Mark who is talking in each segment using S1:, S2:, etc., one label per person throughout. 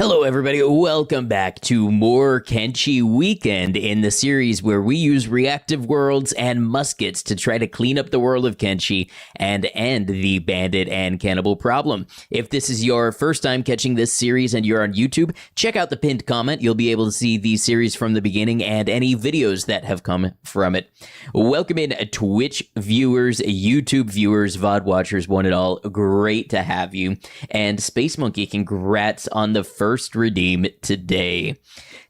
S1: Hello everybody, welcome back to more Kenshi Weekend in the series where we use reactive worlds and muskets to try to clean up the world of Kenshi and end the bandit and cannibal problem. If this is your first time catching this series and you're on YouTube, check out the pinned comment. You'll be able to see the series from the beginning and any videos that have come from it. Welcome in Twitch viewers, YouTube viewers, VOD watchers, one and all. Great to have you. And Space Monkey, congrats on the first redeem today.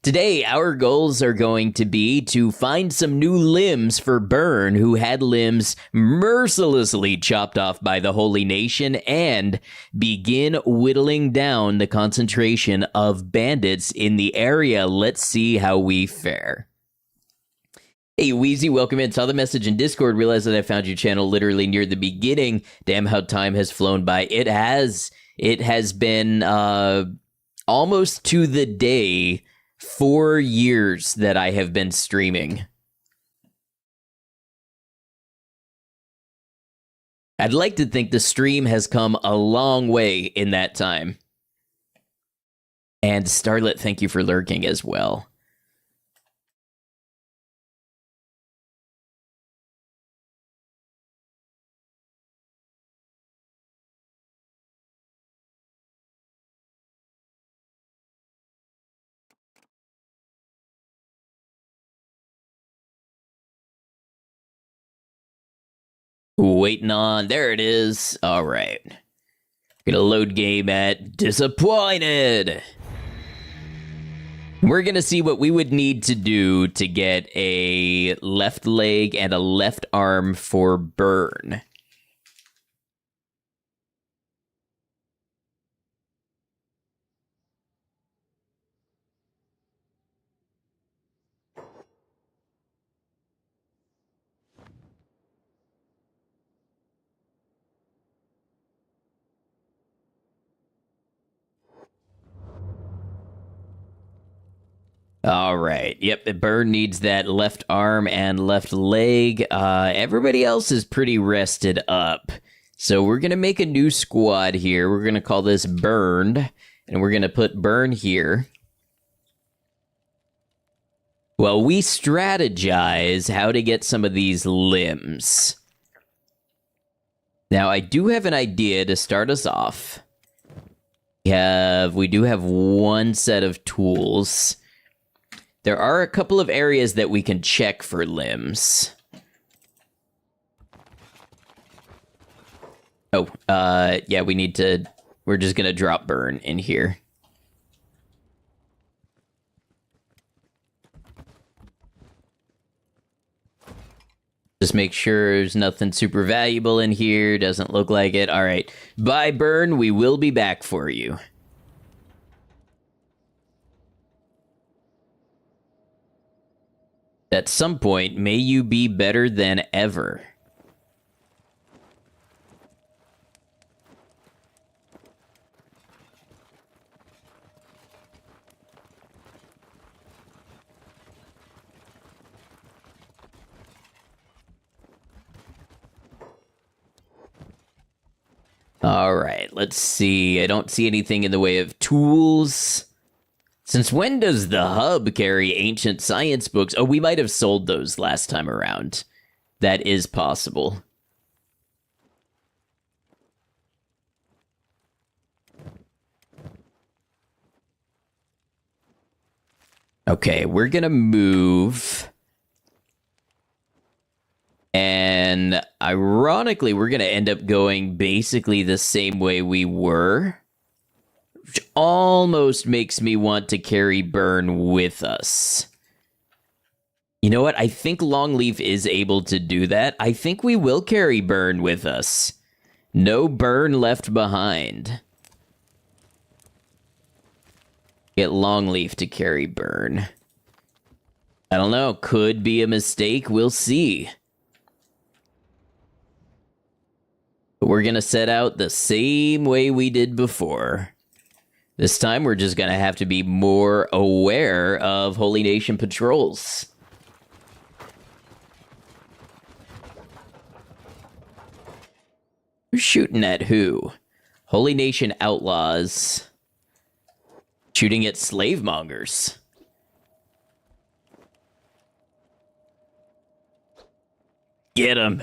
S1: Today, our goals are going to be to find some new limbs for Burn, who had limbs mercilessly chopped off by the Holy Nation, and begin whittling down the concentration of bandits in the area. Let's see how we fare. Hey, Wheezy, welcome in. Saw the message in Discord, realized that I found your channel literally near the beginning. Damn, how time has flown by. It has been, almost to the day, 4 years that I have been streaming. I'd like to think the stream has come a long way in that time. And Starlet, thank you for lurking as well. Waiting on, there it is. All right. Gonna load game at disappointed. We're gonna see what we would need to do to get a left leg and a left arm for Burn. All right. Yep, Burn needs that left arm and left leg. Everybody else is pretty rested up. So we're going to make a new squad here. We're going to call this Burned, and we're going to put Burn here. Well, we strategize how to get some of these limbs. Now, I do have an idea to start us off. We do have one set of tools. There are a couple of areas that we can check for limbs. Oh, yeah, we're just gonna drop Burn in here. Just make sure there's nothing super valuable in here, doesn't look like it. All right, bye Burn, we will be back for you. At some point, may you be better than ever. All right, let's see. I don't see anything in the way of tools. Since when does the hub carry ancient science books? Oh, we might have sold those last time around. That is possible. Okay, we're gonna move. And ironically, we're gonna end up going basically the same way we were. Which almost makes me want to carry Burn with us. You know what? I think Longleaf is able to do that. I think we will carry Burn with us. No Burn left behind. Get Longleaf to carry Burn. I don't know. Could be a mistake. We'll see. But we're going to set out the same way we did before. This time, we're just going to have to be more aware of Holy Nation patrols. Who's shooting at who? Holy Nation outlaws. Shooting at slave mongers. Get him.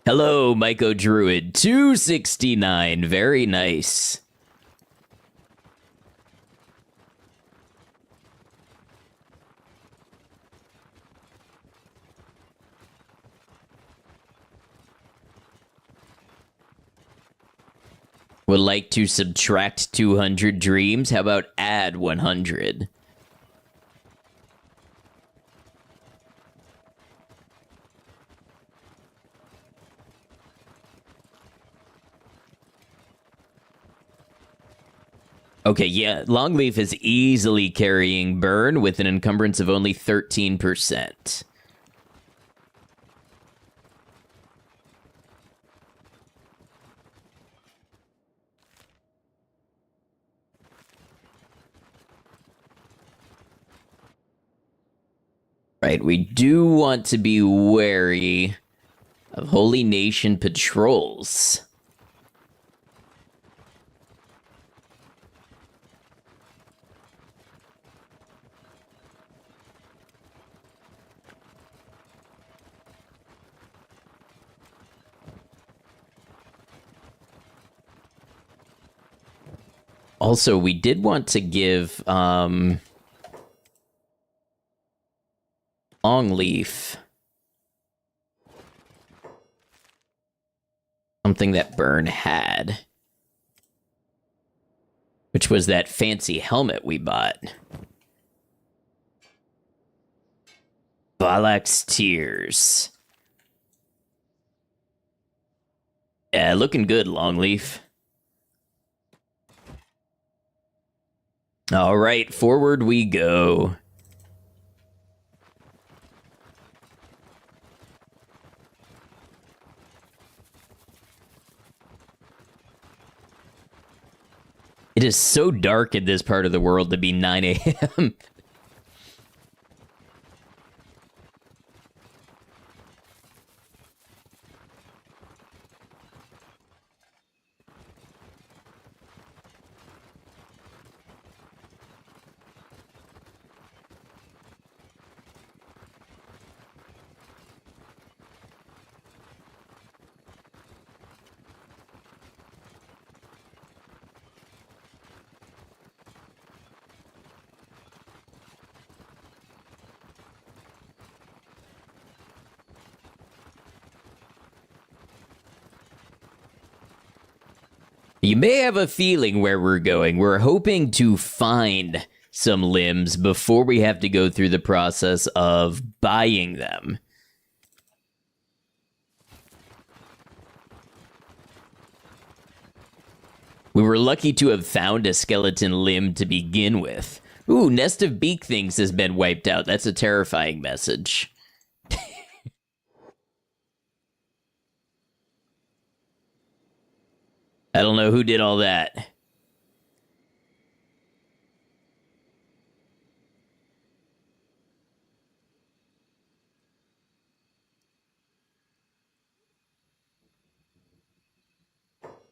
S1: Hello, Myco Druid 269. Very nice. Would like to subtract 200 dreams? How about add 100? Okay, yeah, Longleaf is easily carrying Burn with an encumbrance of only 13%. Right, we do want to be wary of Holy Nation patrols. Also, we did want to give Longleaf something that Burn had, which was that fancy helmet we bought. Balak's Tears. Yeah, looking good, Longleaf. All right, forward we go. It is so dark in this part of the world to be 9 a.m. You may have a feeling where we're going. We're hoping to find some limbs before we have to go through the process of buying them. We were lucky to have found a skeleton limb to begin with. Ooh, Nest of Beak Things has been wiped out. That's a terrifying message. I don't know who did all that.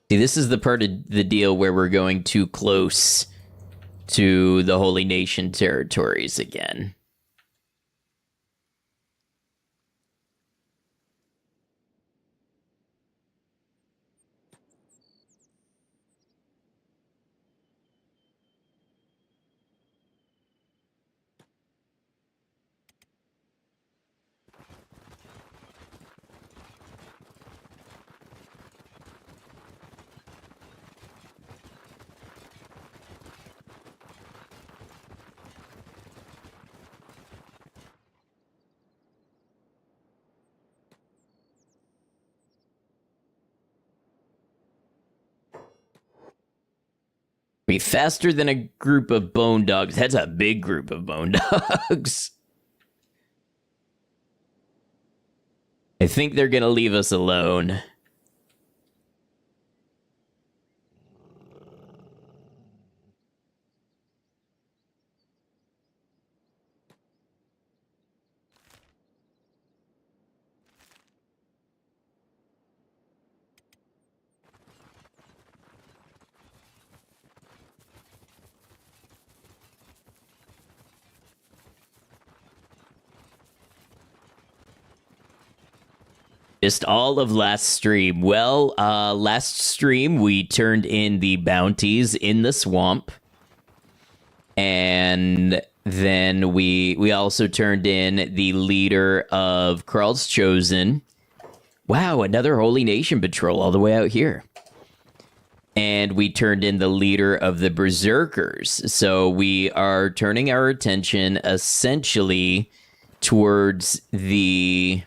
S1: See, this is the part of the deal where we're going too close to the Holy Nation territories again. Be faster than a group of bone dogs. That's a big group of bone dogs. I think they're gonna leave us alone. Just all of last stream. Well, last stream we turned in the bounties in the swamp. And then we also turned in the leader of Kral's Chosen. Wow, another Holy Nation patrol all the way out here. And we turned in the leader of the Berserkers. So we are turning our attention essentially towards the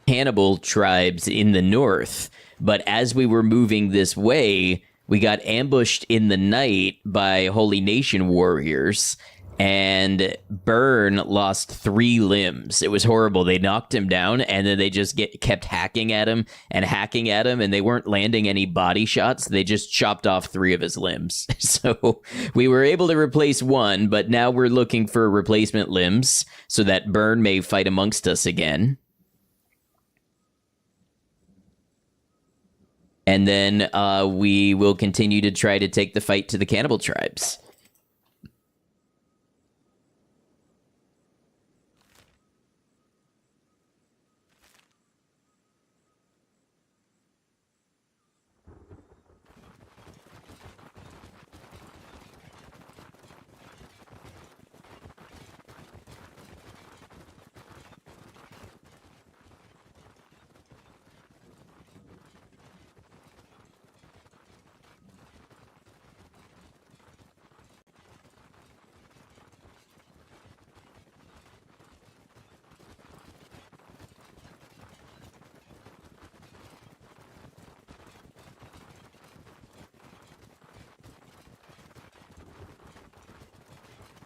S1: cannibal tribes in the north. But as we were moving this way, we got ambushed in the night by Holy Nation warriors, and Burn lost 3 limbs. It was horrible. They knocked him down, and then they just kept hacking at him, and they weren't landing any body shots. They just chopped off 3 of his limbs. So we were able to replace 1, but now we're looking for replacement limbs so that Burn may fight amongst us again. And then we will continue to try to take the fight to the cannibal tribes.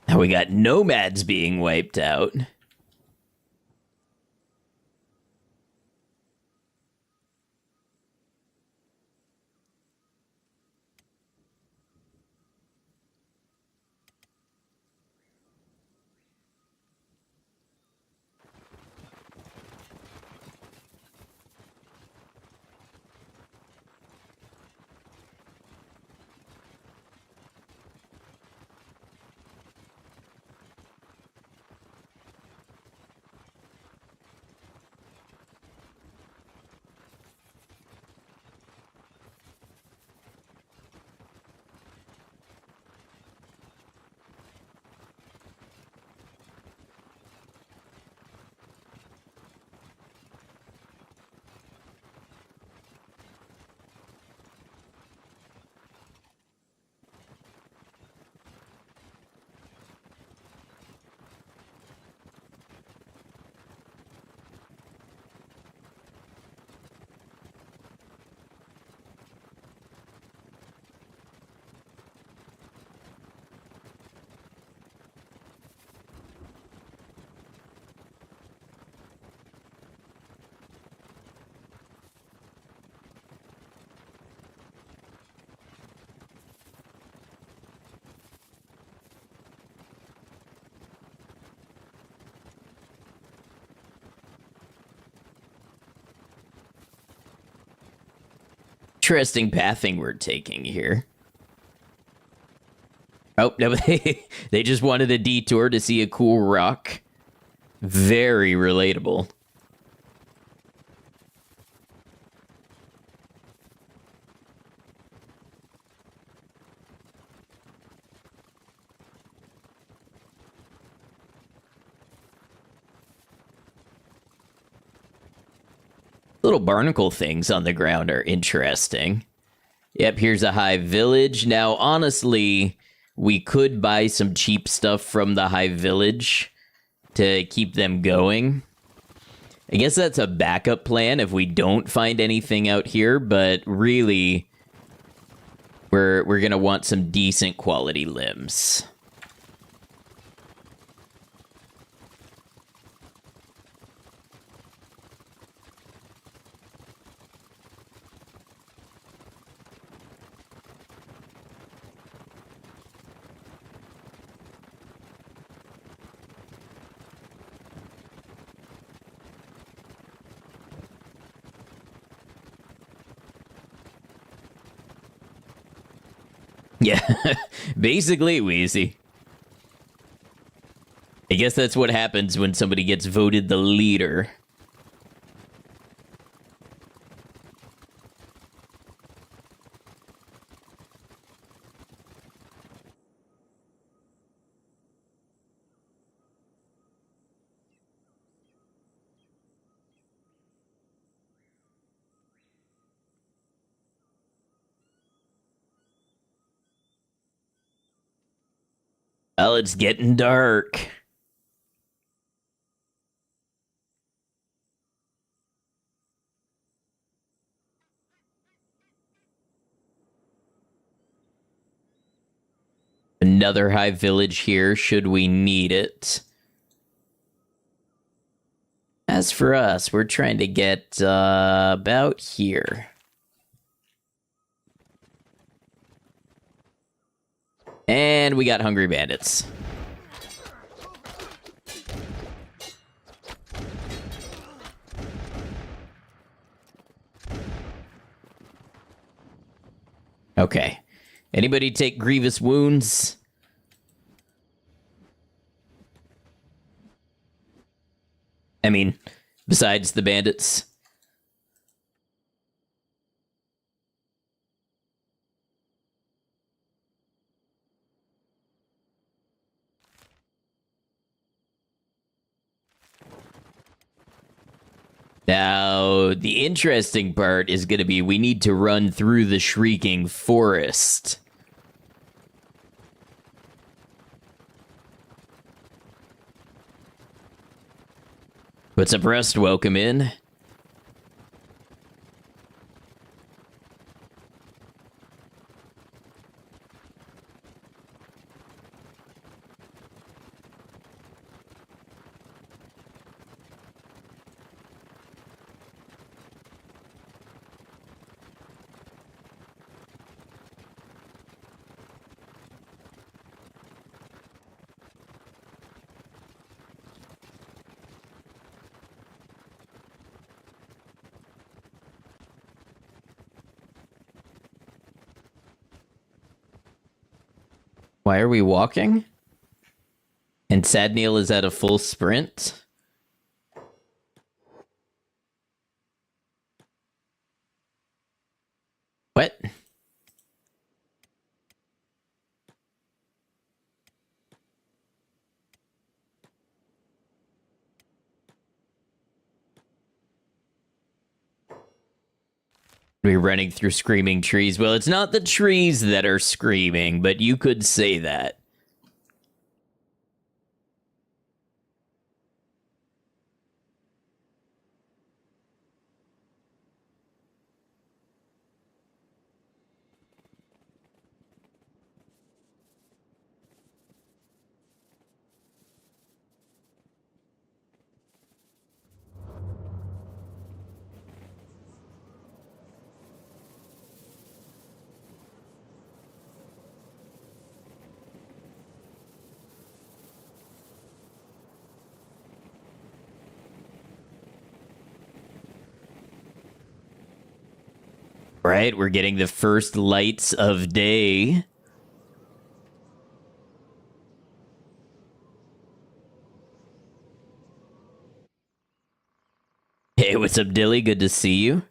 S1: Now we got nomads being wiped out. Interesting pathing we're taking here. Oh, no, they just wanted a detour to see a cool rock. Very relatable. Little barnacle things on the ground are interesting. Yep, here's a hive village. Now, honestly, we could buy some cheap stuff from the hive village to keep them going. I guess that's a backup plan if we don't find anything out here, but really, we're gonna want some decent quality limbs. Yeah, basically, Wheezy. I guess that's what happens when somebody gets voted the leader. Well, it's getting dark. Another high village here, should we need it. As for us, we're trying to get about here. And we got hungry bandits. Okay. Anybody take grievous wounds? I mean, besides the bandits. Now, the interesting part is going to be we need to run through the Shrieking Forest. What's up, Rust? Welcome in. Why are we walking? And Sadneil is at a full sprint? What? We're running through screaming trees. Well, it's not the trees that are screaming, but you could say that. Right, we're getting the first lights of day. Hey, what's up, Dilly? Good to see you.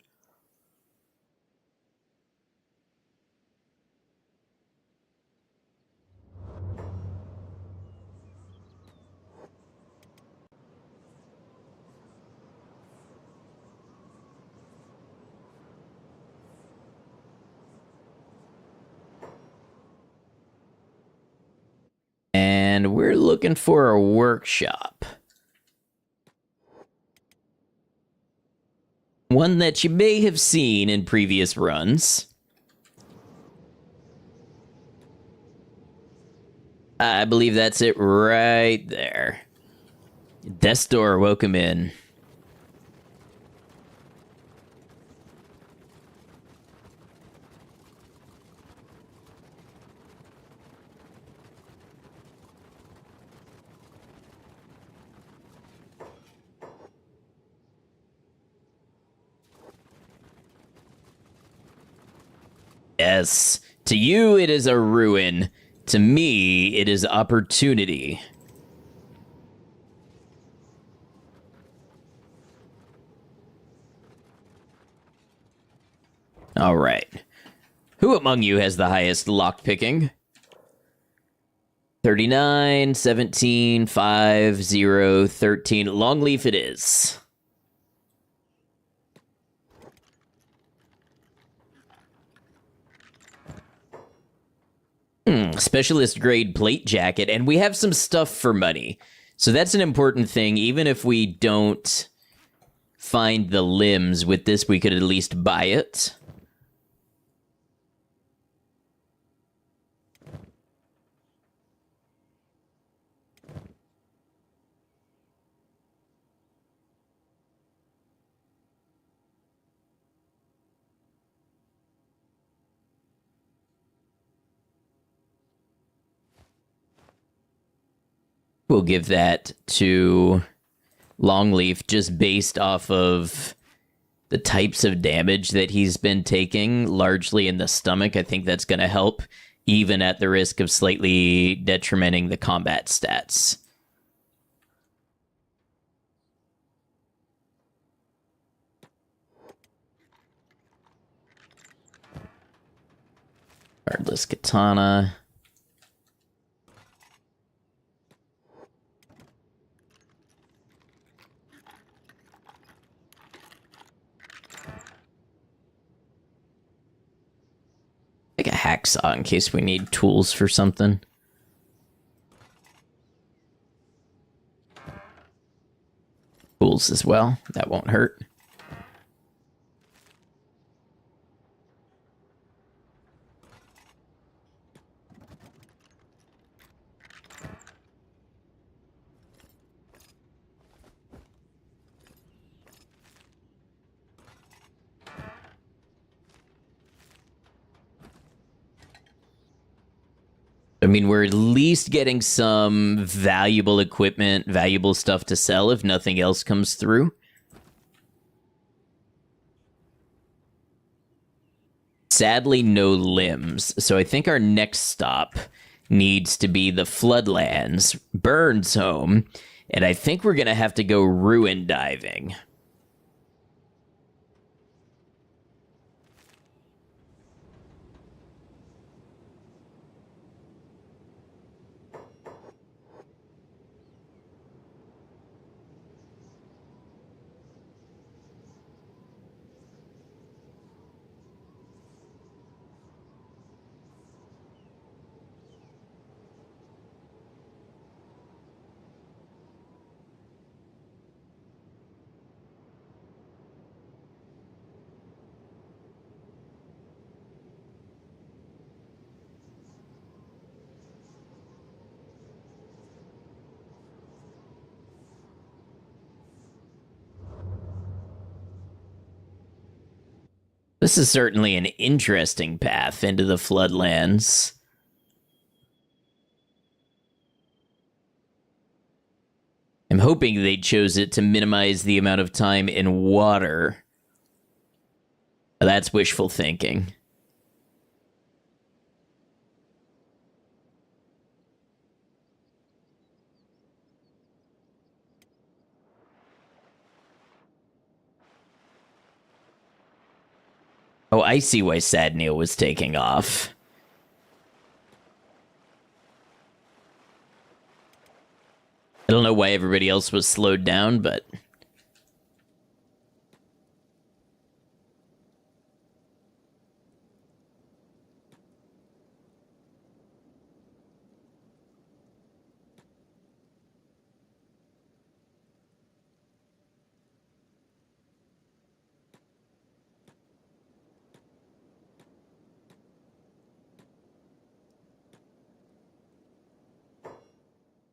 S1: And we're looking for a workshop. One that you may have seen in previous runs. I believe that's it right there. Destor, welcome in. Yes, to you it is a ruin. To me, it is opportunity. All right. Who among you has the highest lockpicking? 39, 17, 5, 0, 13. Longleaf it is. Specialist grade plate jacket, and we have some stuff for money. So that's an important thing. Even if we don't find the limbs with this, we could at least buy it. We'll give that to Longleaf just based off of the types of damage that he's been taking, largely in the stomach. I think that's going to help, even at the risk of slightly detrimenting the combat stats. Regardless katana. Like a hacksaw in case we need tools for something. Tools as well. That won't hurt. I mean, we're at least getting some valuable equipment, valuable stuff to sell if nothing else comes through. Sadly, no limbs. So I think our next stop needs to be the Floodlands, Burns' home, and I think we're going to have to go ruin diving. This is certainly an interesting path into the Floodlands. I'm hoping they chose it to minimize the amount of time in water. That's wishful thinking. Oh, I see why Sad Neil was taking off. I don't know why everybody else was slowed down, but...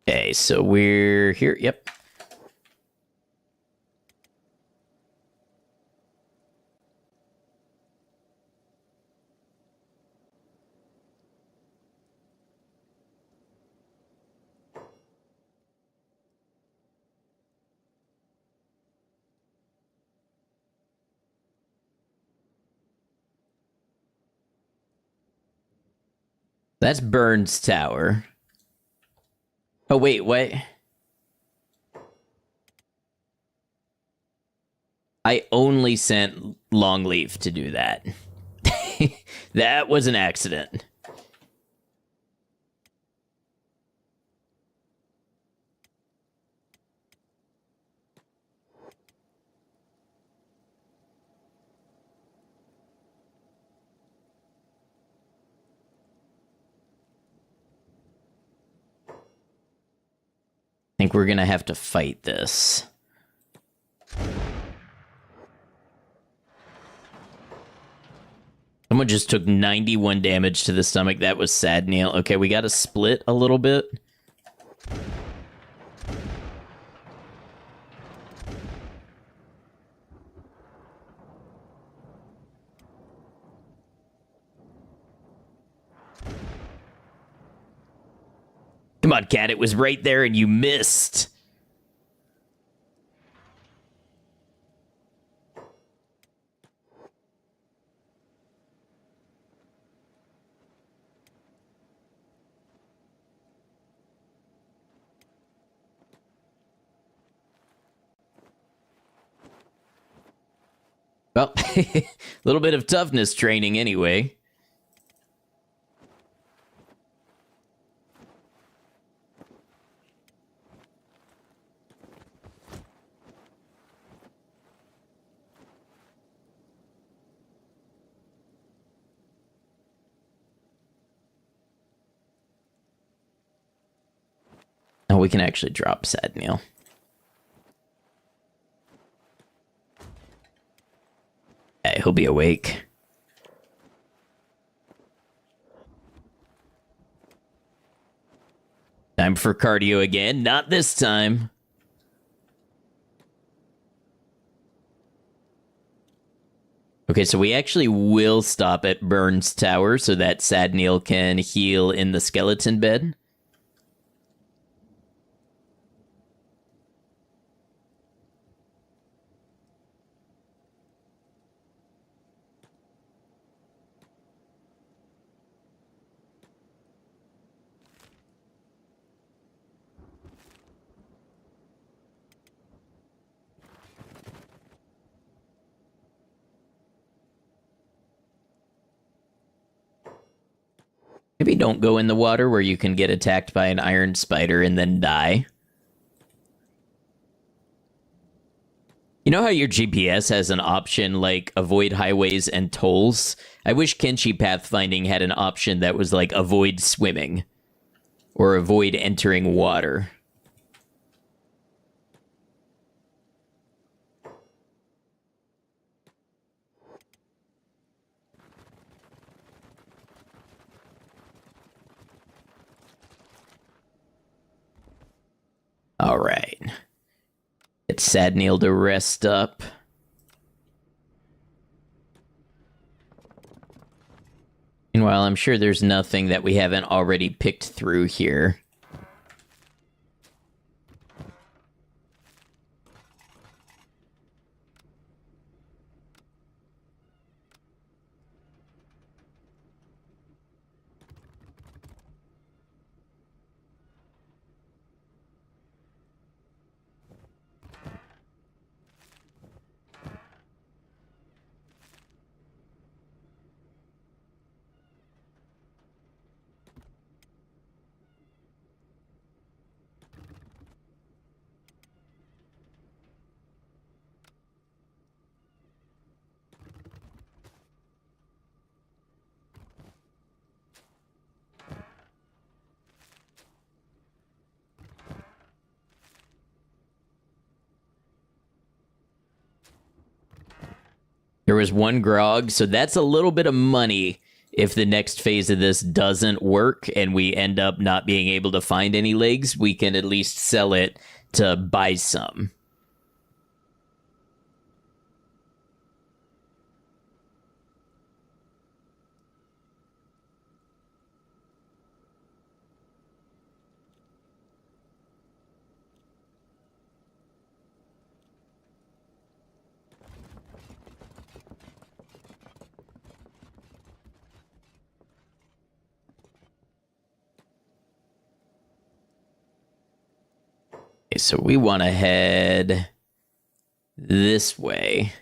S1: Okay, so we're here. Yep. That's Burns Tower. Oh, wait. I only sent Longleaf to do that. That was an accident. think we're gonna have to fight this. Someone just took 91 damage to the stomach. That was sad, Neil. Okay, we gotta split a little bit. Come on, cat. It was right there and you missed. Well, a little bit of toughness training anyway. Oh, we can actually drop Sad Neil. Hey, he'll be awake. Time for cardio again. Not this time. Okay, so we actually will stop at Burns Tower so that Sad Neil can heal in the skeleton bed. Maybe don't go in the water where you can get attacked by an iron spider and then die. You know how your GPS has an option like avoid highways and tolls? I wish Kenshi Pathfinding had an option that was like avoid swimming or avoid entering water. All right. Get Sad Neil to rest up. Meanwhile, I'm sure there's nothing that we haven't already picked through here. There was one grog, so that's a little bit of money if the next phase of this doesn't work and we end up not being able to find any legs. We can at least sell it to buy some. Okay, so we want to head this way.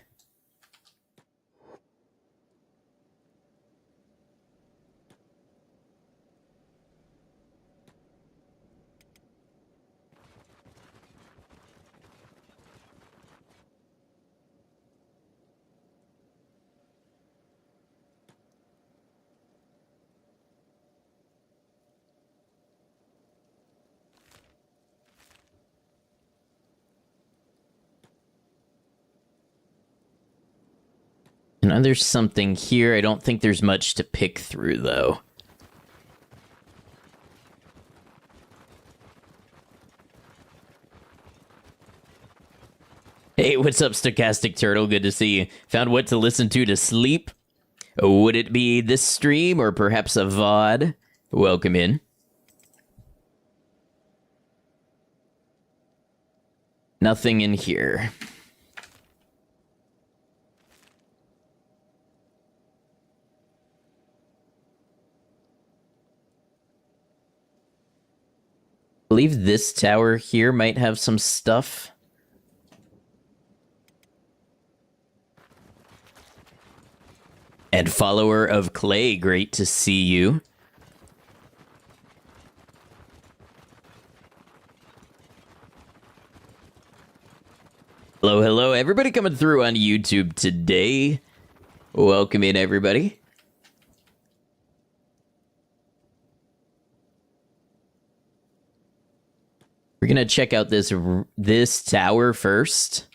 S1: And there's something here. I don't think there's much to pick through, though. Hey, what's up, Stochastic Turtle? Good to see you. Found what to listen to sleep? Would it be this stream or perhaps a VOD? Welcome in. Nothing in here. I believe this tower here might have some stuff. And follower of Clay, great to see you. Hello, hello, everybody coming through on YouTube today. Welcome in, everybody. We're gonna check out this tower first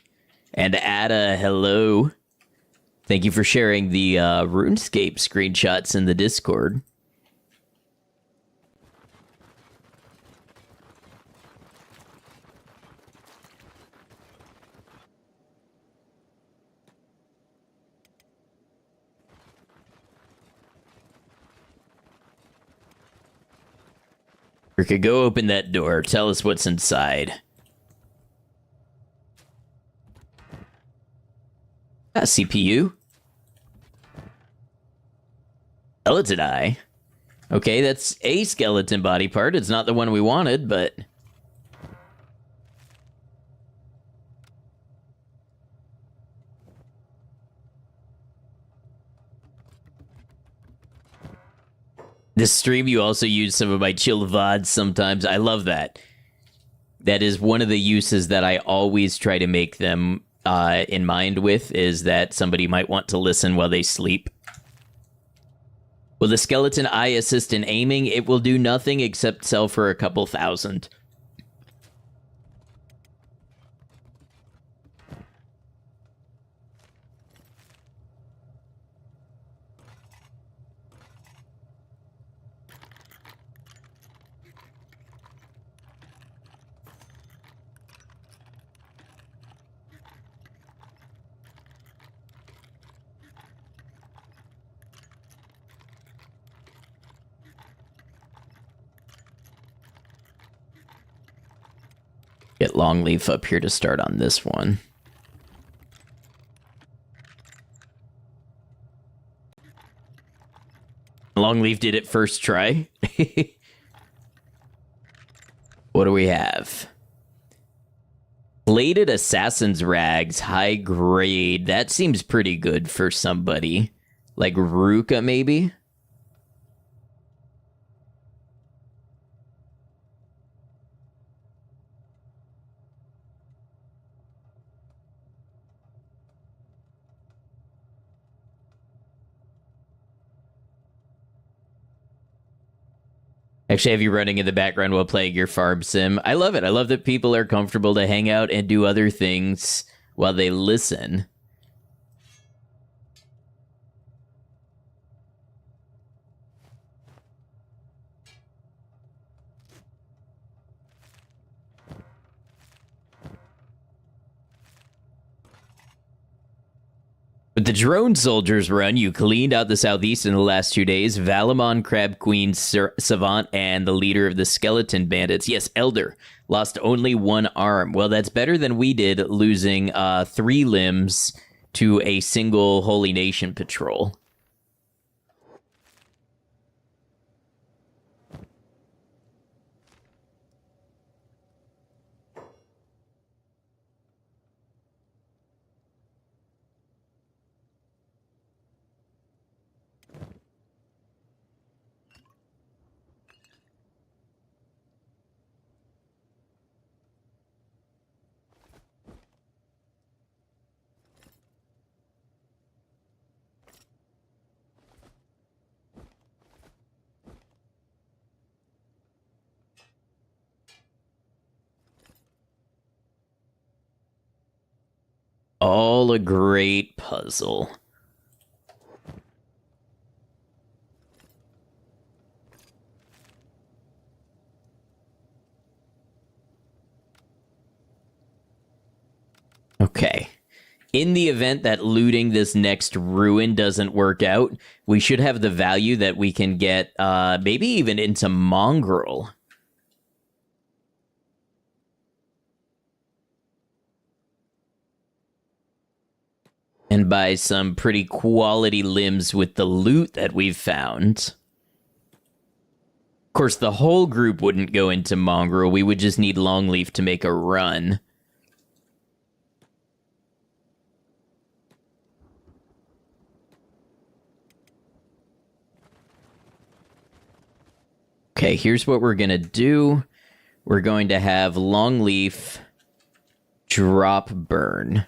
S1: and add a hello. Thank you for sharing the RuneScape screenshots in the Discord. We could go open that door. Tell us what's inside. CPU. Skeleton eye. Okay, that's a skeleton body part. It's not the one we wanted, but... This stream, you also use some of my chill VODs sometimes. I love that. That is one of the uses that I always try to make them in mind with, is that somebody might want to listen while they sleep. Will the skeleton eye assist in aiming? It will do nothing except sell for a couple thousand. Get Longleaf up here to start on this one. Longleaf did it first try. What do we have? Bladed Assassin's Rags, high grade. That seems pretty good for somebody. Like Ruka, maybe? Actually have you running in the background while playing your farm sim. I love it. I love that people are comfortable to hang out and do other things while they listen. With the drone soldiers run, you cleaned out the southeast in the last 2 days. Valamon, Crab Queen, Savant, and the leader of the skeleton bandits. Yes, Elder. Lost only one arm. Well, that's better than we did, losing 3 limbs to a single Holy Nation patrol. All a great puzzle. Okay. In the event that looting this next ruin doesn't work out, we should have the value that we can get maybe even into mongrel. And buy some pretty quality limbs with the loot that we've found. Of course, the whole group wouldn't go into mongrel. We would just need longleaf to make a run. Okay, here's what we're going to do. We're going to have longleaf drop burn.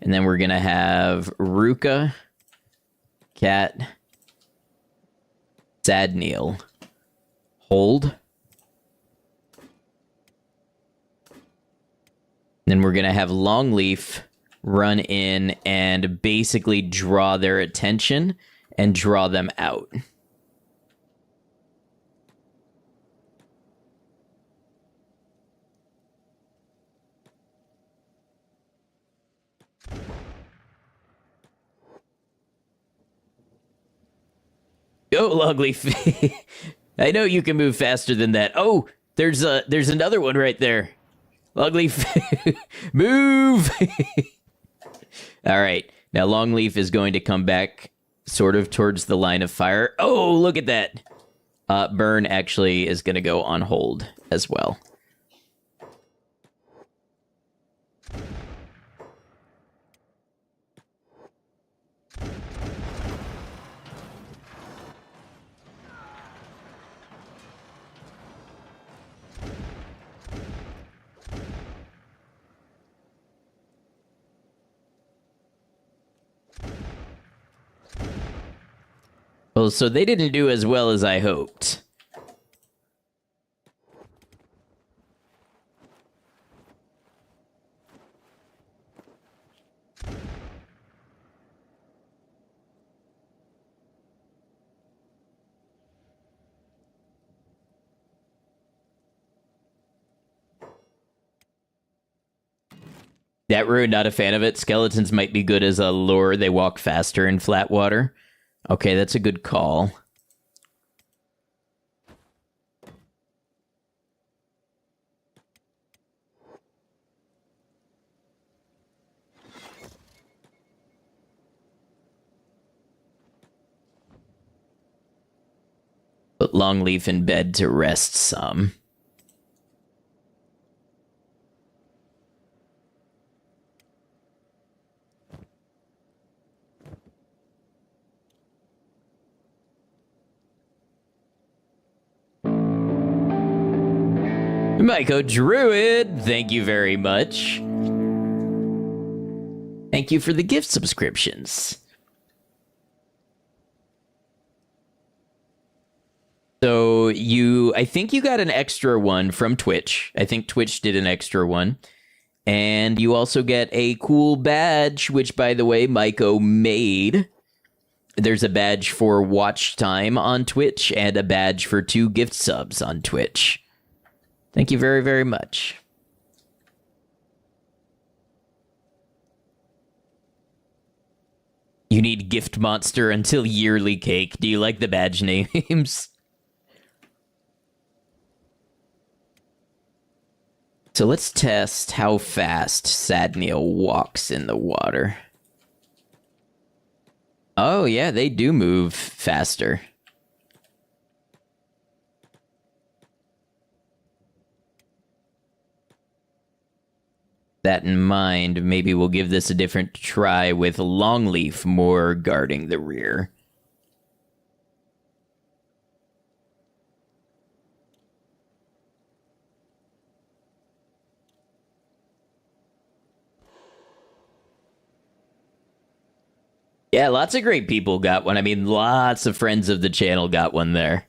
S1: And then we're going to have Ruka, Cat, Sadneil, hold. Then we're going to have Longleaf run in and basically draw their attention and draw them out. Go, Longleaf. I know you can move faster than that. Oh, there's another one right there. Longleaf, move. All right. Now Longleaf is going to come back sort of towards the line of fire. Oh, look at that. Burn actually is going to go on hold as well. Well, so they didn't do as well as I hoped. That ruin, not a fan of it. Skeletons might be good as a lure. They walk faster in flat water. Okay, that's a good call. Put Longleaf in bed to rest some. Myco Druid, thank you very much. Thank you for the gift subscriptions. So I think you got an extra one from Twitch. I think Twitch did an extra one. And you also get a cool badge, which, by the way, Myco made. There's a badge for watch time on Twitch and a badge for 2 gift subs on Twitch. Thank you very, very much. You need gift monster until yearly cake. Do you like the badge names? So let's test how fast Sadneil walks in the water. Oh yeah, they do move faster. That in mind, maybe we'll give this a different try with Longleaf more guarding the rear. Yeah, lots of great people got one. I mean, lots of friends of the channel got one there.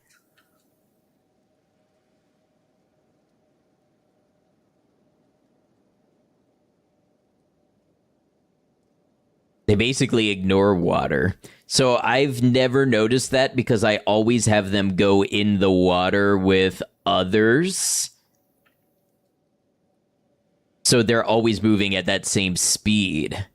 S1: They basically ignore water. So I've never noticed that because I always have them go in the water with others. So they're always moving at that same speed.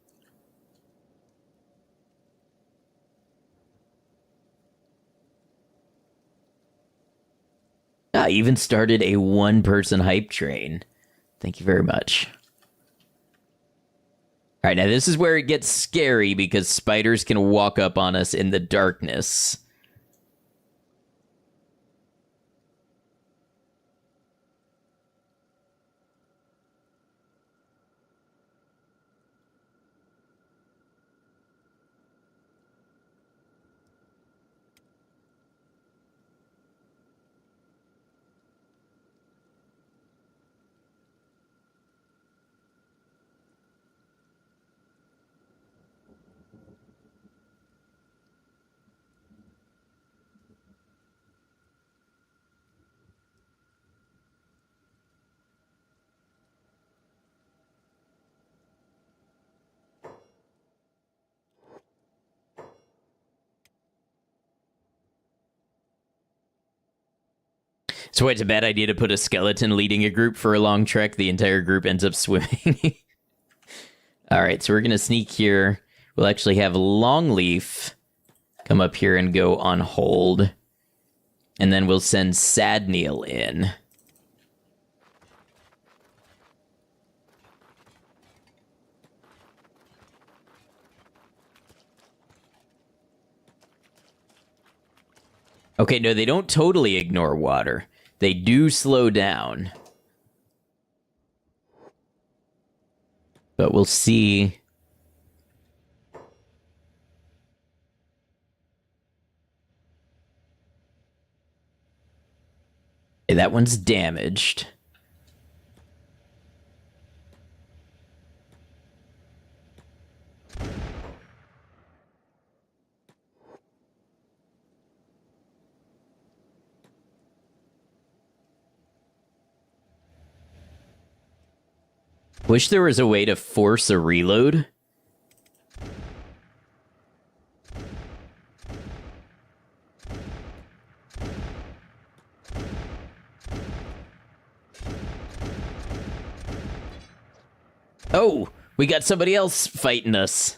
S1: I even started a one-person hype train. Thank you very much. All right, now this is where it gets scary because spiders can walk up on us in the darkness. So it's a bad idea to put a skeleton leading a group for a long trek. The entire group ends up swimming. All right, so we're going to sneak here. We'll actually have Longleaf come up here and go on hold. And then we'll send Sadneil in. Okay, no, they don't totally ignore water. They do slow down. But we'll see. Okay, that one's damaged. Wish there was a way to force a reload. Oh, we got somebody else fighting us.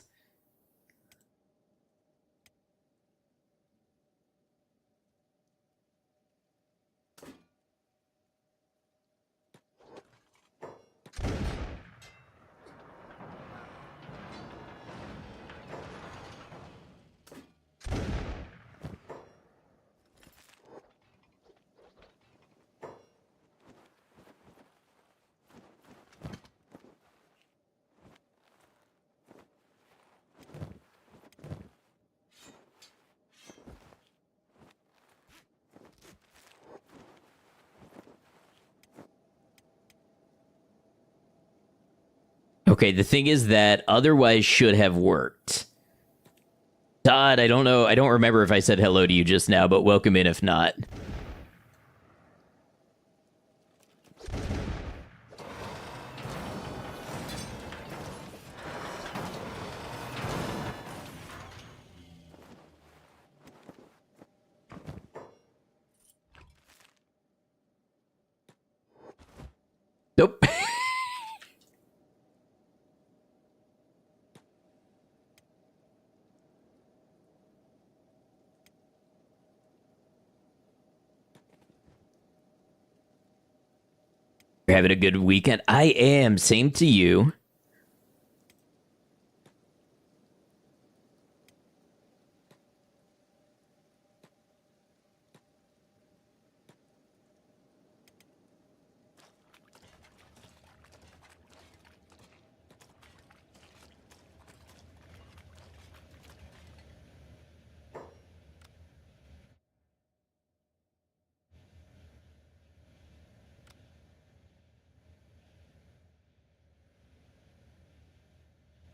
S1: Okay, the thing is that otherwise should have worked. Todd, I don't know. I don't remember if I said hello to you just now, but welcome in if not. Nope. You're having a good weekend? I am. Same to you.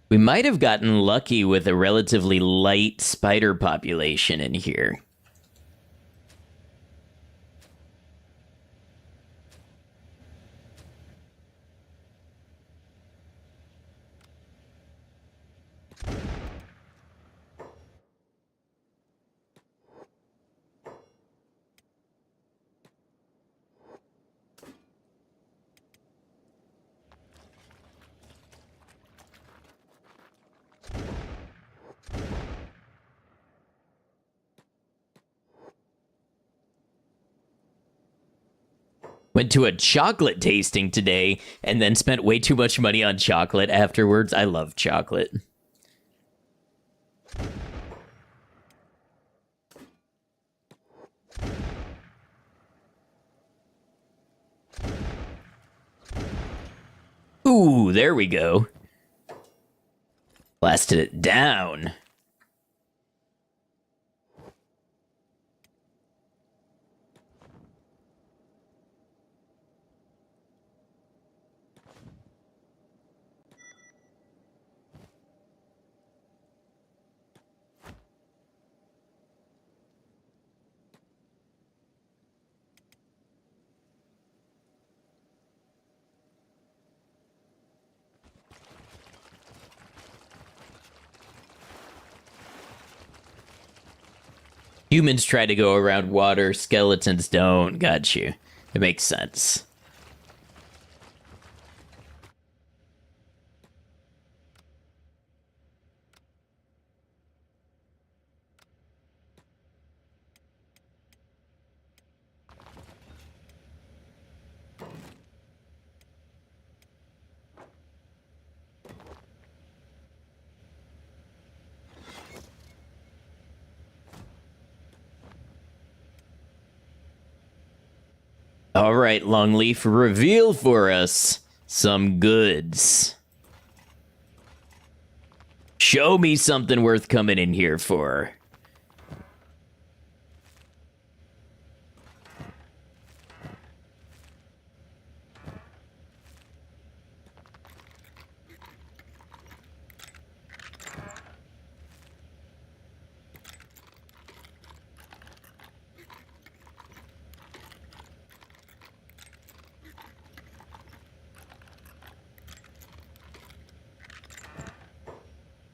S1: We might have gotten lucky with a relatively light spider population in here. Went to a chocolate tasting today and then spent way too much money on chocolate afterwards. I love chocolate. Ooh, there we go. Blasted it down. Humans try to go around water, skeletons don't. Got you. It makes sense. All right, Longleaf, reveal for us some goods. Show me something worth coming in here for.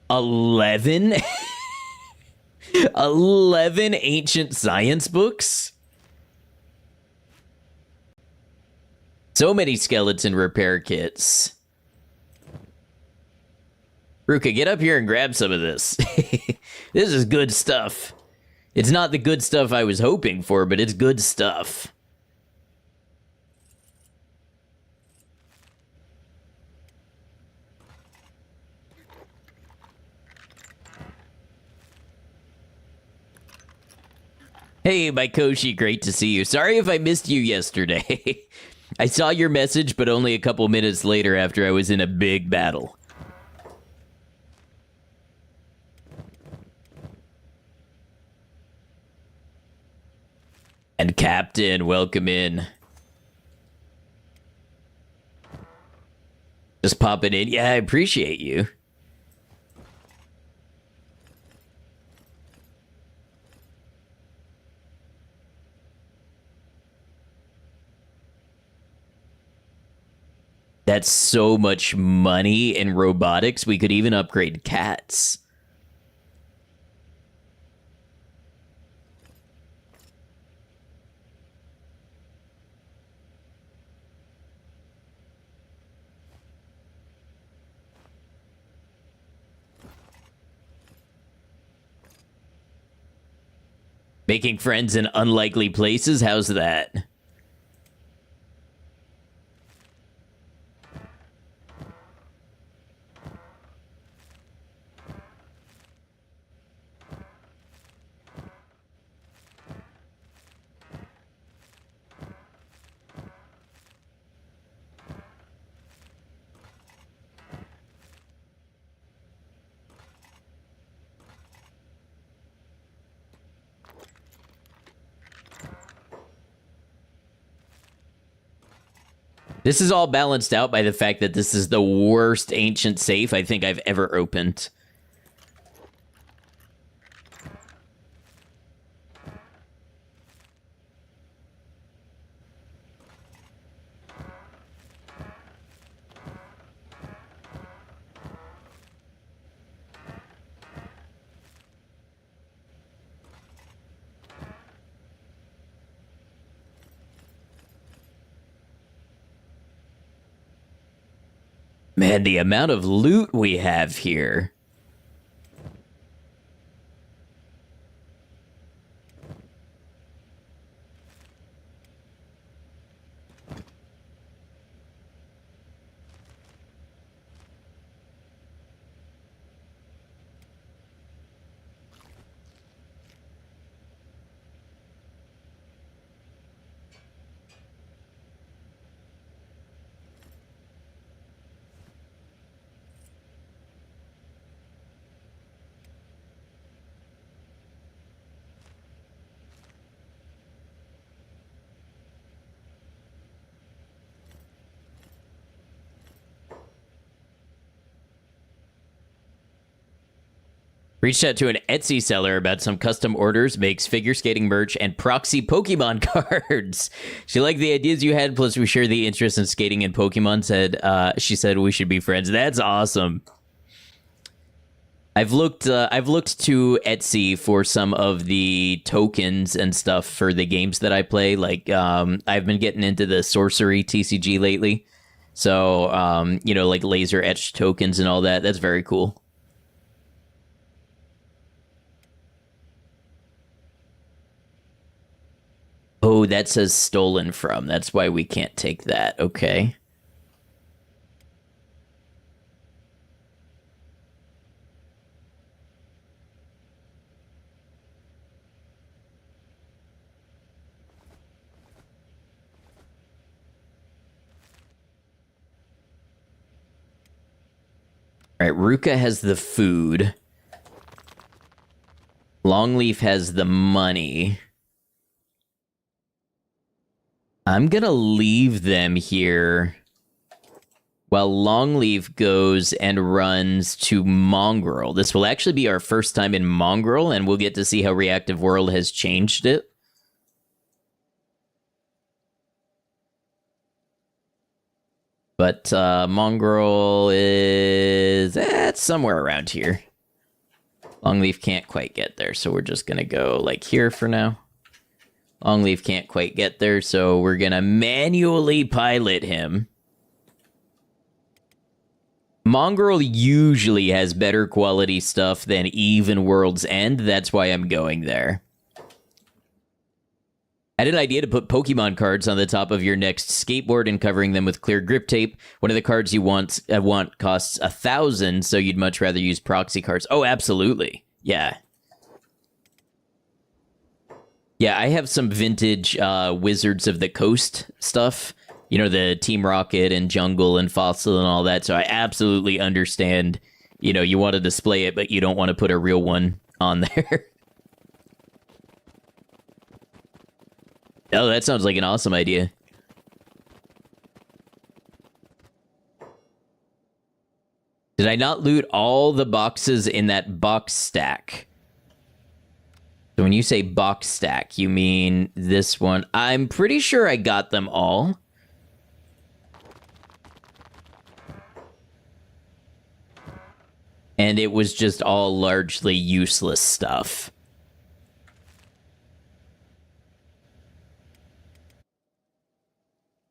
S1: $11? 11 ancient science books? So many skeleton repair kits. Ruka, get up here and grab some of this. This is good stuff. It's not the good stuff I was hoping for, but it's good stuff. Hey, my Koshi, great to see you. Sorry if I missed you yesterday. I saw your message, but only a couple minutes later after I was in a big battle. And Captain, welcome in. Just popping in. Yeah, I appreciate you. That's so much money in robotics. We could even upgrade cats. Making friends in unlikely places? How's that? This is all balanced out by the fact that this is the worst ancient safe I think I've ever opened. Man, the amount of loot we have here. Reached out to an Etsy seller about some custom orders, makes figure skating merch, and proxy Pokemon cards. She liked the ideas you had, plus we share the interest in skating and Pokemon. She said we should be friends. That's awesome. I've looked to Etsy for some of the tokens and stuff for the games that I play. Like I've been getting into the sorcery TCG lately. So like laser etched tokens and all that. That's very cool. Oh, that says stolen from. That's why we can't take that. Okay. All right, Ruka has the food. Longleaf has the money. I'm gonna leave them here while Longleaf goes and runs to Mongrel. This will actually be our first time in Mongrel, and we'll get to see how Reactive World has changed it. But Mongrel is somewhere around here. Longleaf can't quite get there, so we're just gonna go like here for now. Longleaf can't quite get there, so we're gonna manually pilot him. Mongrel usually has better quality stuff than even World's End. That's why I'm going there. I had an idea to put Pokemon cards on the top of your next skateboard and covering them with clear grip tape. One of the cards you want costs 1,000, so you'd much rather use proxy cards. Oh, absolutely. Yeah. Yeah, I have some vintage Wizards of the Coast stuff. You know, the Team Rocket and Jungle and Fossil and all that. So I absolutely understand, you want to display it, but you don't want to put a real one on there. Oh, that sounds like an awesome idea. Did I not loot all the boxes in that box stack? So when you say box stack, you mean this one? I'm pretty sure I got them all. And it was just all largely useless stuff.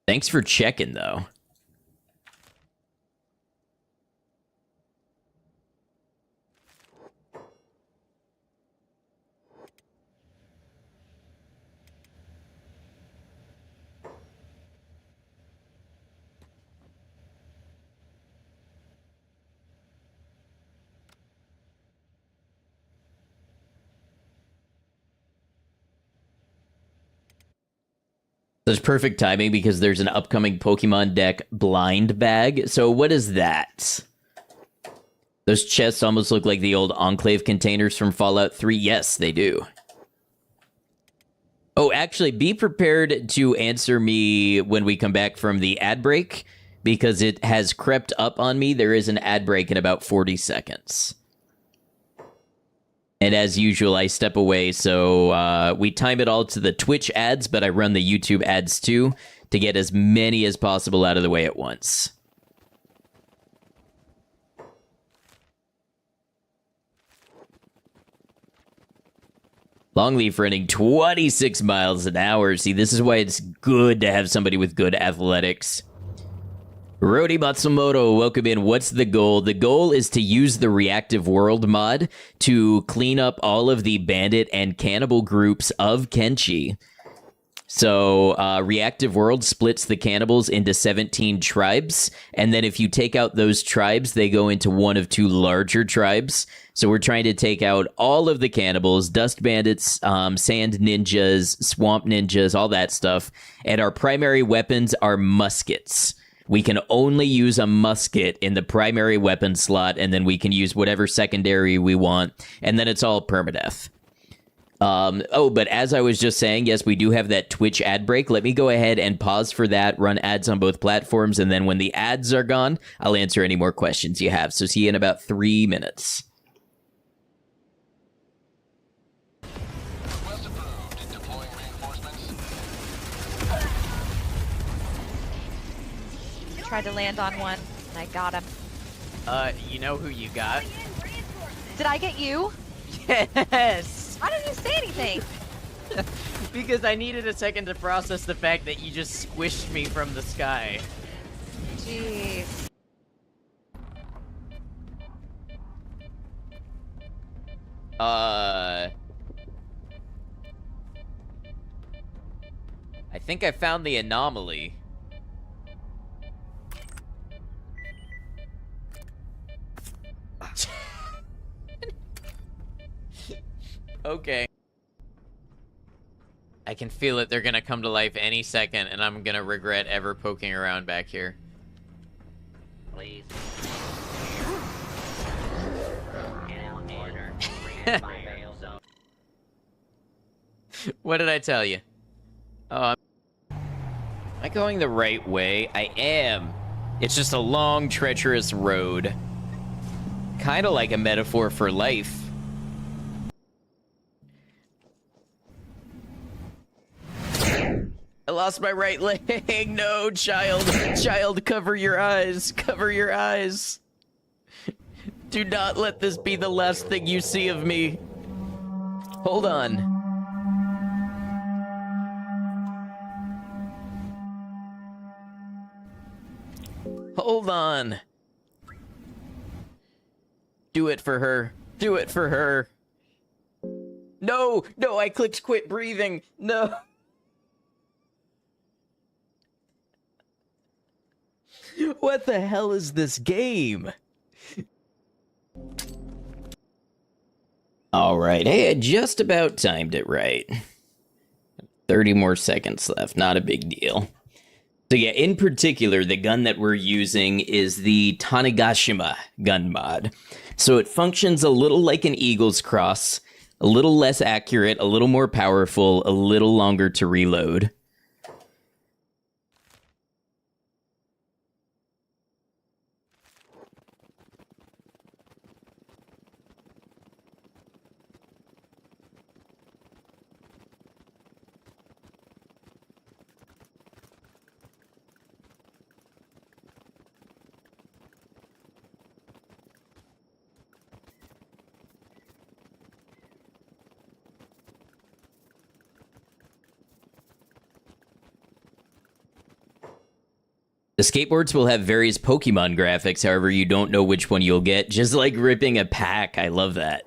S1: Thanks for checking, though. There's perfect timing because there's an upcoming Pokemon deck blind bag. So what is that? Those chests almost look like the old Enclave containers from Fallout 3. Yes, they do. Oh, actually, be prepared to answer me when we come back from the ad break because it has crept up on me. There is an ad break in about 40 seconds. And as usual, I step away, so we time it all to the Twitch ads, but I run the YouTube ads too to get as many as possible out of the way at once. Longleaf running 26 miles an hour. See, this is why it's good to have somebody with good athletics. Rodi Matsumoto, welcome in. What's the goal? The goal is to use the Reactive World mod to clean up all of the bandit and cannibal groups of Kenshi. So, Reactive World splits the cannibals into 17 tribes, and then if you take out those tribes, they go into one of two larger tribes. So we're trying to take out all of the cannibals, dust bandits, sand ninjas, swamp ninjas, all that stuff, and our primary weapons are muskets. We can only use a musket in the primary weapon slot, and then we can use whatever secondary we want, and then it's all permadeath. But as I was just saying, yes, we do have that Twitch ad break. Let me go ahead and pause for that, run ads on both platforms, and then when the ads are gone, I'll answer any more questions you have. So see you in about 3 minutes.
S2: tried to land on one, and I got him.
S3: You know who you got?
S2: Did I get you?
S3: Yes!
S2: Why didn't you say anything?
S3: Because I needed a second to process the fact that you just squished me from the sky.
S2: Jeez.
S1: I think I found the anomaly. Okay. I can feel it. They're gonna come to life any second, and I'm gonna regret ever poking around back here.
S3: Please. What did I tell you? Oh,
S1: Am I going the right way? I am. It's just a long, treacherous road. Kind of like a metaphor for life. I lost my right leg. No, child. Child, cover your eyes. Cover your eyes. Do not let this be the last thing you see of me. Hold on. Hold on. Do it for her. Do it for her. No, no, I clicked quit breathing. No. What the hell is this game? All right, hey, I just about timed it right. 30 more seconds left, not a big deal. So yeah, in particular, the gun that we're using is the Tanegashima gun mod. So it functions a little like an Eagle's Cross, a little less accurate, a little more powerful, a little longer to reload. The skateboards will have various Pokemon graphics, however, you don't know which one you'll get. Just like ripping a pack. I love that.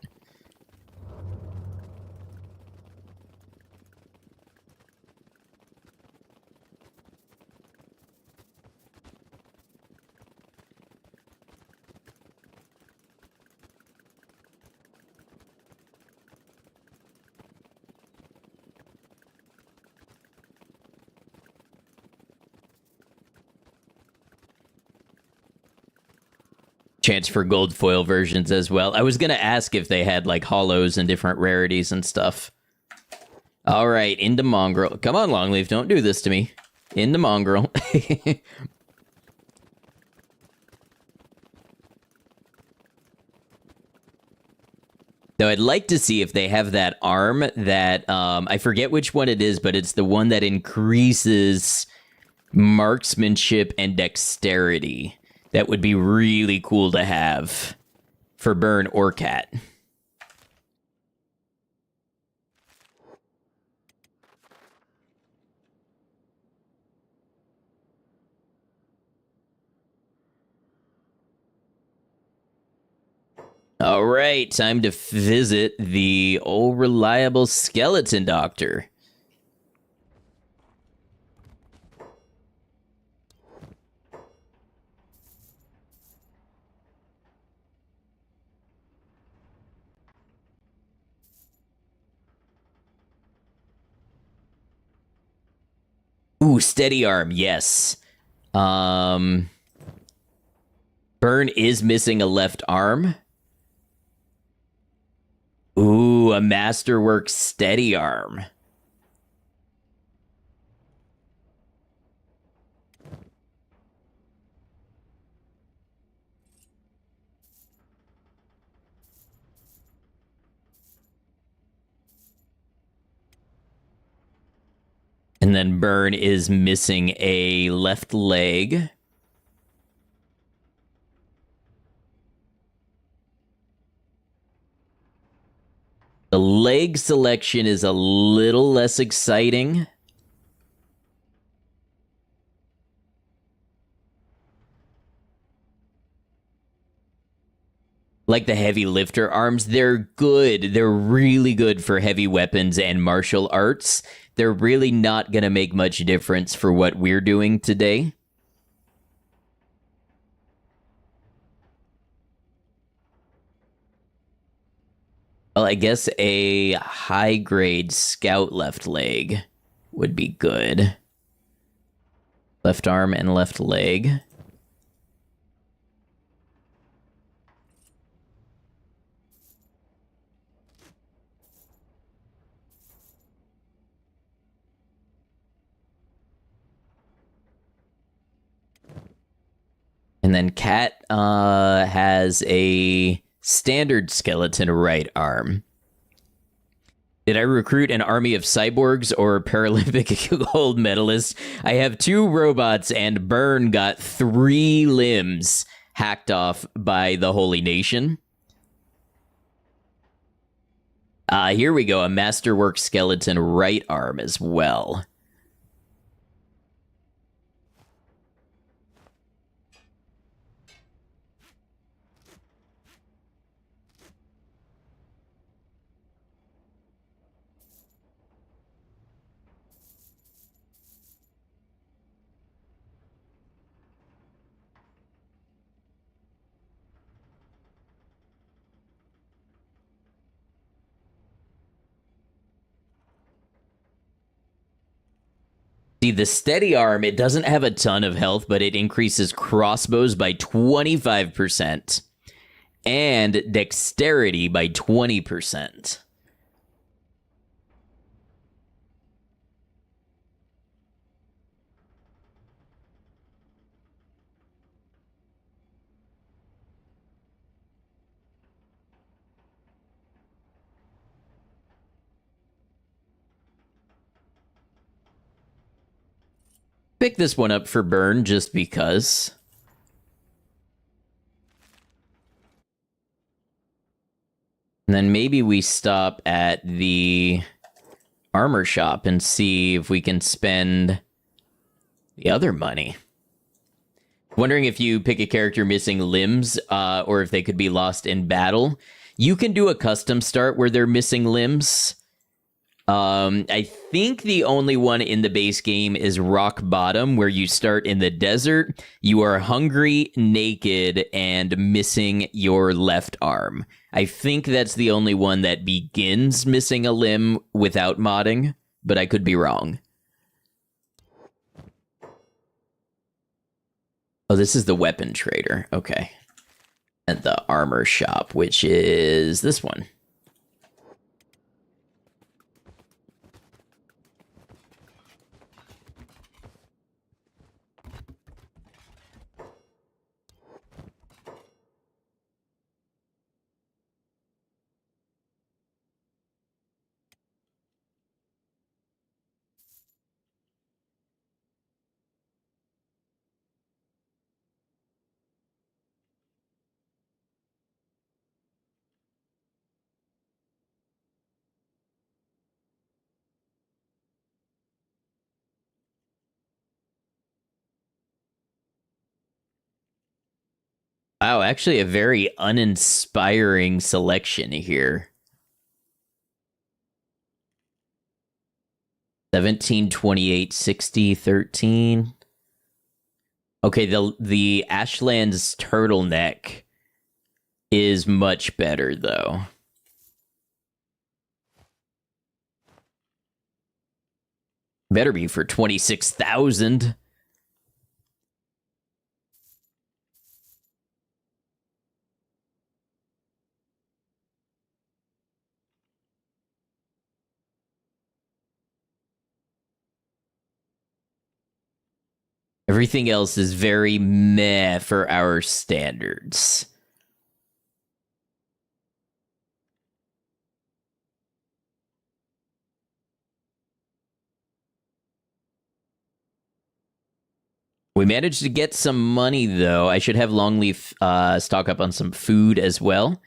S1: Chance for gold foil versions as well. I was gonna ask if they had like hollows and different rarities and stuff. All right, into Mongrel. Come on, Longleaf, don't do this to me. Into Mongrel. Though I'd like to see if they have that arm that, I forget which one it is, but it's the one that increases marksmanship and dexterity. That would be really cool to have for Burn or Cat. All right, time to visit the old reliable skeleton doctor. Ooh, steady arm, yes. Burn is missing a left arm. Ooh, a masterwork steady arm. And then Burn is missing a left leg. The leg selection is a little less exciting. Like the heavy lifter arms, they're good. They're really good for heavy weapons and martial arts. They're really not going to make much difference for what we're doing today. Well, I guess a high-grade scout left leg would be good. Left arm and left leg. And then Cat has a standard skeleton right arm. Did I recruit an army of cyborgs or Paralympic gold medalists? I have 2 robots, and Burn got 3 limbs hacked off by the Holy Nation. Here we go, a masterwork skeleton right arm as well. See, the steady arm, it doesn't have a ton of health, but it increases crossbows by 25% and dexterity by 20%. Pick this one up for Burn just because. And then maybe we stop at the armor shop and see if we can spend the other money. Wondering if you pick a character missing limbs, or if they could be lost in battle. You can do a custom start where they're missing limbs. I think the only one in the base game is Rock Bottom, where you start in the desert, you are hungry, naked, and missing your left arm. I think that's the only one that begins missing a limb without modding, but I could be wrong. Oh, this is the weapon trader. Okay. And the armor shop, which is this one. Wow, actually a very uninspiring selection here. 17, 28, 60, 13. Okay, the Ashland's turtleneck is much better, though. Better be for 26,000. Everything else is very meh for our standards. We managed to get some money, though. I should have Longleaf stock up on some food as well.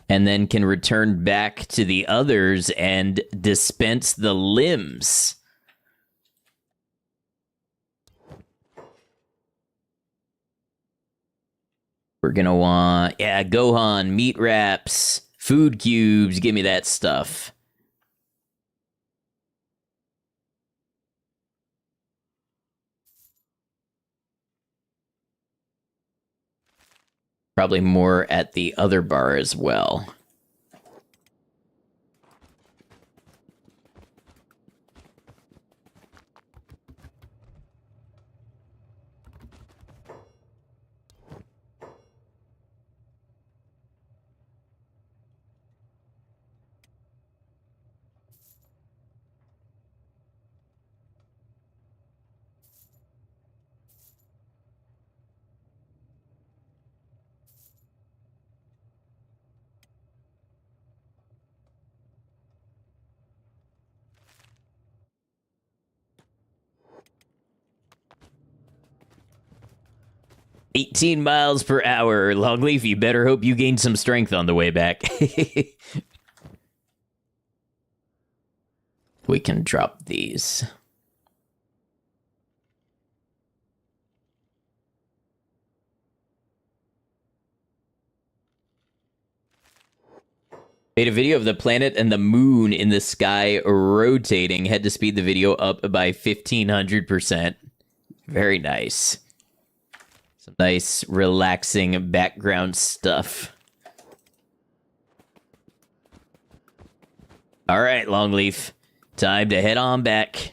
S1: and then can return back to the others and dispense the limbs. We're gonna want, Gohan, meat wraps, food cubes, give me that stuff. Probably more at the other bar as well. "18 miles per hour. Longleaf, you better hope you gain some strength on the way back." We can drop these. Made a video of the planet and the moon in the sky rotating. Had to speed the video up by 1,500%. Very nice. Some nice, relaxing background stuff. All right, Longleaf. Time to head on back.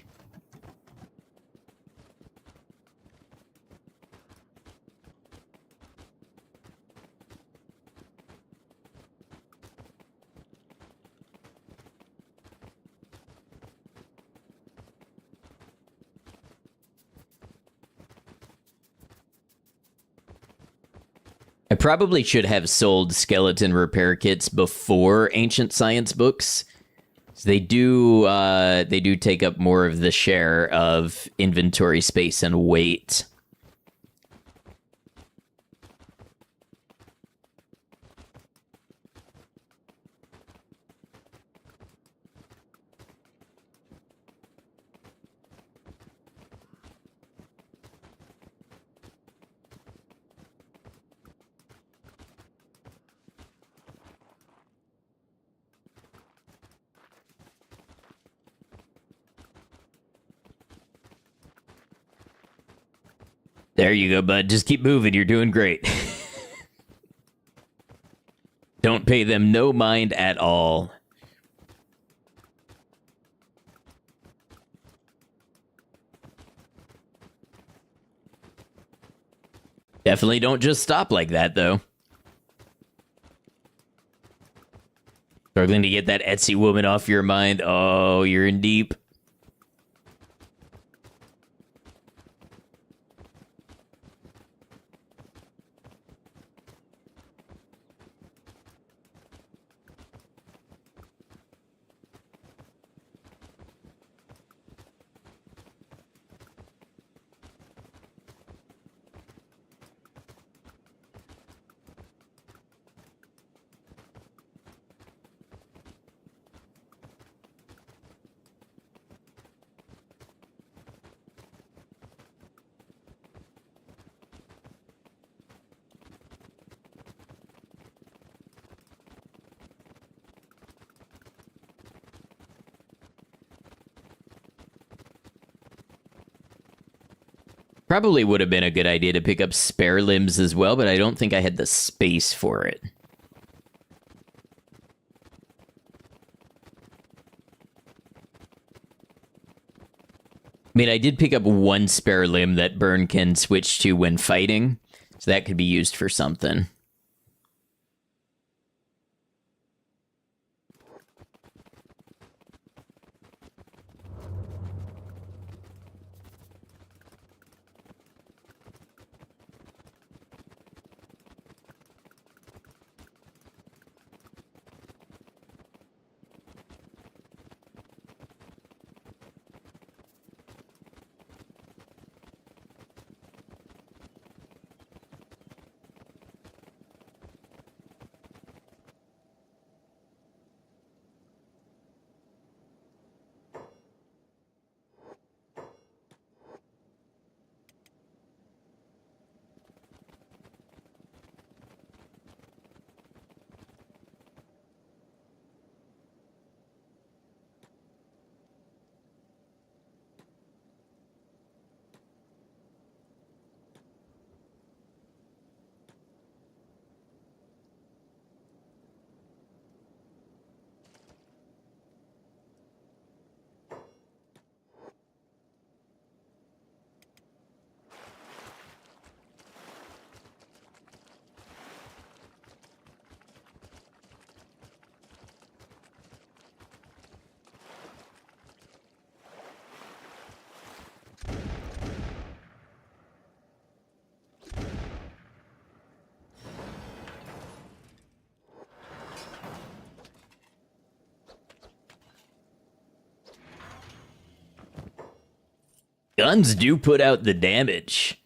S1: I probably should have sold skeleton repair kits before Ancient Science books. So they do take up more of the share of inventory space and weight. There you go, bud. Just keep moving. You're doing great. Don't pay them no mind at all. Definitely don't just stop like that, though. Struggling to get that Etsy woman off your mind. Oh, you're in deep. Probably would have been a good idea to pick up spare limbs as well, but I don't think I had the space for it. I mean, I did pick up one spare limb that Burn can switch to when fighting, so that could be used for something. Guns do put out the damage.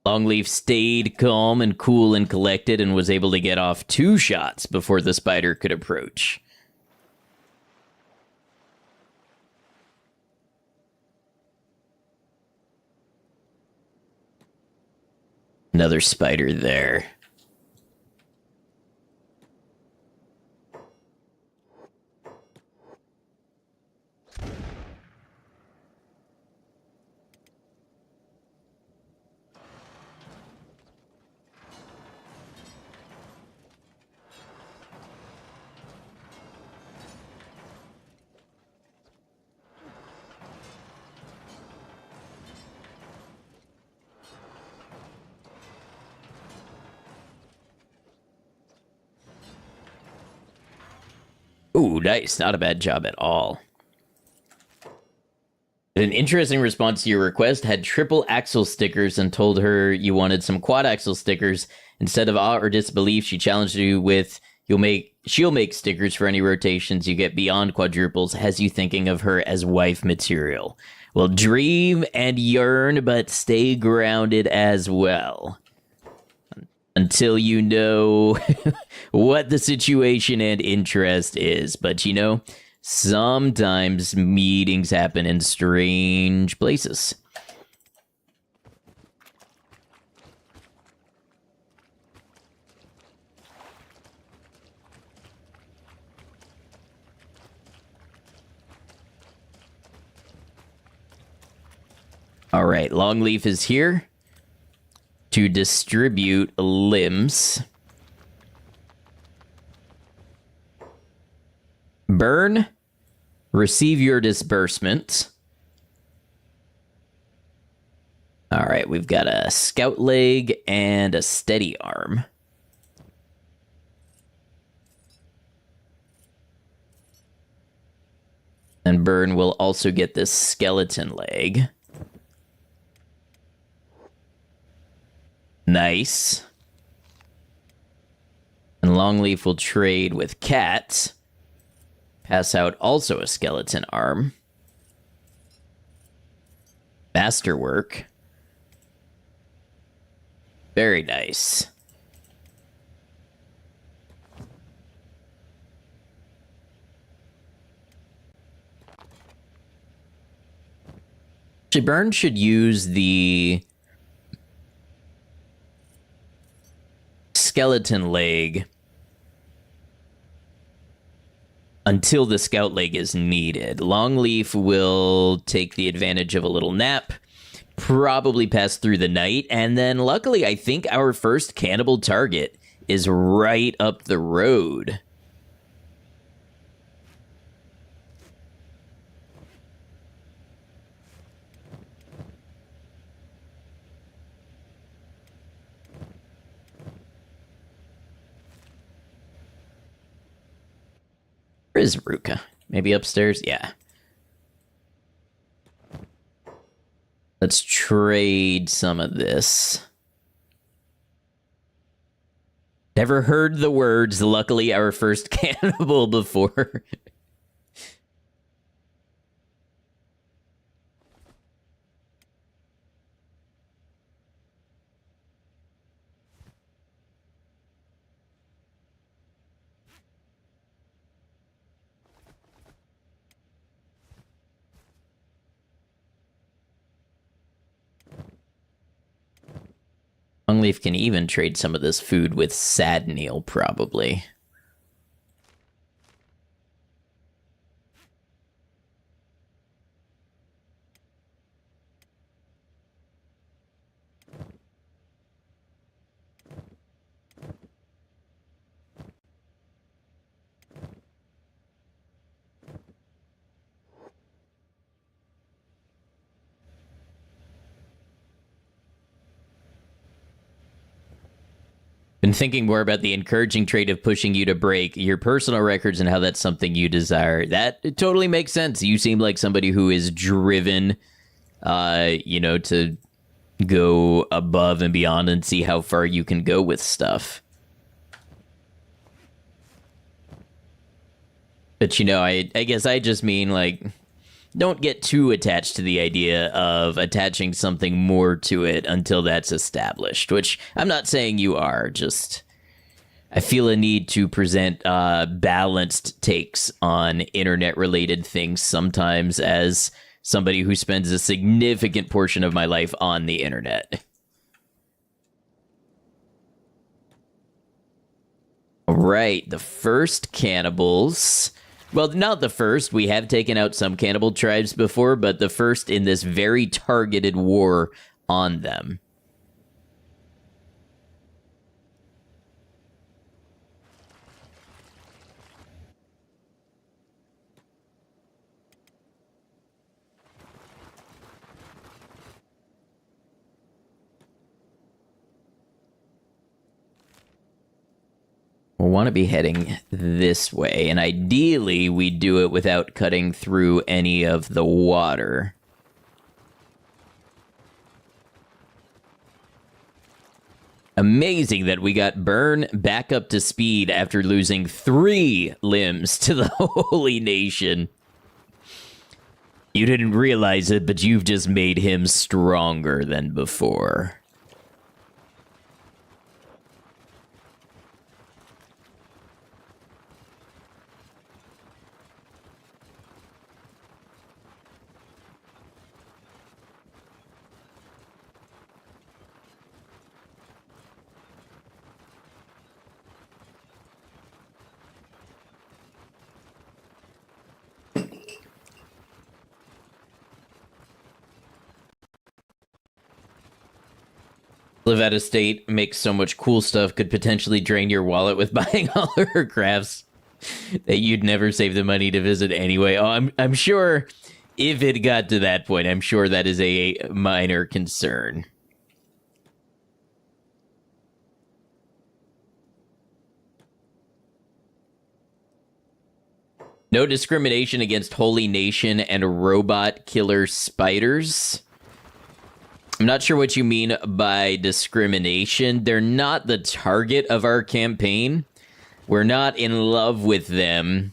S1: Longleaf stayed calm and cool and collected and was able to get off 2 shots before the spider could approach. Another spider there. Ooh, nice. Not a bad job at all. An interesting response to your request. Had triple axle stickers and told her you wanted some quad axle stickers. Instead of awe or disbelief, she challenged you with she'll make stickers for any rotations you get beyond quadruples. Has you thinking of her as wife material? Well, dream and yearn, but stay grounded as well. Until you know what the situation and interest is. But you know, sometimes meetings happen in strange places. All right, Longleaf is here to distribute limbs. Burn, receive your disbursement. All right, we've got a scout leg and a steady arm. And Burn will also get this skeleton leg. Nice. And Longleaf will trade with Cat. Pass out also a skeleton arm. Masterwork. Very nice. Burn should use the skeleton leg until the scout leg is needed. Longleaf will take the advantage of a little nap, probably pass through the night, and then luckily I think our first cannibal target is right up the road. Where is Ruka? Maybe upstairs? Yeah. Let's trade some of this. Never heard the words, luckily our first cannibal before. Longleaf can even trade some of this food with Sadneil, probably. Been thinking more about the encouraging trait of pushing you to break your personal records and how that's something you desire. That totally makes sense. You seem like somebody who is driven, to go above and beyond and see how far you can go with stuff. But, I guess I just mean, like, don't get too attached to the idea of attaching something more to it until that's established, which I'm not saying you are, just I feel a need to present balanced takes on internet-related things sometimes as somebody who spends a significant portion of my life on the internet. All right, the first cannibals. Well, not the first. We have taken out some cannibal tribes before, but the first in this very targeted war on them. We'll want to be heading this way, and ideally we do it without cutting through any of the water. Amazing that we got Burn back up to speed after losing 3 limbs to the Holy Nation. You didn't realize it, but you've just made him stronger than before. Live out of state, makes so much cool stuff, could potentially drain your wallet with buying all her crafts that you'd never save the money to visit anyway. Oh, I'm sure if it got to that point, I'm sure that is a minor concern. No discrimination against Holy Nation and robot killer spiders. I'm not sure what you mean by discrimination. They're not the target of our campaign. We're not in love with them,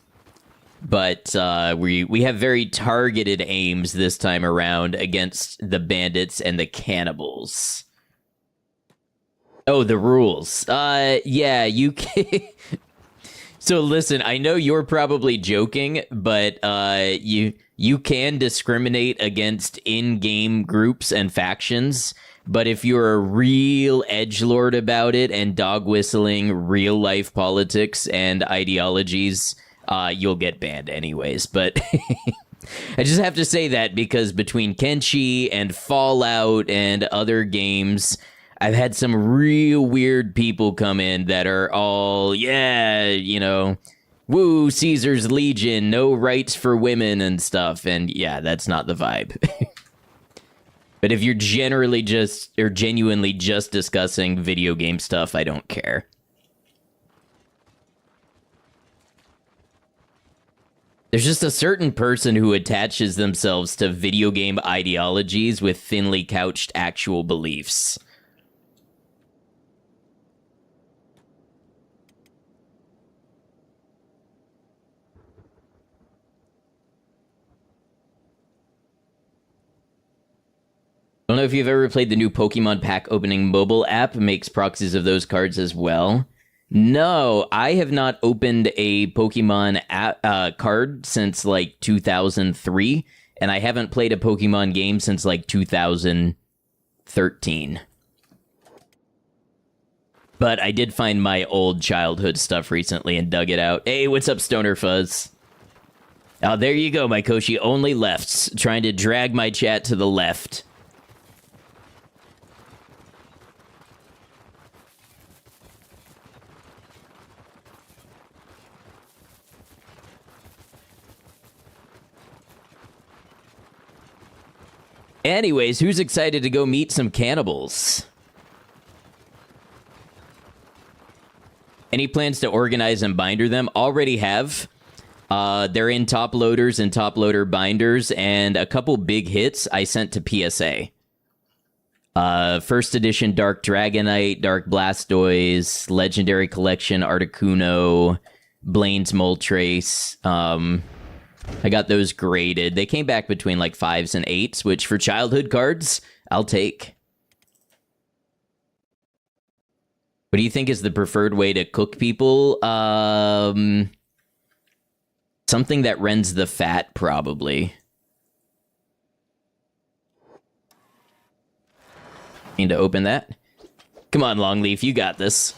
S1: but we have very targeted aims this time around against the bandits and the cannibals. Oh, the rules. Yeah, you can... So listen, I know you're probably joking, but you can discriminate against in-game groups and factions, but if you're a real edgelord about it and dog-whistling real-life politics and ideologies, you'll get banned anyways. But I just have to say that because between Kenshi and Fallout and other games, I've had some real weird people come in that are all, yeah, you know, woo, Caesar's Legion, no rights for women and stuff. And yeah, that's not the vibe. But if you're generally just, or genuinely just discussing video game stuff, I don't care. There's just a certain person who attaches themselves to video game ideologies with thinly couched actual beliefs. I don't know if you've ever played the new Pokemon pack opening mobile app. It makes proxies of those cards as well. No, I have not opened a Pokemon card since like 2003, and I haven't played a Pokemon game since like 2013. But I did find my old childhood stuff recently and dug it out. Hey, what's up, Stoner Fuzz? Oh, there you go, my Koshi. Only lefts, trying to drag my chat to the left. Anyways, who's excited to go meet some cannibals? Any plans to organize and binder them? Already have. They're in top loaders and top loader binders, and a couple big hits I sent to PSA. First edition Dark Dragonite, Dark Blastoise, Legendary Collection Articuno, Blaine's Moltres. I got those graded. They came back between like 5s and 8s, which for childhood cards, I'll take. What do you think is the preferred way to cook people? Something that rends the fat, probably. Need to open that. Come on, Longleaf, you got this.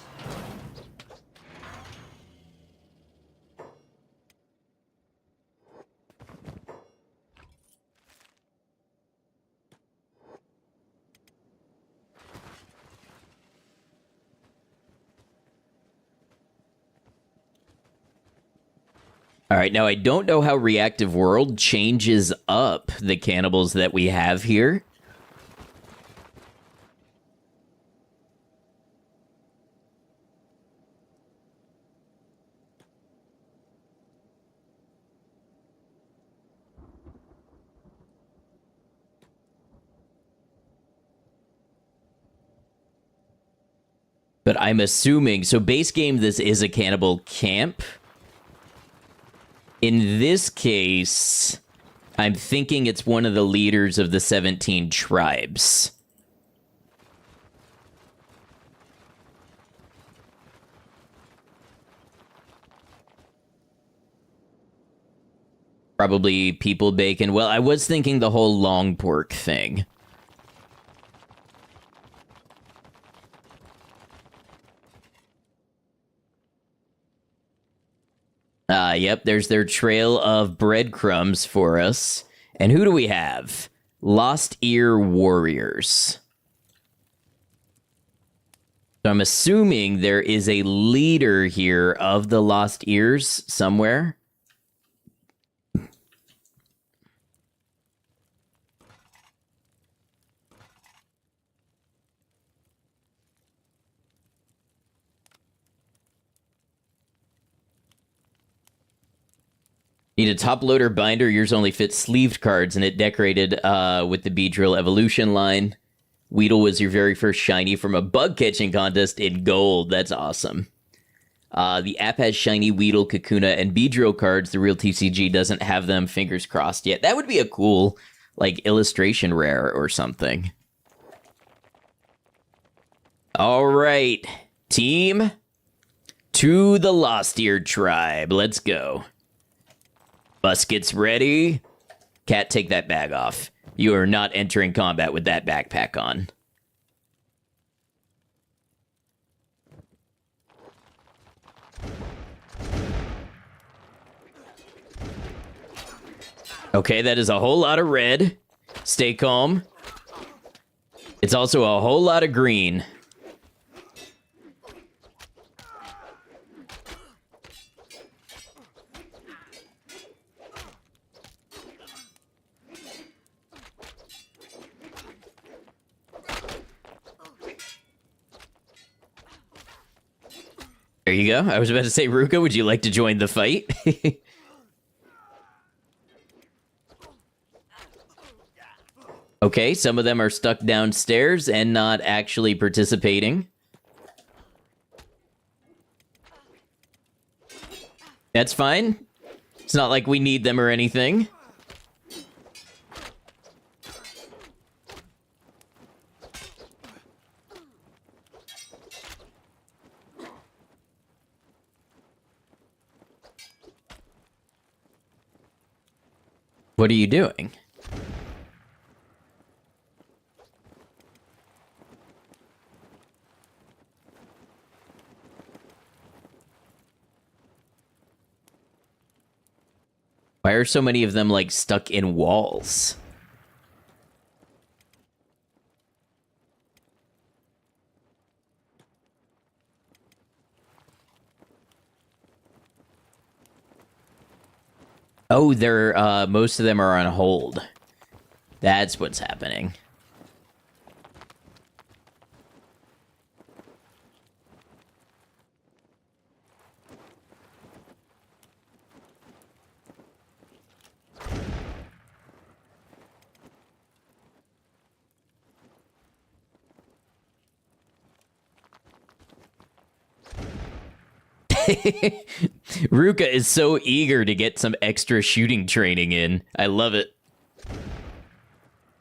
S1: All right, now I don't know how Reactive World changes up the cannibals that we have here. But I'm assuming, so base game, this is a cannibal camp. In this case, I'm thinking it's one of the leaders of the 17 tribes. Probably people bacon. Well, I was thinking the whole long pork thing. Yep, there's their trail of breadcrumbs for us. And who do we have? Lost Ear Warriors. So I'm assuming there is a leader here of the Lost Ears somewhere. Need a top loader binder. Yours only fits sleeved cards, and it decorated with the Beedrill Evolution line. Weedle was your very first shiny from a bug catching contest in gold. That's awesome. The app has shiny Weedle, Kakuna, and Beedrill cards. The real TCG doesn't have them. Fingers crossed yet. That would be a cool, like, illustration rare or something. All right, team. To the Lost Ear tribe. Let's go. Muskets ready. Cat, take that bag off. You are not entering combat with that backpack on. Okay, that is a whole lot of red. Stay calm. It's also a whole lot of green. There you go. I was about to say, Ruka, would you like to join the fight? Okay, some of them are stuck downstairs and not actually participating. That's fine. It's not like we need them or anything. What are you doing? Why are so many of them, like, stuck in walls? Oh, they're, most of them are on hold. That's what's happening. Ruka is so eager to get some extra shooting training in. I love it.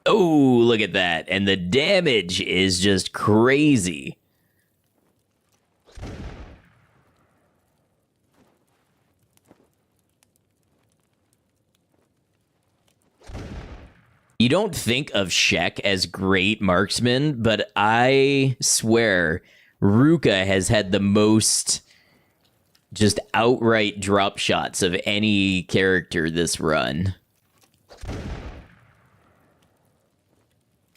S1: Oh, look at that. And the damage is just crazy. You don't think of Shek as great marksman, but I swear Ruka has had the most just outright drop shots of any character this run.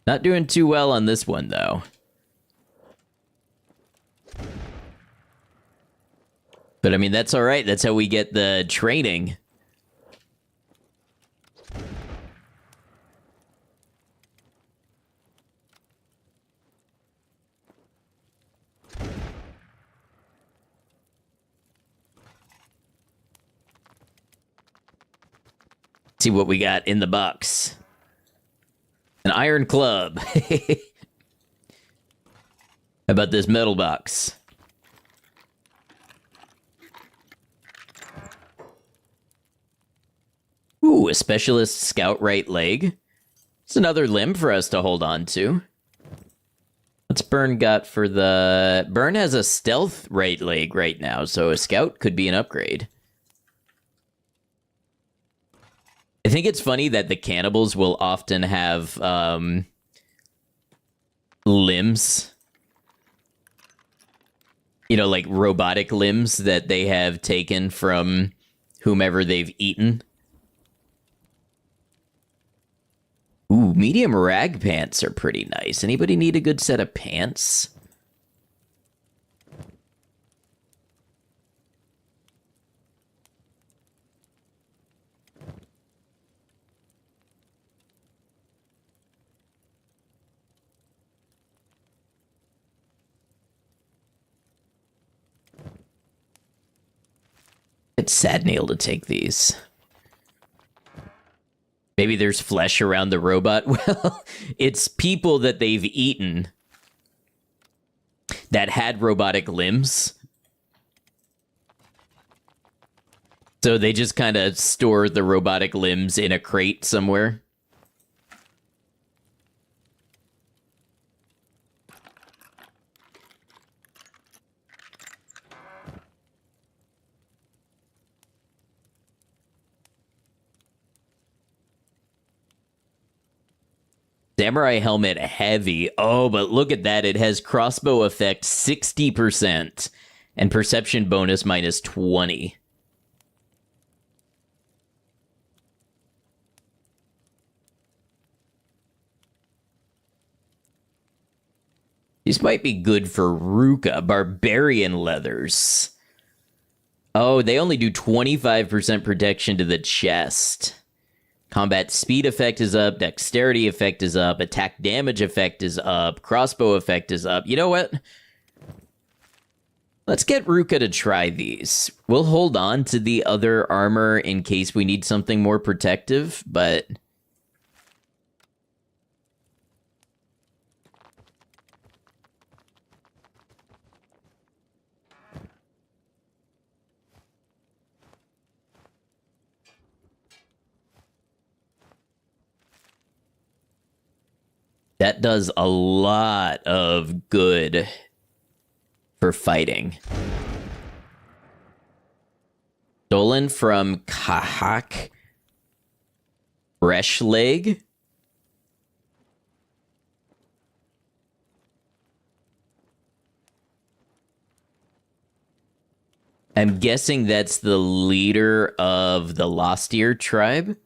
S1: Not doing too well on this one, though. But I mean, that's all right. That's how we get the training. See what we got in the box. An iron club. How about this metal box? Ooh, a specialist scout right leg. It's another limb for us to hold on to. What's Burn got for the... Burn has a stealth right leg right now, so a scout could be an upgrade. I think it's funny that the cannibals will often have limbs. You know, like robotic limbs that they have taken from whomever they've eaten. Ooh, medium rag pants are pretty nice. Anybody need a good set of pants? It's sad nail to take these. Maybe there's flesh around the robot. Well, it's people that they've eaten that had robotic limbs. So they just kind of store the robotic limbs in a crate somewhere. Samurai helmet heavy. Oh, but look at that. It has crossbow effect 60% and perception bonus minus 20. These might be good for Ruka. Barbarian leathers. Oh, they only do 25% protection to the chest. Combat speed effect is up, dexterity effect is up, attack damage effect is up, crossbow effect is up. You know what? Let's get Ruka to try these. We'll hold on to the other armor in case we need something more protective, but... that does a lot of good for fighting. Stolen from Kahak. Fresh leg. I'm guessing that's the leader of the Lost Ear tribe.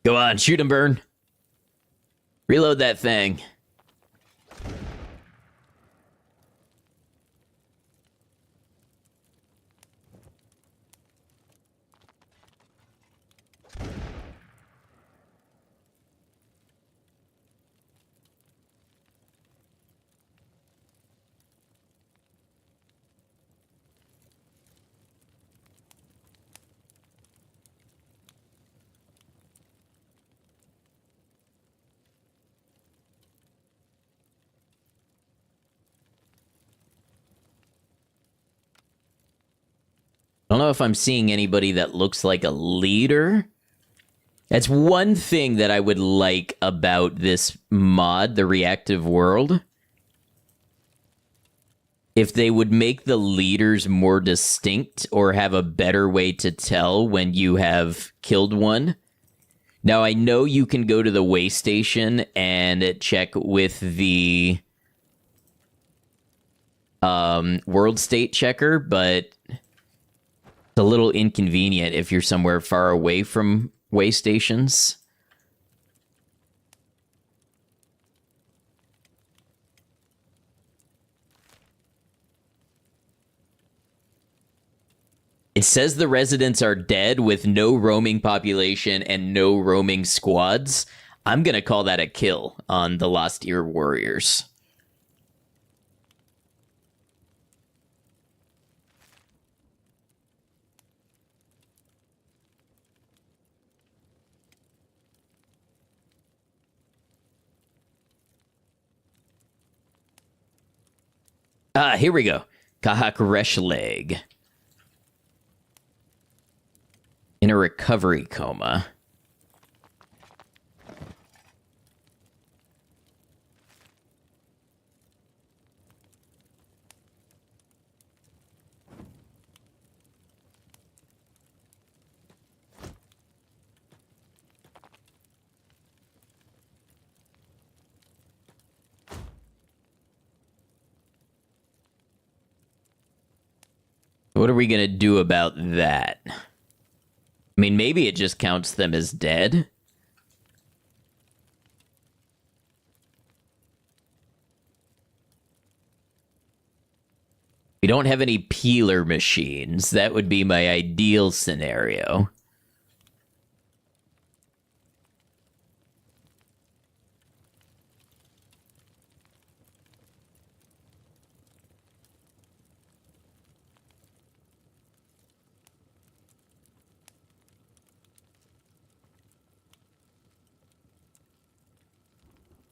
S1: Go on, shoot him, Burn. Reload that thing. I don't know if I'm seeing anybody that looks like a leader. That's one thing that I would like about this mod, the Reactive World. If they would make the leaders more distinct or have a better way to tell when you have killed one. Now, I know you can go to the way station and check with the world state checker, but it's a little inconvenient if you're somewhere far away from way stations. It says the residents are dead with no roaming population and no roaming squads. I'm going to call that a kill on the Lost Ear Warriors. Here we go. Kahak Reshleg. In a recovery coma. What are we going to do about that? I mean, maybe it just counts them as dead. We don't have any peeler machines. That would be my ideal scenario.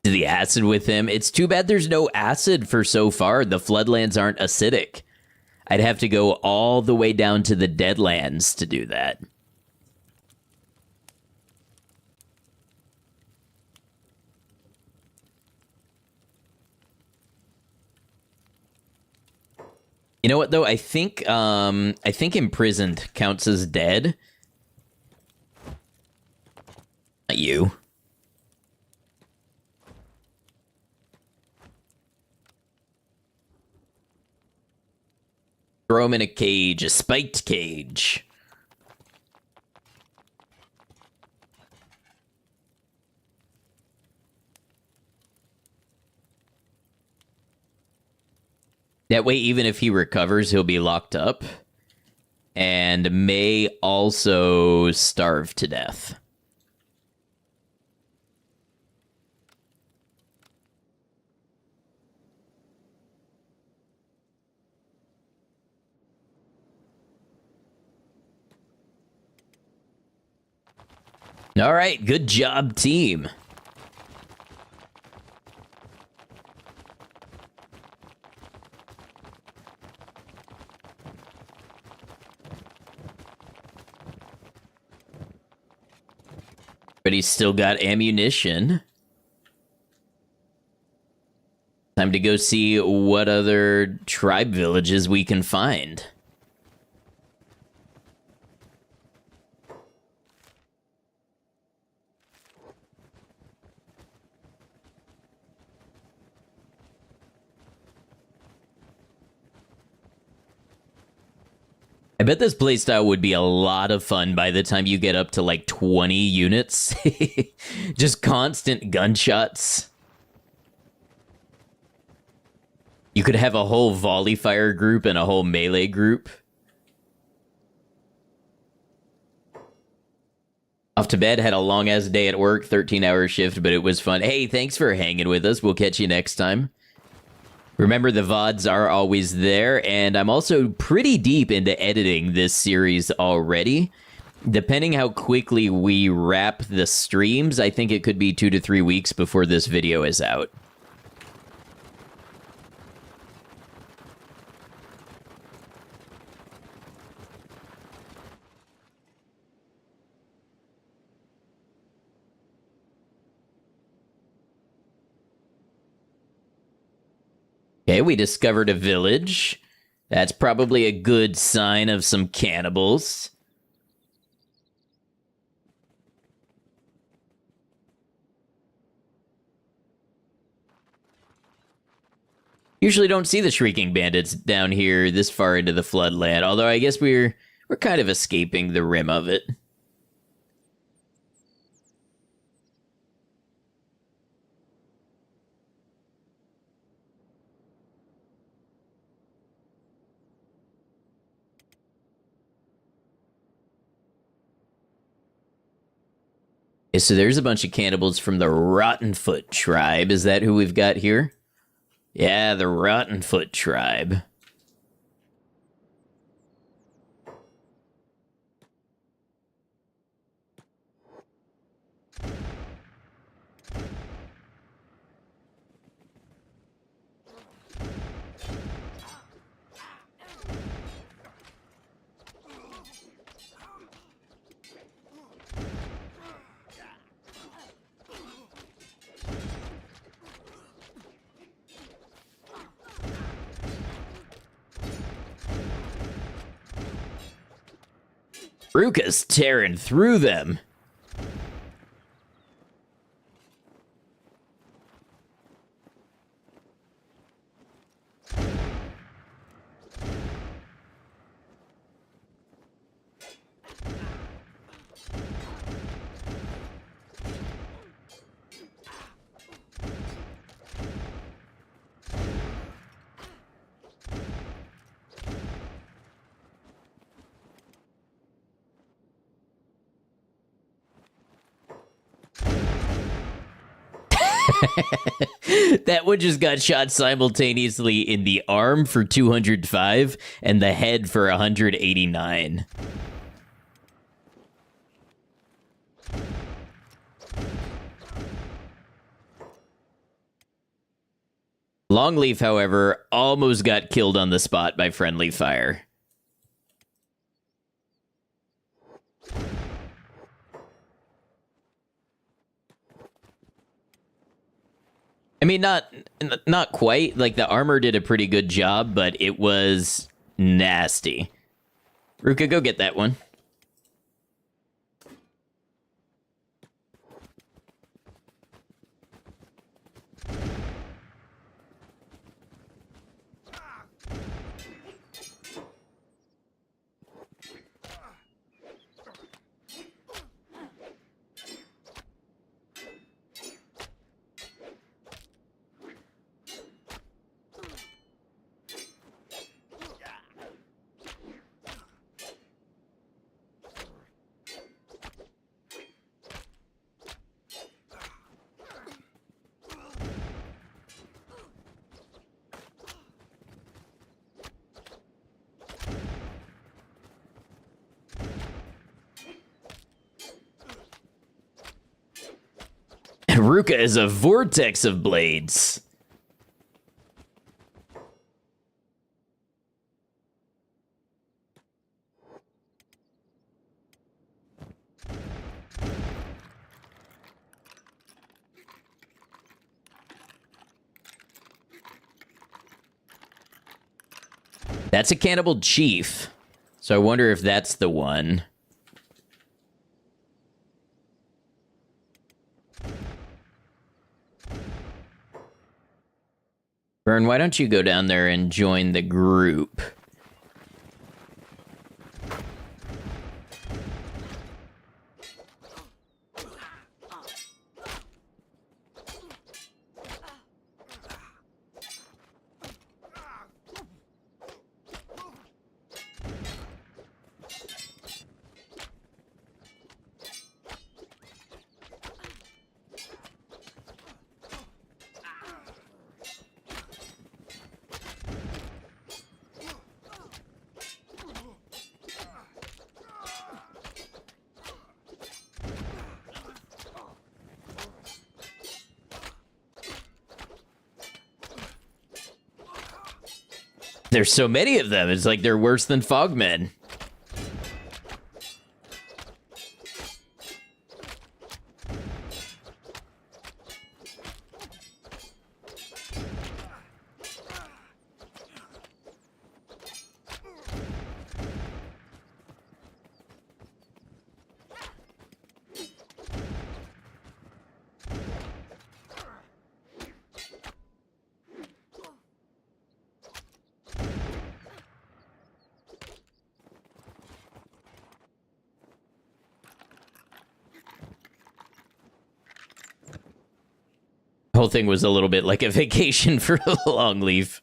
S1: The acid with him. It's too bad there's no acid for so far. The floodlands aren't acidic. I'd have to go all the way down to the Deadlands to do that. You know what though? I think imprisoned counts as dead. Not you. Throw him in a cage, a spiked cage. That way, even if he recovers, he'll be locked up. And may also starve to death. All right, good job, team. But he's still got ammunition. Time to go see what other tribe villages we can find. I bet this playstyle would be a lot of fun by the time you get up to like 20 units. Just constant gunshots. You could have a whole volley fire group and a whole melee group. Off to bed, had a long-ass day at work, 13-hour shift, but it was fun. Hey, thanks for hanging with us. We'll catch you next time. Remember, the VODs are always there, and I'm also pretty deep into editing this series already. Depending how quickly we wrap the streams, I think it could be 2 to 3 weeks before this video is out. Okay, we discovered a village. That's probably a good sign of some cannibals. Usually don't see the Shrieking Bandits down here this far into the Floodland, although I guess we're kind of escaping the rim of it. Okay, so there's a bunch of cannibals from the Rottenfoot tribe. Is that who we've got here? Yeah, the Rottenfoot tribe. Ruka's tearing through them. That one just got shot simultaneously in the arm for 205 and the head for 189. Longleaf, however, almost got killed on the spot by friendly fire. I mean, not quite. Like, the armor did a pretty good job, but it was nasty. Ruka, go get that one. Ruka is a vortex of blades. That's a cannibal chief. So I wonder if that's the one. Vern, why don't you go down there and join the group? There's so many of them. It's like they're worse than fogmen. Whole thing was a little bit like a vacation for a long leaf.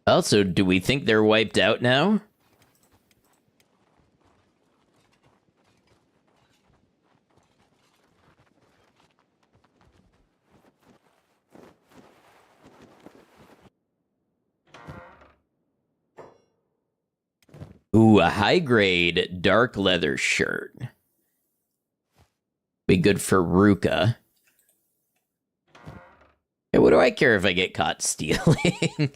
S1: Also, do we think they're wiped out now? Ooh, a high-grade dark leather shirt. Be good for Ruka. Hey, what do I care if I get caught stealing?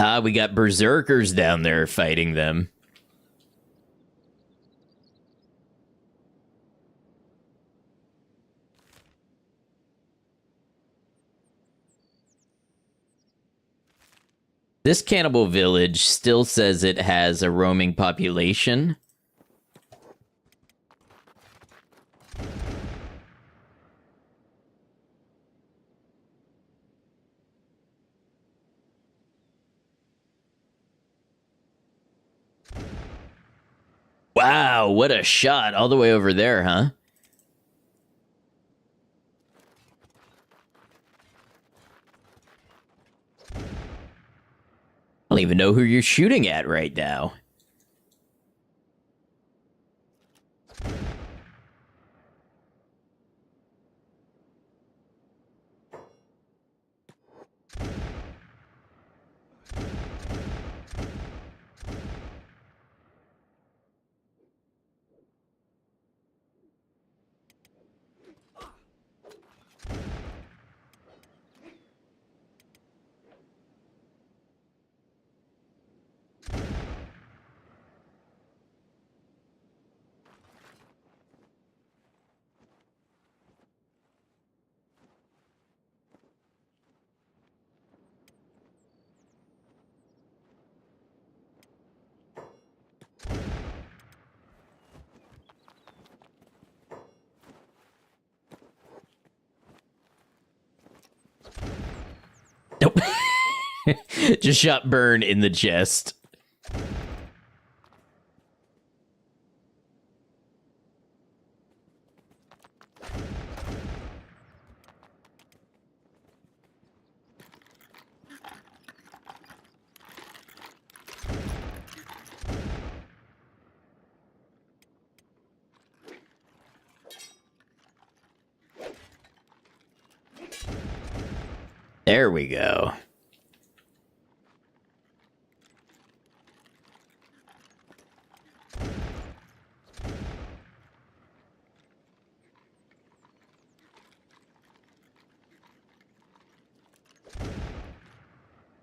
S1: Ah, we got berserkers down there fighting them. This cannibal village still says it has a roaming population. Wow, what a shot all the way over there, huh? I don't even know who you're shooting at right now. Nope. Just shot Burn in the chest. There we go.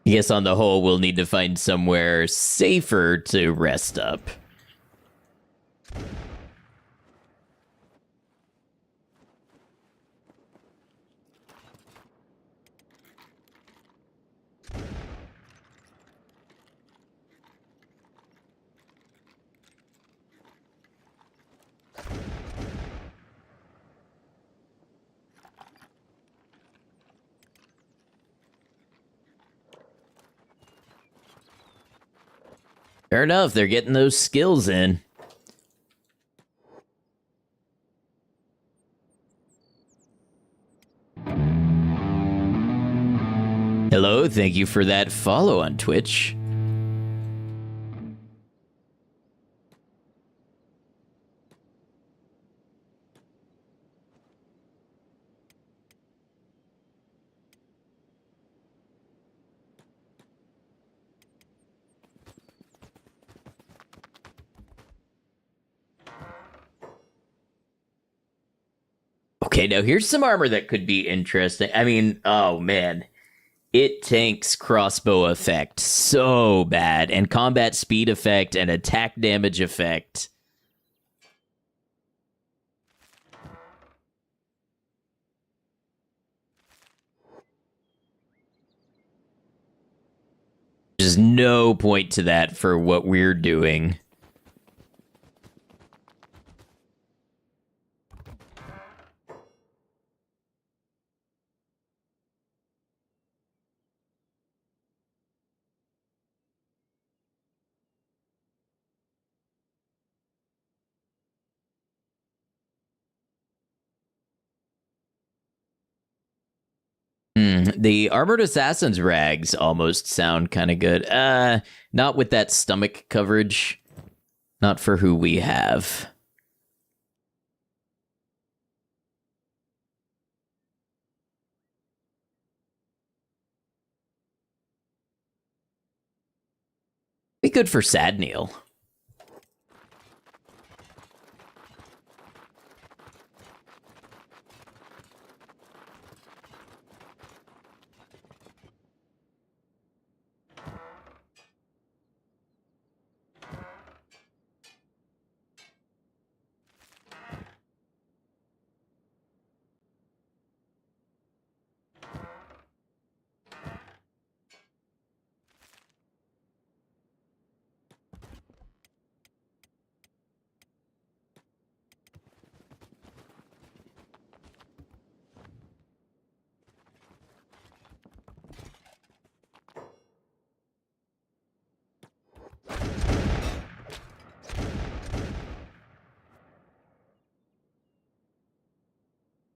S1: I guess on the whole, we'll need to find somewhere safer to rest up. Fair enough, they're getting those skills in. Hello, thank you for that follow on Twitch. Okay, now here's some armor that could be interesting. I mean, oh man. It tanks crossbow effect so bad, and combat speed effect and attack damage effect. There's no point to that for what we're doing. The Armored Assassin's rags almost sound kind of good. Not with that stomach coverage. Not for who we have. Be good for Sadneil.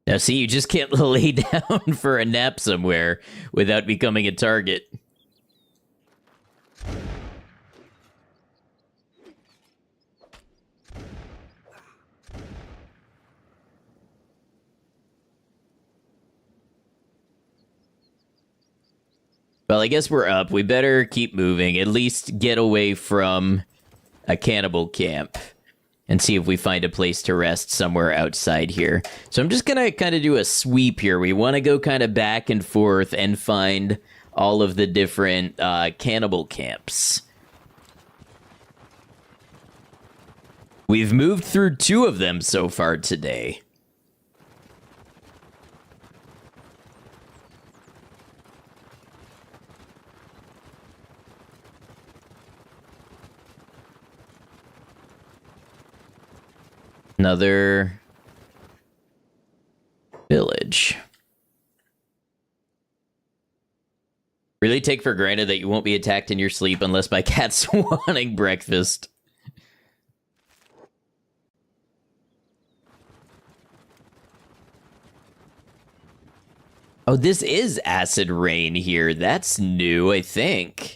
S1: Now, see, you just can't lay down for a nap somewhere without becoming a target. Well, I guess we're up. We better keep moving. At least get away from a cannibal camp. And see if we find a place to rest somewhere outside here. So I'm just going to kind of do a sweep here. We want to go kind of back and forth and find all of the different cannibal camps. We've moved through 2 of them so far today. Another village. Really take for granted that you won't be attacked in your sleep unless by cats wanting breakfast. Oh, this is acid rain here. That's new, I think.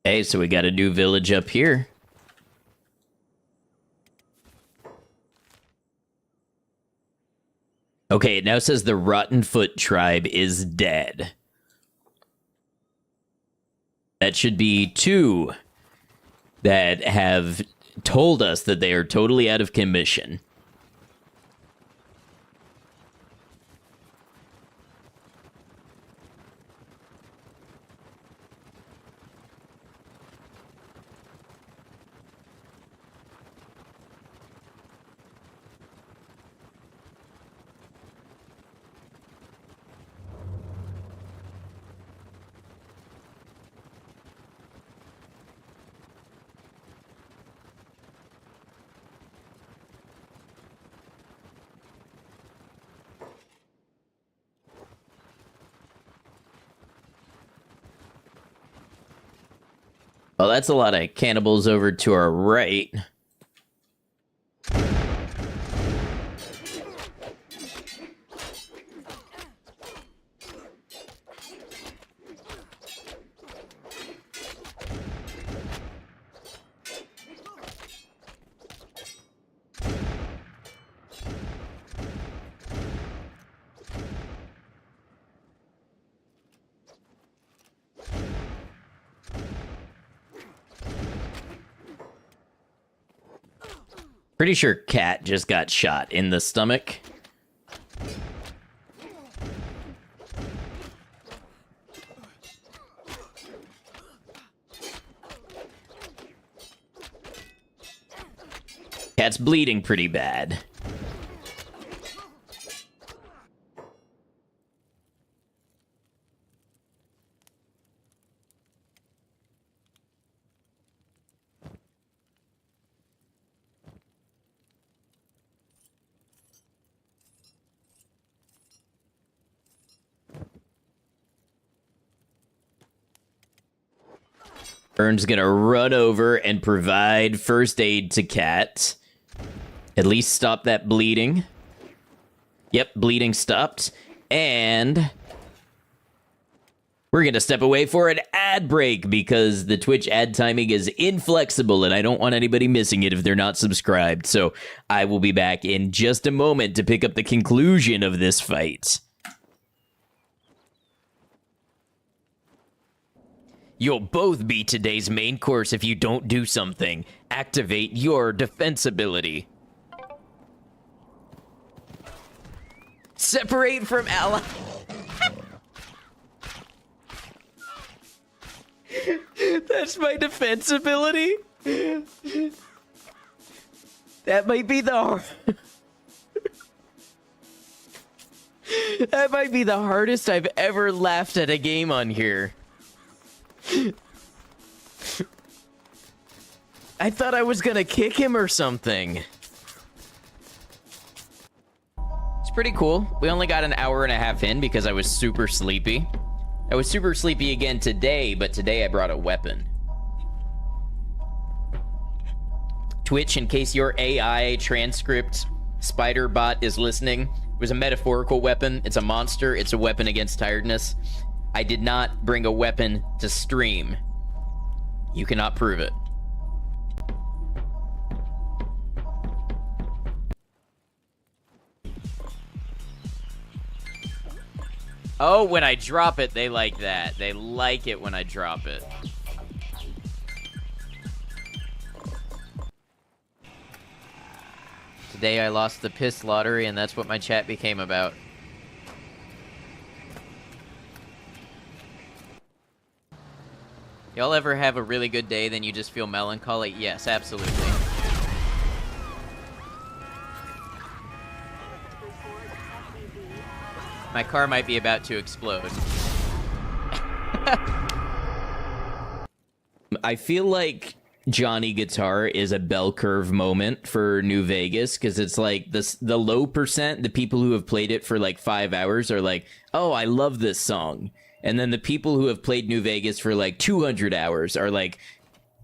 S1: Hey, so we got a new village up here. Okay, it now says the Rottenfoot tribe is dead. That should be 2 that have told us that they are totally out of commission. Well, that's a lot of cannibals over to our right. Pretty sure Cat just got shot in the stomach. Cat's bleeding pretty bad. Ern's gonna run over and provide first aid to Cat. At least stop that bleeding. Yep, bleeding stopped. And we're gonna step away for an ad break because the Twitch ad timing is inflexible and I don't want anybody missing it if they're not subscribed. So I will be back in just a moment to pick up the conclusion of this fight. You'll both be today's main course if you don't do something. Activate your defense ability. Separate from ally. That's my defense ability? That might be the... That might be the hardest I've ever laughed at a game on here. I thought I was gonna kick him or something. It's pretty cool. We only got an hour and a half in because I was super sleepy. I was super sleepy again today, but today I brought a weapon. Twitch, in case your AI transcript spider bot is listening, it was a metaphorical weapon. It's a monster. It's a weapon against tiredness. I did not bring a weapon to stream. You cannot prove it. Oh, when I drop it, they like that. They like it when I drop it. Today I lost the piss lottery, and that's what my chat became about. Y'all ever have a really good day, then you just feel melancholy? Yes, absolutely. My car might be about to explode. I feel like Johnny Guitar is a bell curve moment for New Vegas, because it's like the low percent, the people who have played it for like 5 hours are like, oh, I love this song. And then the people who have played New Vegas for like 200 hours are like,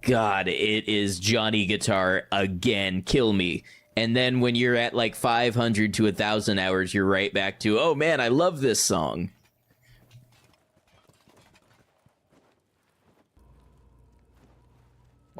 S1: God, it is Johnny Guitar again, kill me. And then when you're at like 500 to 1,000 hours, you're right back to, oh man, I love this song.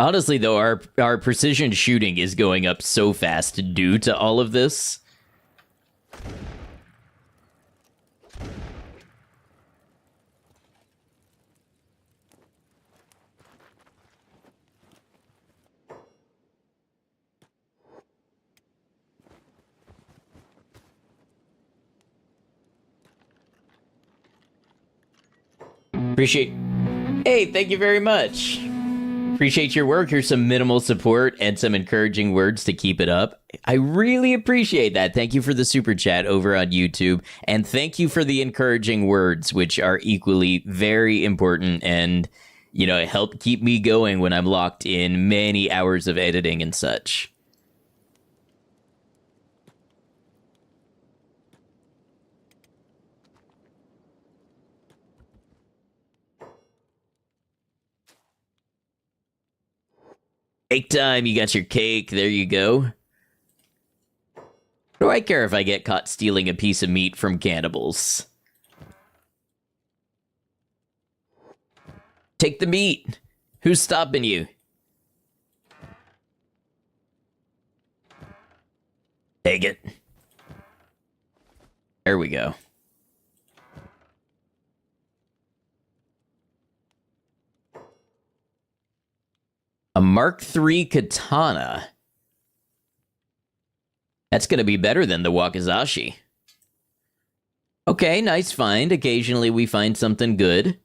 S1: Honestly, though, our precision shooting is going up so fast due to all of this. Appreciate... Hey, thank you very much. Appreciate your work. Here's some minimal support and some encouraging words to keep it up. I really appreciate that. Thank you for the super chat over on YouTube. And thank you for the encouraging words, which are equally very important and, you know, help keep me going when I'm locked in many hours of editing and such. Cake time, you got your cake, there you go. What do I care if I get caught stealing a piece of meat from cannibals? Take the meat. Who's stopping you? Take it. There we go. A Mark III katana. That's going to be better than the wakizashi. Okay, nice find. Occasionally we find something good.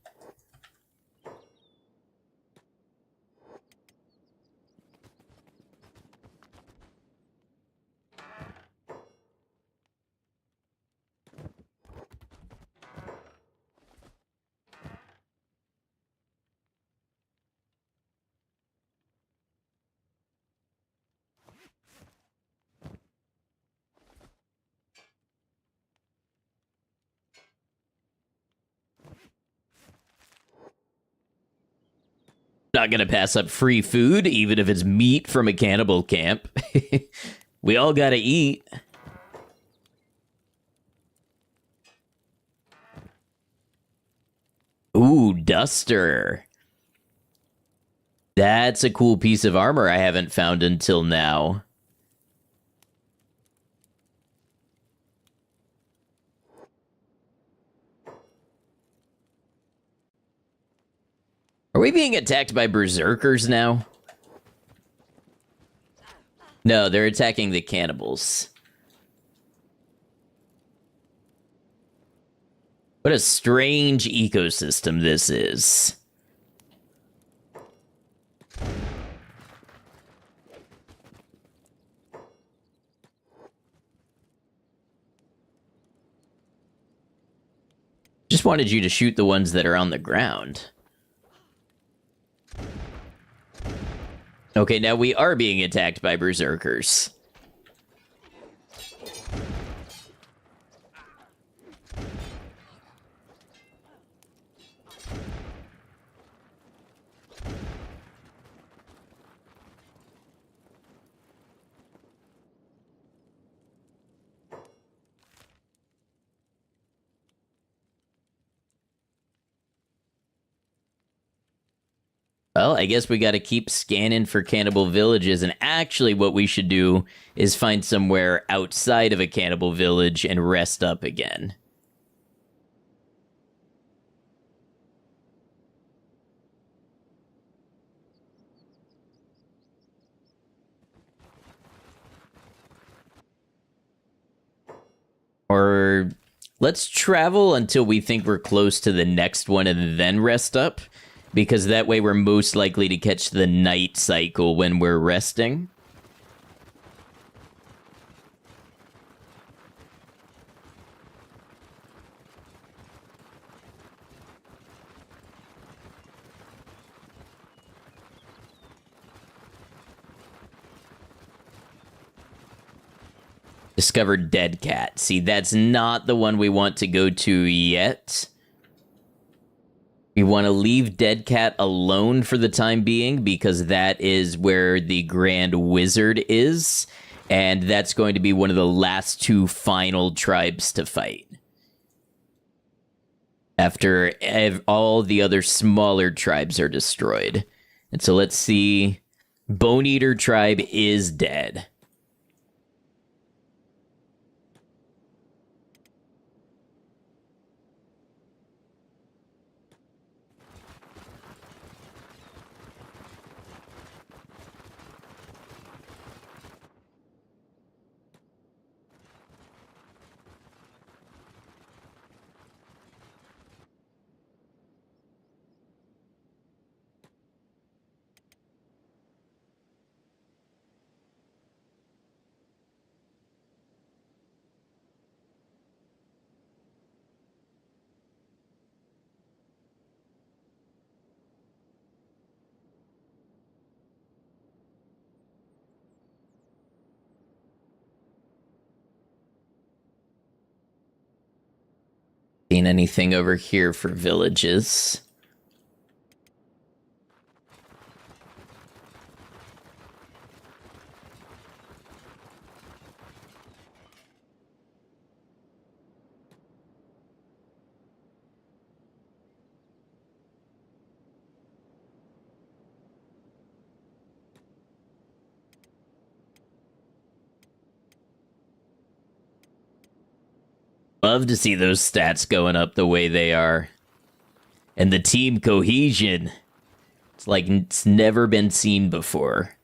S1: Not gonna pass up free food, even if it's meat from a cannibal camp. We all gotta eat. Ooh, duster. That's a cool piece of armor I haven't found until now. Are we being attacked by berserkers now? No, they're attacking the cannibals. What a strange ecosystem this is. Just wanted you to shoot the ones that are on the ground. Okay, now we are being attacked by berserkers. Well, I guess we got to keep scanning for cannibal villages, and actually what we should do is find somewhere outside of a cannibal village and rest up again. Or let's travel until we think we're close to the next one and then rest up. Because that way we're most likely to catch the night cycle when we're resting. Discovered dead cat. See, that's not the one we want to go to yet. We want to leave Dead Cat alone for the time being because that is where the Grand Wizard is, and that's going to be one of the last two final tribes to fight. After all the other smaller tribes are destroyed. And so let's see Bone Eater tribe is dead. Seen anything over here for villages? Love to see those stats going up the way they are. And the team cohesion. It's like it's never been seen before.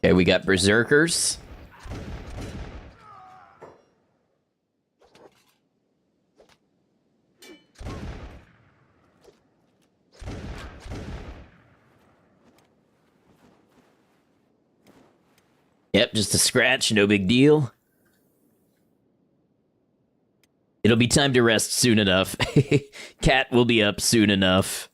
S1: Okay, we got berserkers. Yep, just a scratch, no big deal. It'll be time to rest soon enough. Cat will be up soon enough.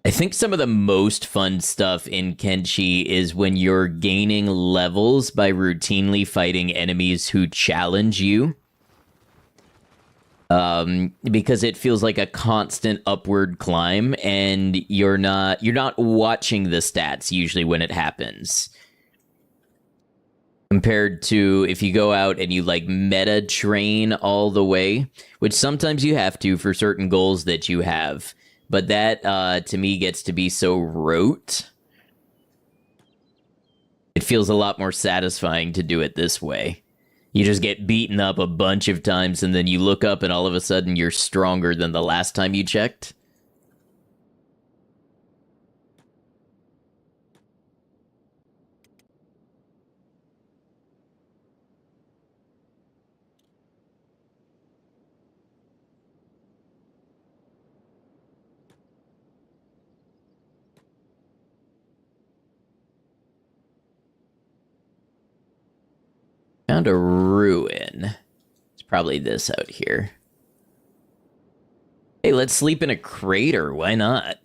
S1: I think some of the most fun stuff in Kenshi is when you're gaining levels by routinely fighting enemies who challenge you. Because it feels like a constant upward climb, and you're not watching the stats usually when it happens. Compared to if you go out and you like meta train all the way, which sometimes you have to for certain goals that you have. But that, to me, gets to be so rote. It feels a lot more satisfying to do it this way. You just get beaten up a bunch of times, and then you look up, and all of a sudden you're stronger than the last time you checked. Found a ruin. It's probably this out here. Hey, let's sleep in a crater. Why not?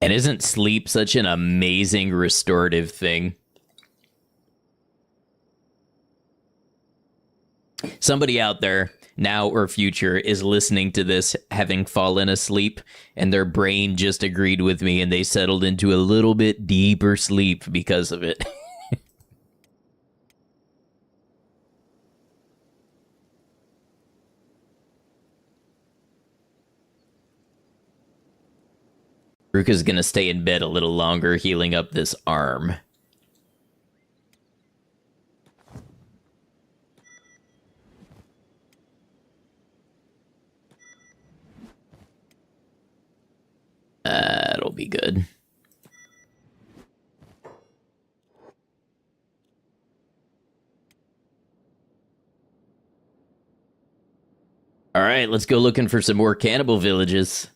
S1: And isn't sleep such an amazing restorative thing? Somebody out there, now or future, is listening to this having fallen asleep, and their brain just agreed with me, and they settled into a little bit deeper sleep because of it. Ruka's gonna stay in bed a little longer, healing up this arm. That'll be good. All right, let's go looking for some more cannibal villages.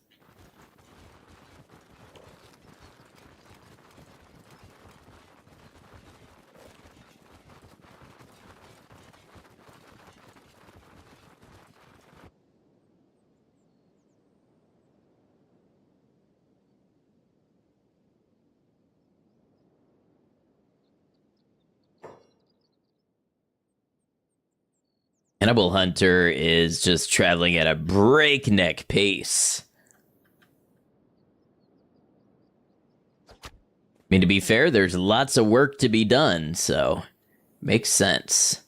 S1: Cannibal Hunter is just traveling at a breakneck pace. I mean, to be fair, there's lots of work to be done, so makes sense.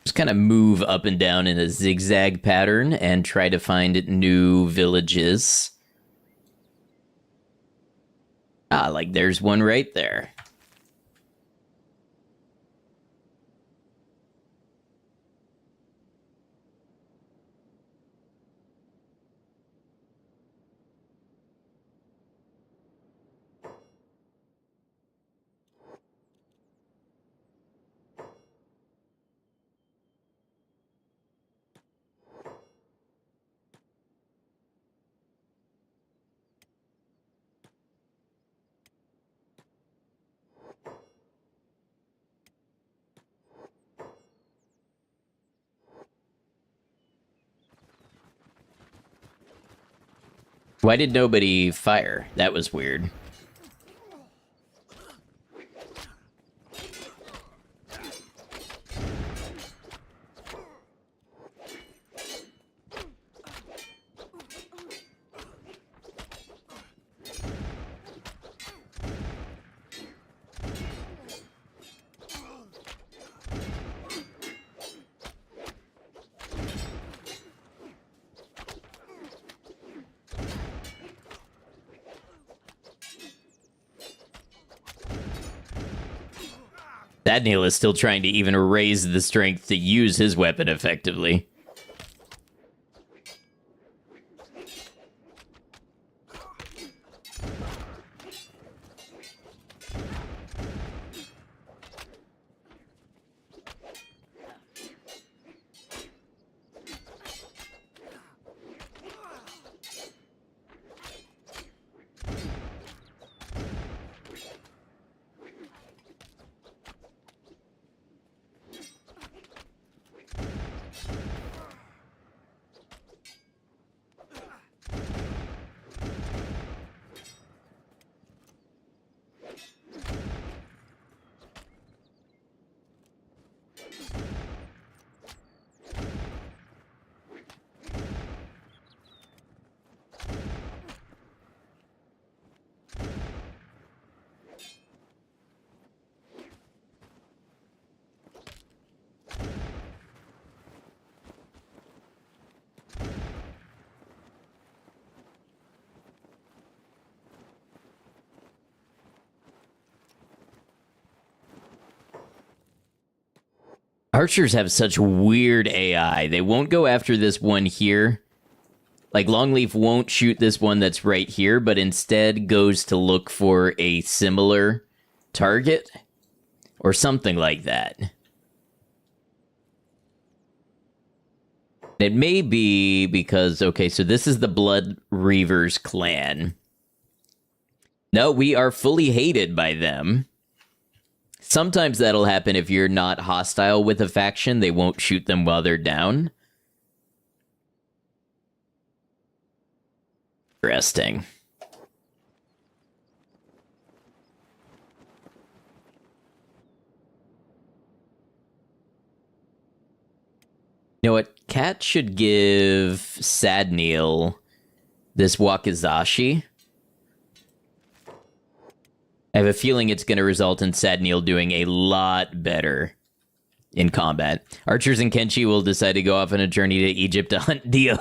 S1: Just kind of move up and down in a zigzag pattern and try to find new villages. Ah, like there's one right there. Why did nobody fire? That was weird. Thadneil is still trying to even raise the strength to use his weapon effectively. Archers have such weird AI. They won't go after this one here. Like, Longleaf won't shoot this one that's right here, but instead goes to look for a similar target or something like that. It may be because, okay, so this is the Blood Reavers clan. No, we are fully hated by them. Sometimes that'll happen if you're not hostile with a faction. They won't shoot them while they're down. Interesting. You know what? Cat should give Sadneil this Wakizashi. I have a feeling it's going to result in Sadniel doing a lot better in combat. Archers and Kenshi will decide to go off on a journey to Egypt to hunt Dio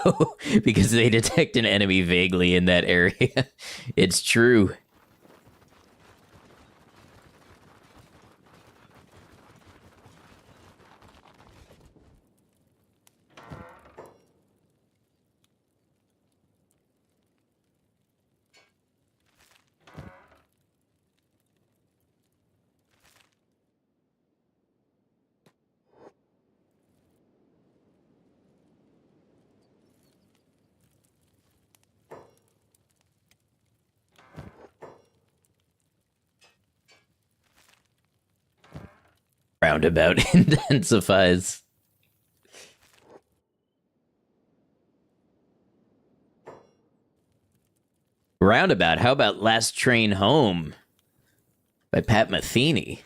S1: because they detect an enemy vaguely in that area. It's true. Roundabout intensifies. Roundabout, how about Last Train Home by Pat Metheny?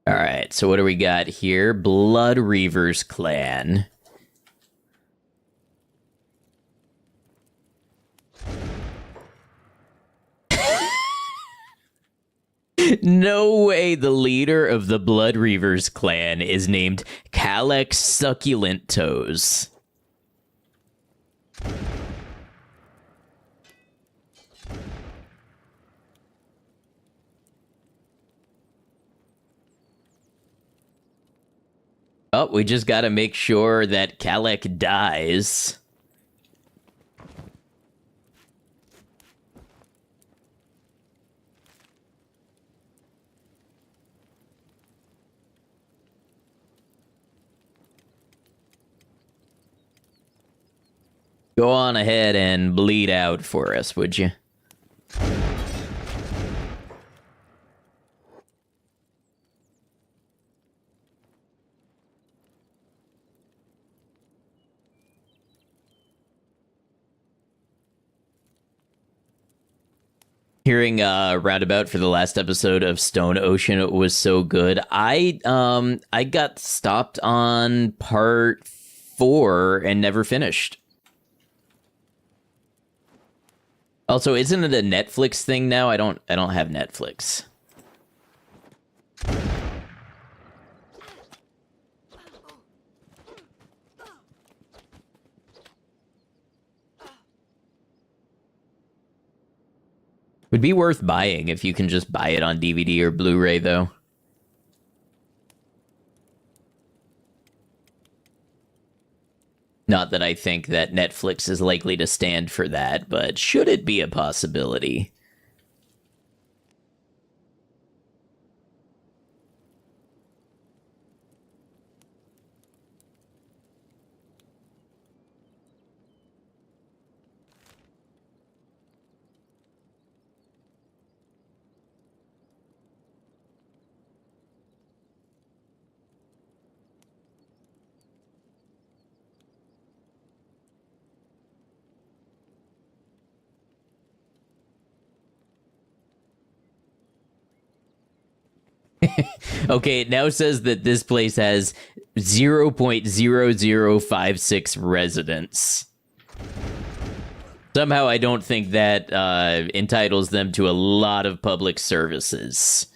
S1: All right, so what do we got here? Blood Reavers Clan. No way the leader of the Blood Reavers Clan is named Kalek Succulent Toes. Oh, we just gotta make sure that Kalek dies. Go on ahead and bleed out for us, would you? Hearing Roundabout for the last episode of Stone Ocean was so good. I got stopped on part 4 and never finished. Also, isn't it a Netflix thing now? I don't have Netflix. Would be worth buying if you can just buy it on DVD or Blu-ray, though. Not that I think that Netflix is likely to stand for that, but should it be a possibility? Okay, it now says that this place has 0.0056 residents. Somehow I don't think that entitles them to a lot of public services.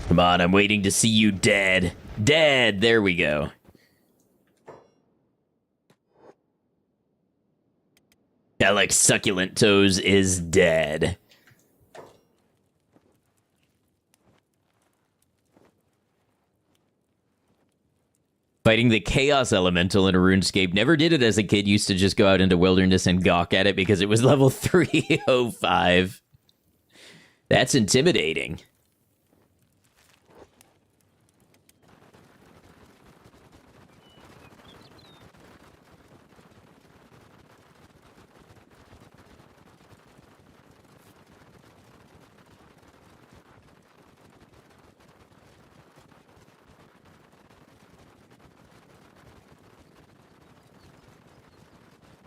S1: Come on, I'm waiting to see you dead. Dead! There we go. Guy like Succulent Toes is dead. Fighting the Chaos Elemental in a RuneScape. Never did it as a kid. Used to just go out into Wilderness and gawk at it because it was level 305. That's intimidating.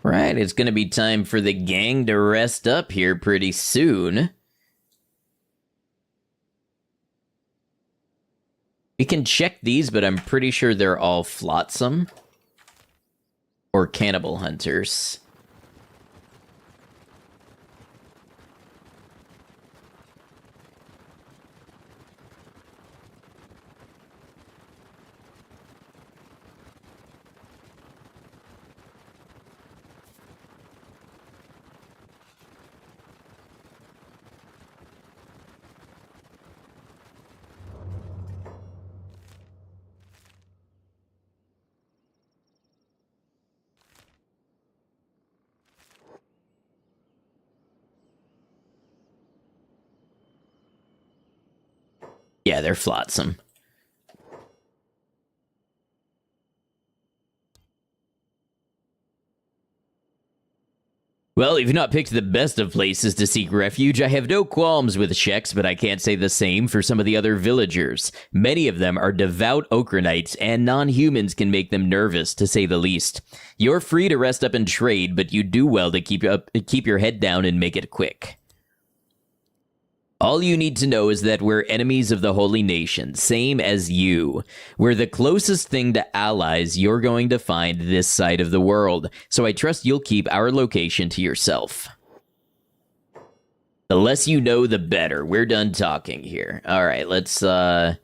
S1: Right, it's going to be time for the gang to rest up here pretty soon. We can check these, but I'm pretty sure they're all flotsam. Or cannibal hunters. Yeah, they're flotsam. Well, you've not picked the best of places to seek refuge. I have no qualms with Sheks, but I can't say the same for some of the other villagers. Many of them are devout Okronites, and non-humans can make them nervous, to say the least. You're free to rest up and trade, but you do well to keep your head down and make it quick. All you need to know is that we're enemies of the Holy Nation, same as you. We're the closest thing to allies you're going to find this side of the world, so I trust you'll keep our location to yourself. The less you know, the better. We're done talking here. Alright, let's, we'll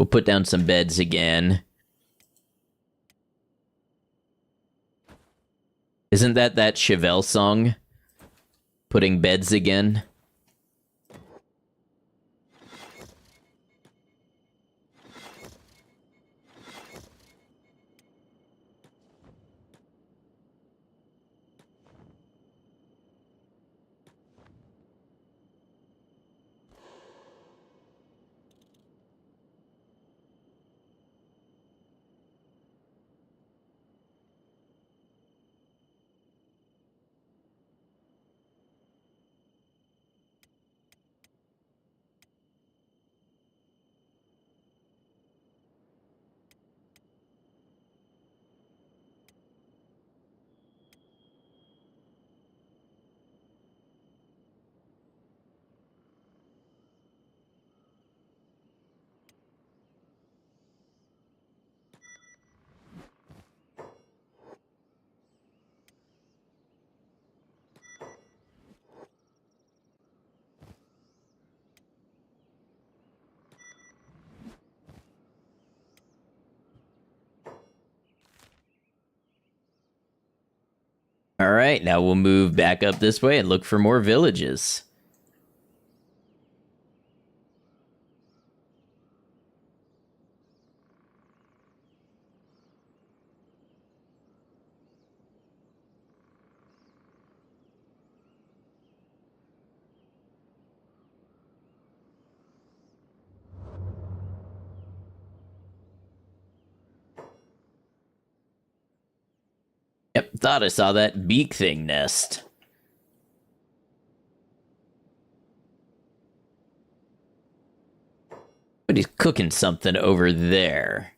S1: put down some beds again. Isn't that Chevelle song? Putting beds again? Alright, now we'll move back up this way and look for more villages. Yep, thought I saw that beak thing nest. But he's cooking something over there.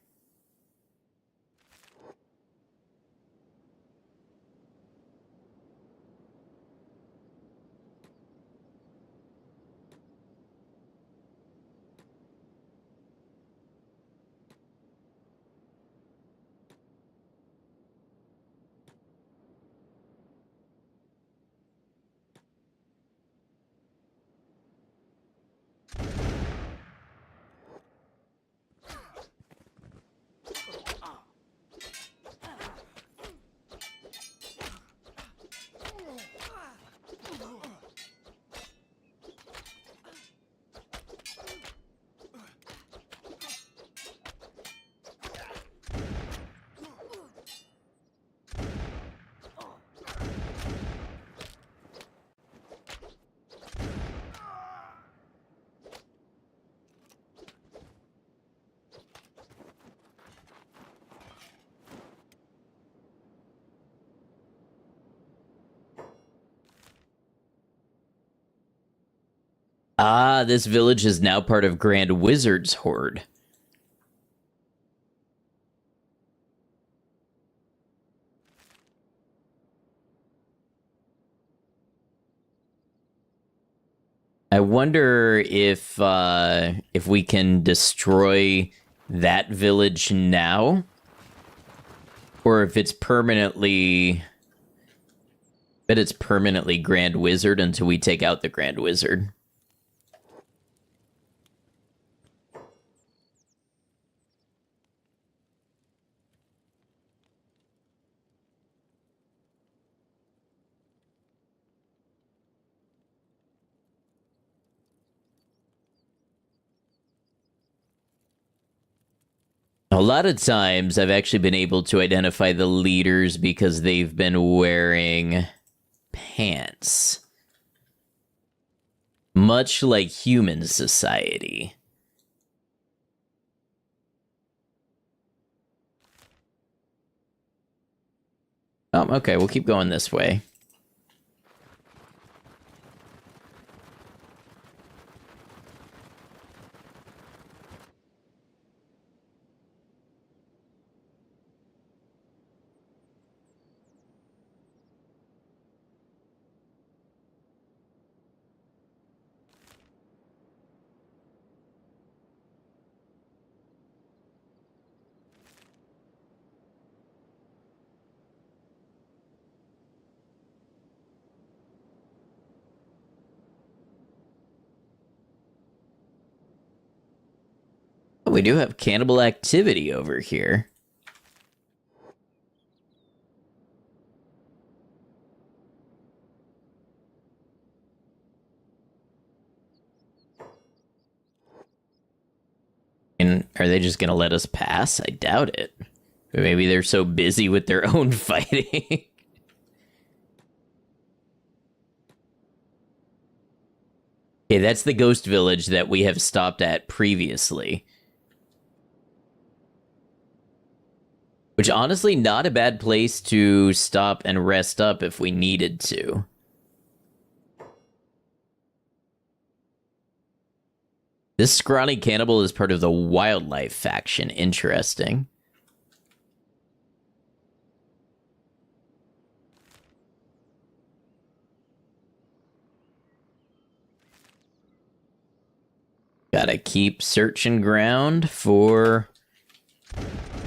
S1: Ah, this village is now part of Grand Wizard's horde. I wonder if we can destroy that village now, or if it's permanently. Bet it's permanently Grand Wizard until we take out the Grand Wizard. A lot of times I've actually been able to identify the leaders because they've been wearing pants. Much like human society. Oh, okay, we'll keep going this way. We do have cannibal activity over here. And are they just going to let us pass? I doubt it. Maybe they're so busy with their own fighting. Okay, that's the ghost village that we have stopped at previously. Which, honestly, not a bad place to stop and rest up if we needed to. This scrawny cannibal is part of the wildlife faction. Interesting. Gotta keep searching ground for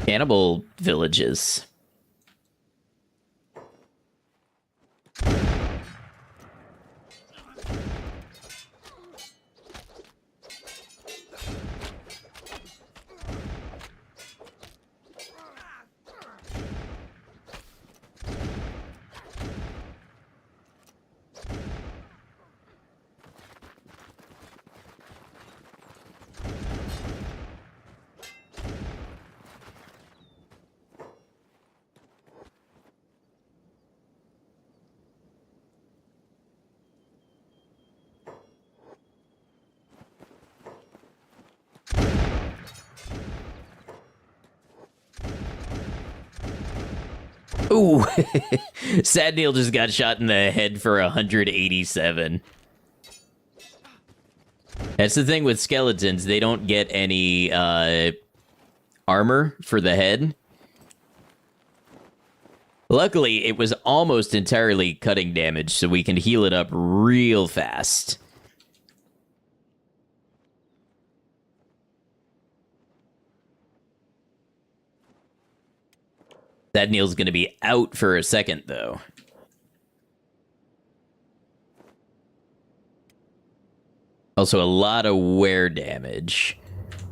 S1: cannibal villages. Ooh, Sad Neil just got shot in the head for 187. That's the thing with skeletons. They don't get any armor for the head. Luckily, it was almost entirely cutting damage, so we can heal it up real fast. That Neil's going to be out for a second, though. Also, a lot of wear damage.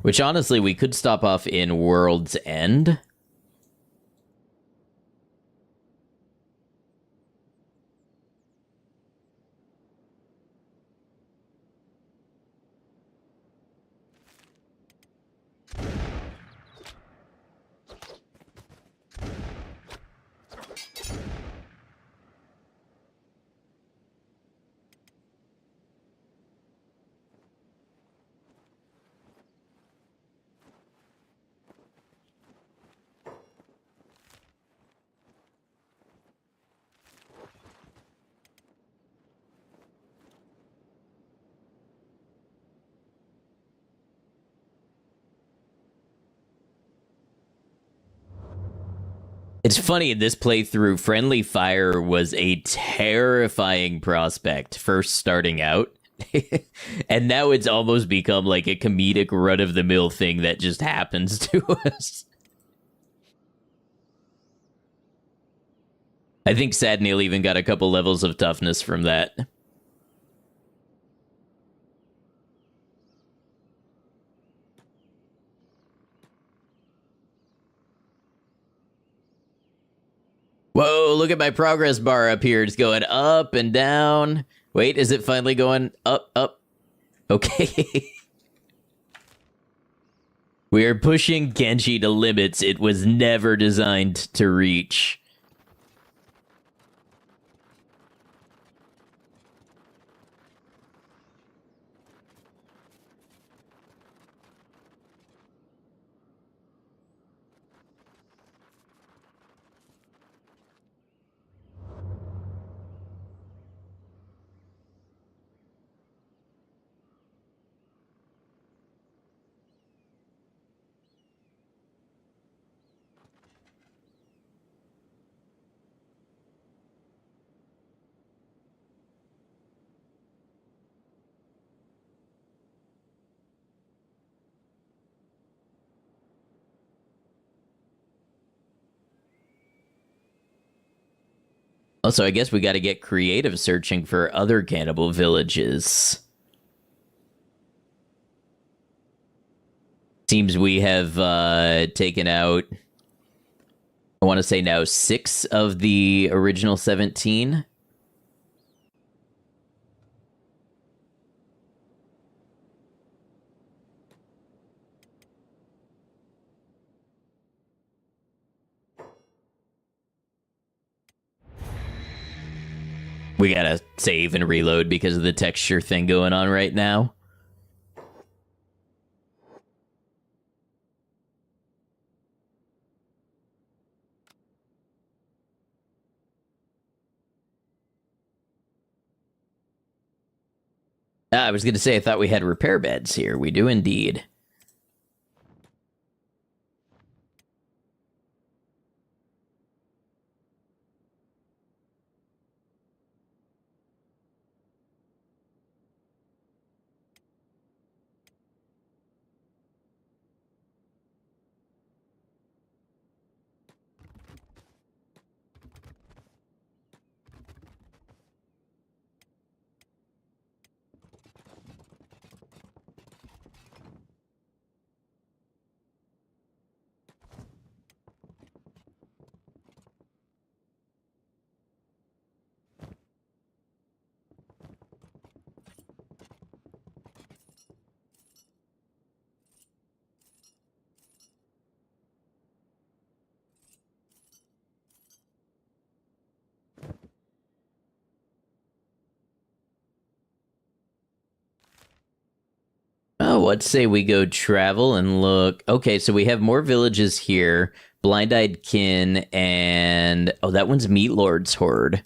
S1: Which, honestly, we could stop off in World's End. It's funny, in this playthrough, friendly fire was a terrifying prospect first starting out. And now it's almost become like a comedic run-of-the-mill thing that just happens to us. I think Sad Neil even got a couple levels of toughness from that. Whoa, look at my progress bar up here. It's going up and down. Wait, is it finally going up, up? Okay. We are pushing Kenshi to limits it was never designed to reach. Also, I guess we got to get creative searching for other cannibal villages. Seems we have taken out, I want to say now, 6 of the original 17. We gotta save and reload because of the texture thing going on right now. I was gonna say, I thought we had repair beds here. We do indeed. Oh, let's say we go travel and look. Okay, so we have more villages here. Blind-Eyed Kin and... Oh, that one's Meat Lord's Horde.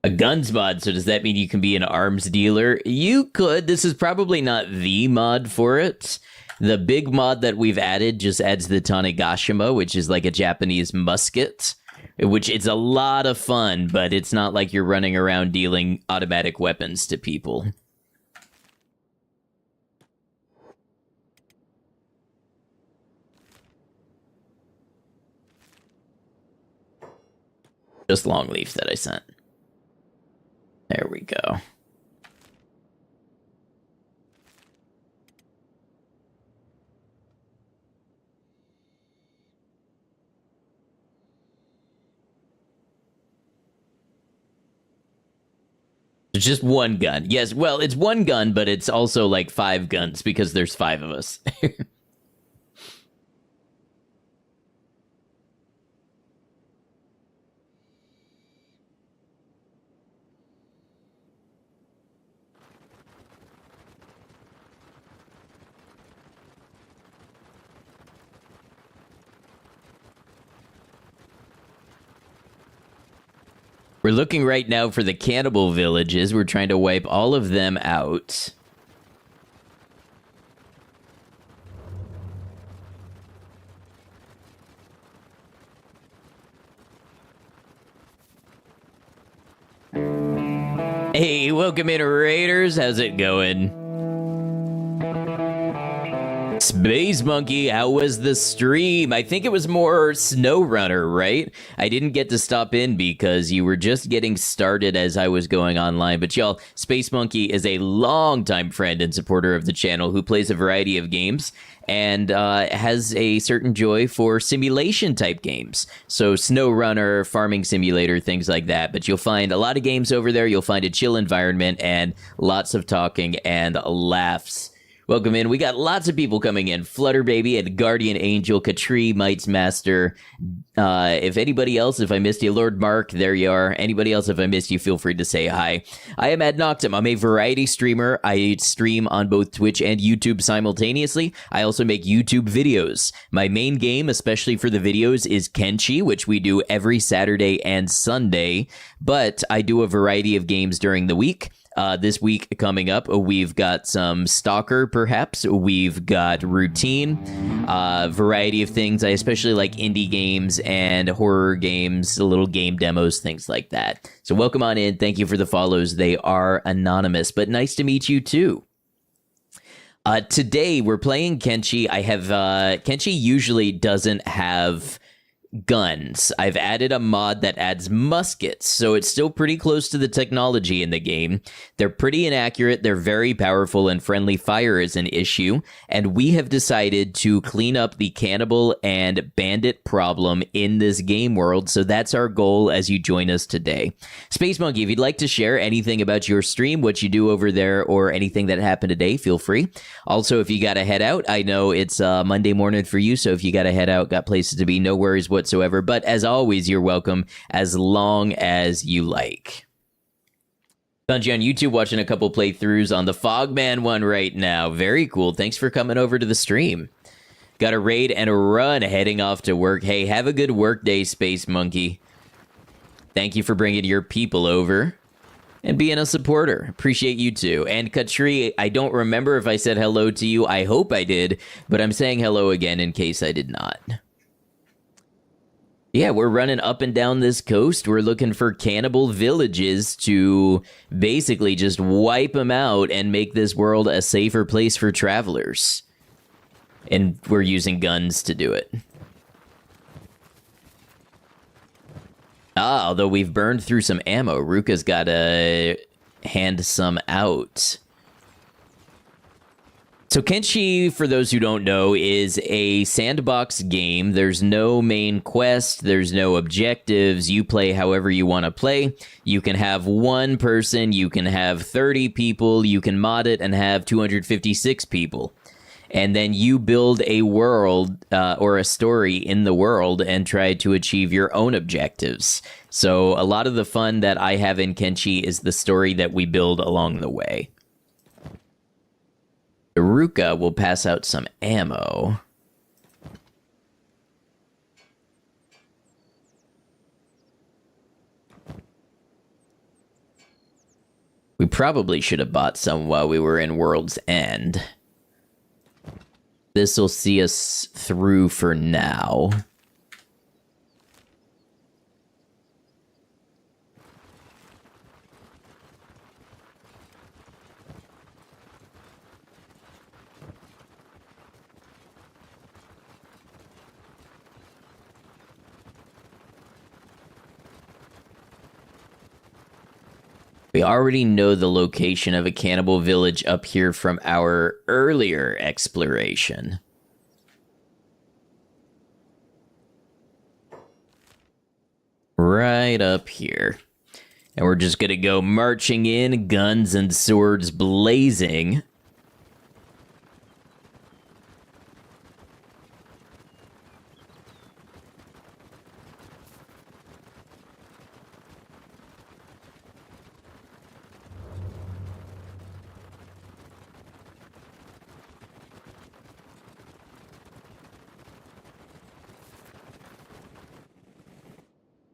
S1: A guns mod, so does that mean you can be an arms dealer? You could. This is probably not the mod for it. The big mod that we've added just adds the Tanegashima, which is like a Japanese musket, which it's a lot of fun, but it's not like you're running around dealing automatic weapons to people. Just Longleaf that I sent. There we go. It's just one gun. Yes, well, it's one gun, but it's also like 5 guns because there's 5 of us. We're looking right now for the cannibal villages. We're trying to wipe all of them out. Hey, welcome in, Raiders. How's it going? Space Monkey, how was the stream? I think it was more SnowRunner, right? I didn't get to stop in because you were just getting started as I was going online. But y'all, Space Monkey is a longtime friend and supporter of the channel who plays a variety of games and has a certain joy for simulation type games. So SnowRunner, Farming Simulator, things like that. But you'll find a lot of games over there. You'll find a chill environment and lots of talking and laughs. Welcome in. We got lots of people coming in. Flutter Baby and Guardian Angel, Katri, Mites Master. If anybody else, if I missed you, Lord Mark, there you are. Anybody else, if I missed you, feel free to say hi. I am Ad Noctum. I'm a variety streamer. I stream on both Twitch and YouTube simultaneously. I also make YouTube videos. My main game, especially for the videos, is Kenshi, which we do every Saturday and Sunday. But I do a variety of games during the week. This week coming up, we've got some Stalker, perhaps. We've got Routine, variety of things. I especially like indie games and horror games, little game demos, things like that. So welcome on in. Thank you for the follows. They are anonymous, but nice to meet you too. Today, we're playing Kenshi. Kenshi usually doesn't have guns. I've added a mod that adds muskets, so it's still pretty close to the technology in the game. They're pretty inaccurate, they're very powerful, and friendly fire is an issue, and we have decided to clean up the cannibal and bandit problem in this game world, so that's our goal as you join us today. Space Monkey, if you'd like to share anything about your stream, what you do over there, or anything that happened today, feel free. Also, if you gotta head out, I know it's Monday morning for you, so if you gotta head out, got places to be, no worries whatsoever, but as always, you're welcome as long as you like. Bungie on YouTube watching a couple playthroughs on the Fogman one right now. Very cool. Thanks for coming over to the stream. Got a raid and a run heading off to work. Hey, have a good work day, Space Monkey. Thank you for bringing your people over and being a supporter. Appreciate you too. And Katri, I don't remember if I said hello to you. I hope I did, but I'm saying hello again in case I did not. Yeah, we're running up and down this coast. We're looking for cannibal villages to basically just wipe them out and make this world a safer place for travelers. And we're using guns to do it. Although we've burned through some ammo. Ruka's got to hand some out. So Kenshi, for those who don't know, is a sandbox game. There's no main quest. There's no objectives. You play however you want to play. You can have one person. You can have 30 people. You can mod it and have 256 people. And then you build a world or a story in the world and try to achieve your own objectives. So a lot of the fun that I have in Kenshi is the story that we build along the way. Ruka will pass out some ammo. We probably should have bought some while we were in World's End. This will see us through for now. We already know the location of a cannibal village up here from our earlier exploration. Right up here. And we're just gonna go marching in, guns and swords blazing.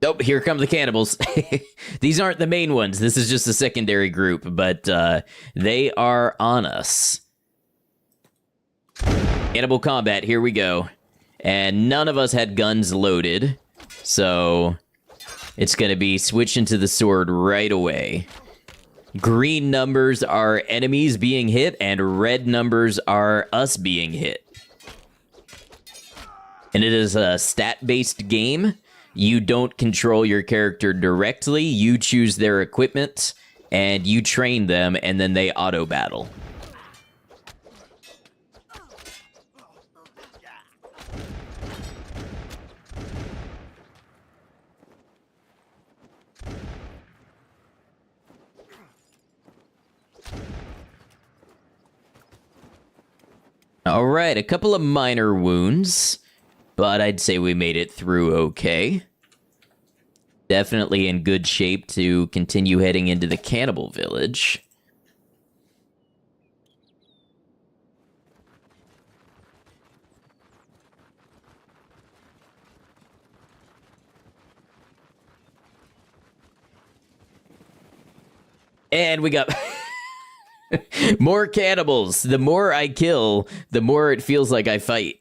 S1: Oh, here come the cannibals. These aren't the main ones. This is just a secondary group, but they are on us. Cannibal combat, here we go. And none of us had guns loaded, so it's going to be switching to the sword right away. Green numbers are enemies being hit, and red numbers are us being hit. And it is a stat-based game. You don't control your character directly. You choose their equipment, and you train them, and then they auto-battle. All right, a couple of minor wounds, but I'd say we made it through okay. Definitely in good shape to continue heading into the cannibal village. And we got more cannibals. The more I kill, the more it feels like I fight.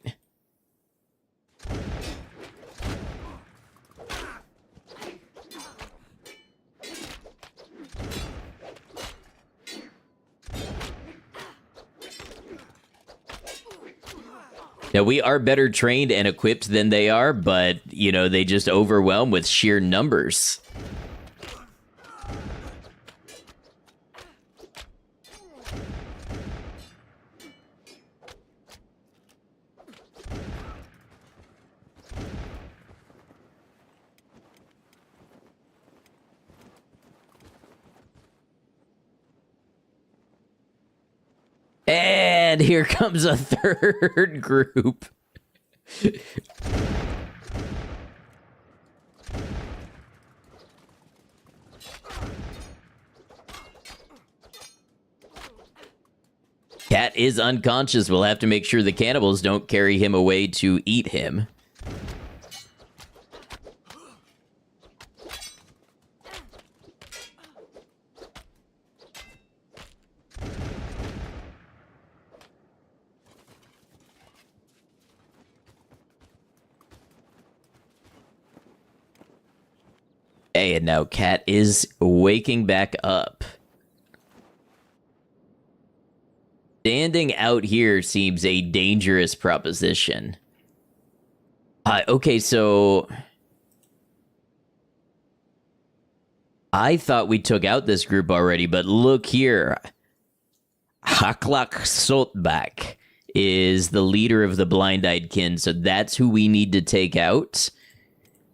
S1: Now, we are better trained and equipped than they are, but, you know, they just overwhelm with sheer numbers. And here comes a third group. Cat is unconscious. We'll have to make sure the cannibals don't carry him away to eat him. Okay, and now Cat is waking back up. Standing out here seems a dangerous proposition. Okay, so I thought we took out this group already, but look here. Haklak Sotbak is the leader of the blind-eyed kin, so that's who we need to take out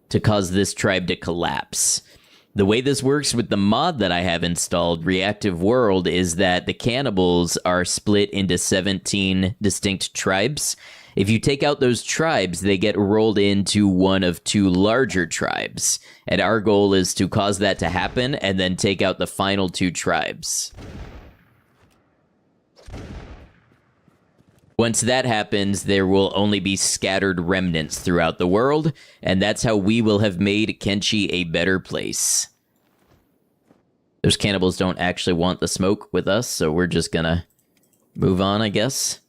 S1: to cause this tribe to collapse. The way this works with the mod that I have installed, Reactive World, is that the cannibals are split into 17 distinct tribes. If you take out those tribes, they get rolled into one of two larger tribes. And our goal is to cause that to happen and then take out the final two tribes. Once that happens, there will only be scattered remnants throughout the world, and that's how we will have made Kenshi a better place. Those cannibals don't actually want the smoke with us, so we're just gonna move on, I guess.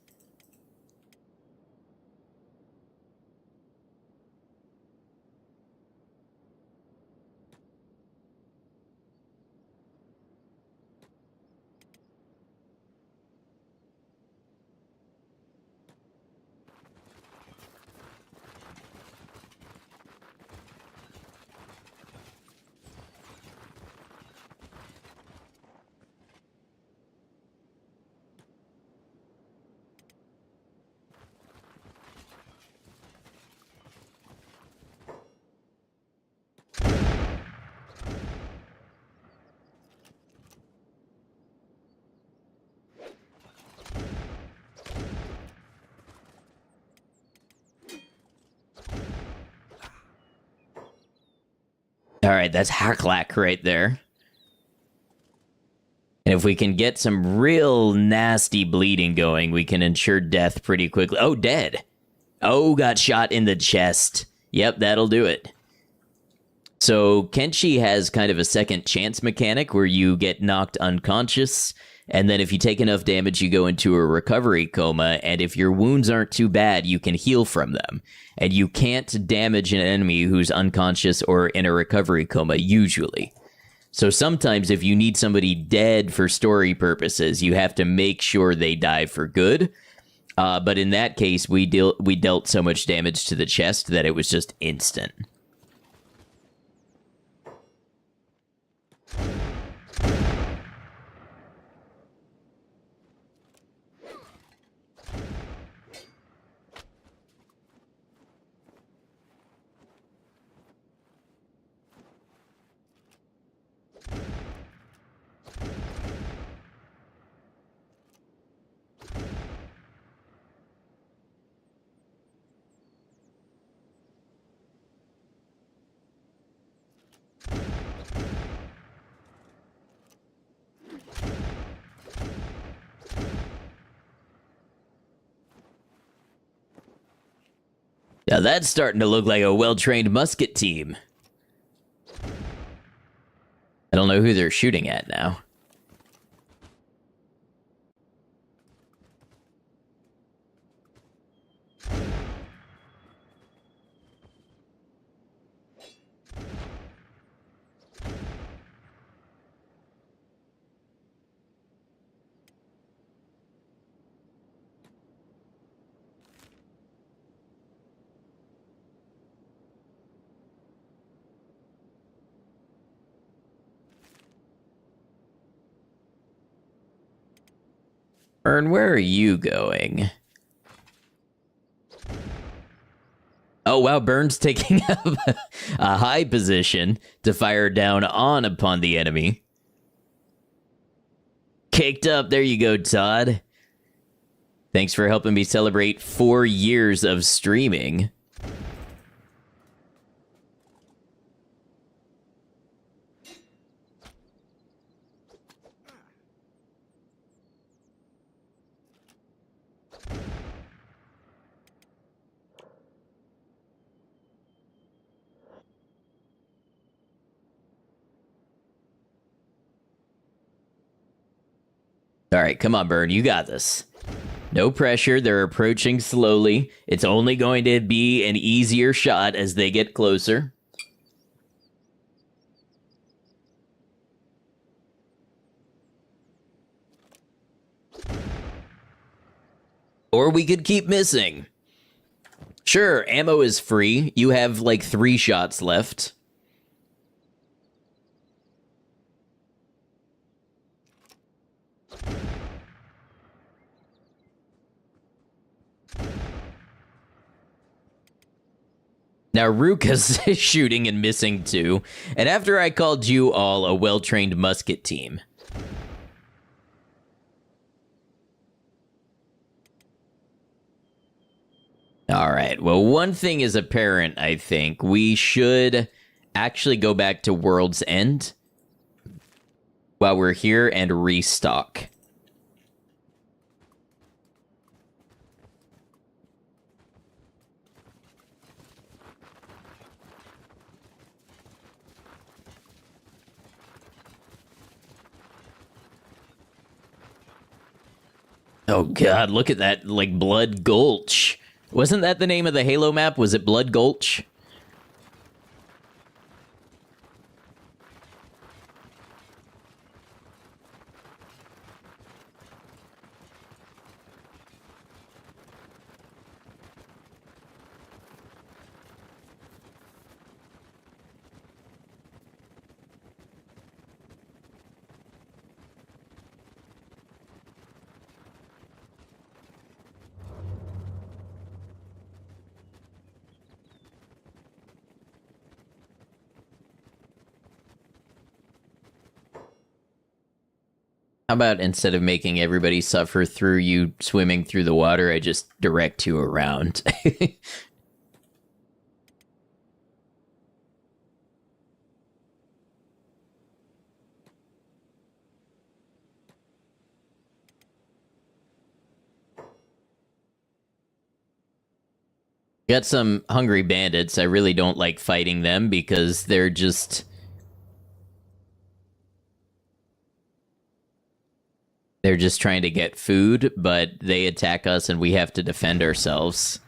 S1: All right, that's Haklak right there. And if we can get some real nasty bleeding going, we can ensure death pretty quickly. Oh, dead. Oh, got shot in the chest. Yep, that'll do it. So Kenshi has kind of a second chance mechanic where you get knocked unconscious, and then if you take enough damage, you go into a recovery coma, and if your wounds aren't too bad, you can heal from them. And you can't damage an enemy who's unconscious or in a recovery coma, usually. So sometimes if you need somebody dead for story purposes, you have to make sure they die for good. But in that case, we dealt so much damage to the chest that it was just instant. Now that's starting to look like a well-trained musket team. I don't know who they're shooting at now. Ern, where are you going? Oh, wow, Burn's taking up a high position to fire down on upon the enemy. Caked up. There you go, Todd. Thanks for helping me celebrate 4 years of streaming. All right, come on, Burn. You got this. No pressure. They're approaching slowly. It's only going to be an easier shot as they get closer. Or we could keep missing. Sure, ammo is free. You have like 3 shots left. Now, Ruka's shooting and missing too, and after I called you all a well-trained musket team. Alright, well, one thing is apparent, I think. We should actually go back to World's End while we're here and restock. Oh god, look at that, like, Blood Gulch. Wasn't that the name of the Halo map? Was it Blood Gulch? How about instead of making everybody suffer through you swimming through the water, I just direct you around? Got some hungry bandits. I really don't like fighting them because they're just... They're just trying to get food, but they attack us and we have to defend ourselves.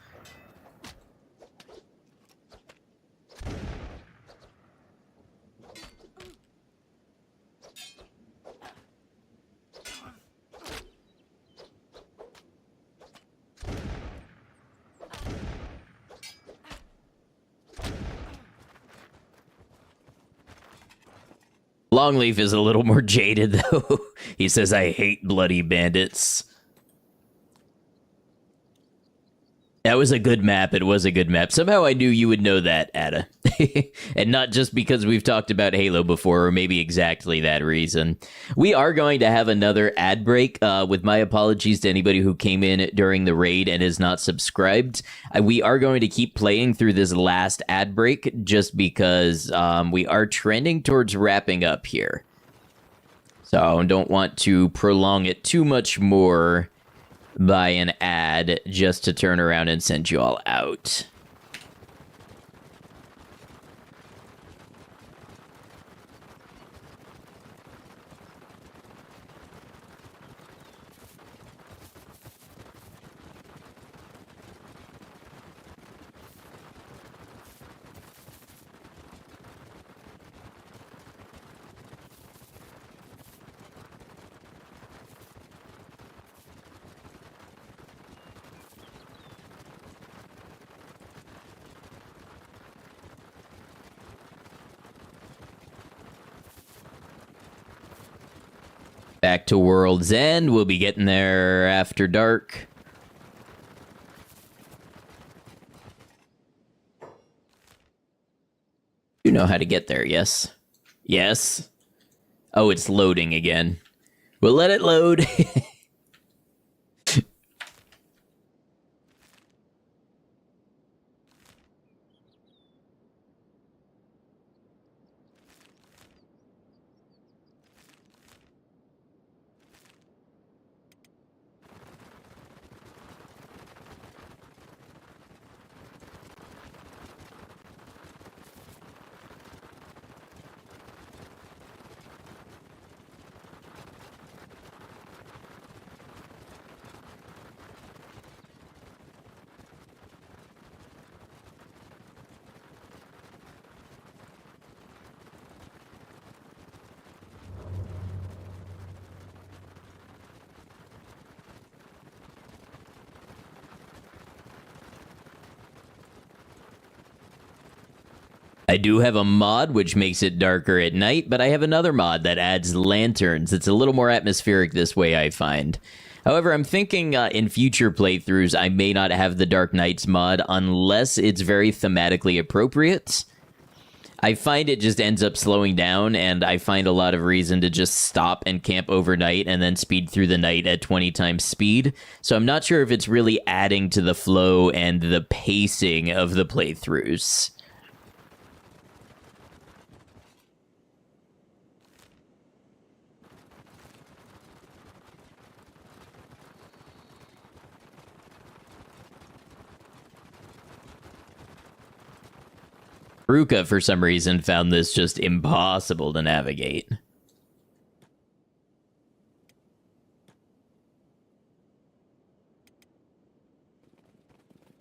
S1: Longleaf is a little more jaded, though. He says, I hate bloody bandits. That was a good map. It was a good map. Somehow I knew you would know that, Ada. And not just because we've talked about Halo before, or maybe exactly that reason. We are going to have another ad break, with my apologies to anybody who came in during the raid and is not subscribed. We are going to keep playing through this last ad break, just because we are trending towards wrapping up here. So I don't want to prolong it too much more by an ad just to turn around and send you all out. Back to World's End. We'll be getting there after dark. You know how to get there, yes? Yes? Oh, it's loading again. We'll let it load. I do have a mod which makes it darker at night, but I have another mod that adds lanterns. It's a little more atmospheric this way, I find. However, I'm thinking in future playthroughs, I may not have the Dark Nights mod unless it's very thematically appropriate. I find it just ends up slowing down, and I find a lot of reason to just stop and camp overnight and then speed through the night at 20 times speed. So I'm not sure if it's really adding to the flow and the pacing of the playthroughs. Ruka, for some reason, found this just impossible to navigate.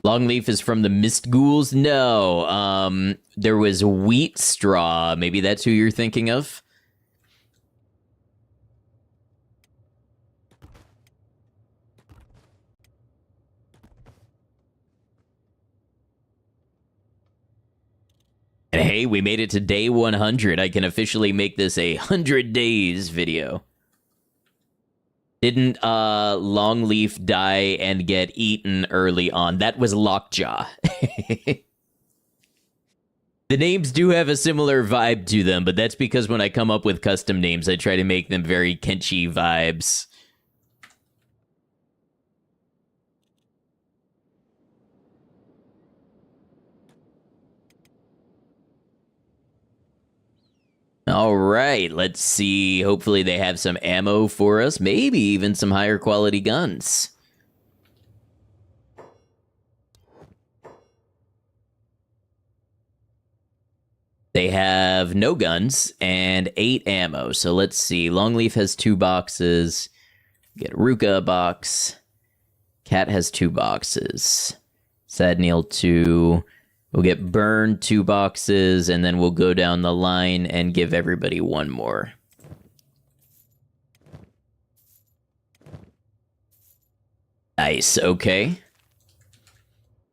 S1: Longleaf is from the Mist Ghouls? No, there was Wheat Straw. Maybe that's who you're thinking of? And hey, we made it to day 100. I can officially make this a 100 days video. Didn't Longleaf die and get eaten early on? That was Lockjaw. The names do have a similar vibe to them, but that's because when I come up with custom names, I try to make them very Kenshi vibes. All right, let's see. Hopefully they have some ammo for us. Maybe even some higher quality guns. They have no guns and 8 ammo. So let's see. Longleaf has 2 boxes. Get Ruka a box. Cat has 2 boxes. Sadneil 2. We'll get Burn 2 boxes, and then we'll go down the line and give everybody 1 more. Nice, okay.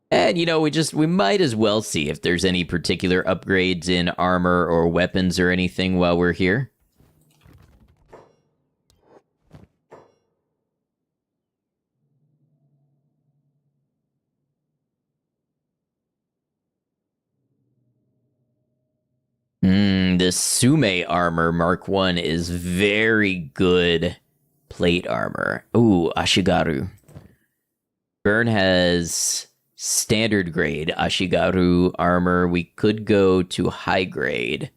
S1: And, you know, we might as well see if there's any particular upgrades in armor or weapons or anything while we're here. This Sume armor, Mark 1, is very good plate armor. Ooh, Ashigaru. Burn has standard grade Ashigaru armor. We could go to high grade.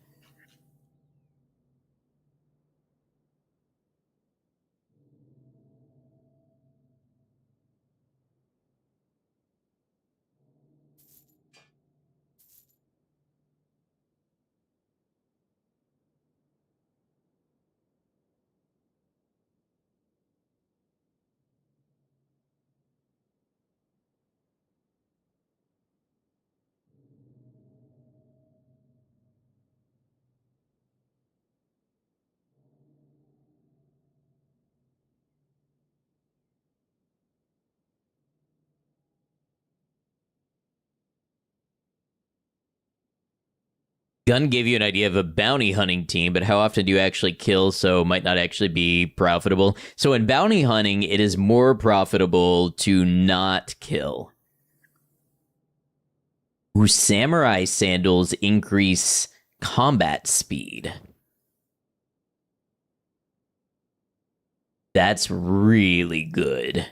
S1: Gun gave you an idea of a bounty hunting team, but how often do you actually kill, so might not actually be profitable. So in bounty hunting, it is more profitable to not kill. Ooh, samurai sandals increase combat speed. That's really good.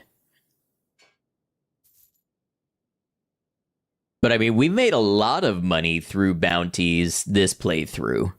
S1: But I mean, we made a lot of money through bounties this playthrough.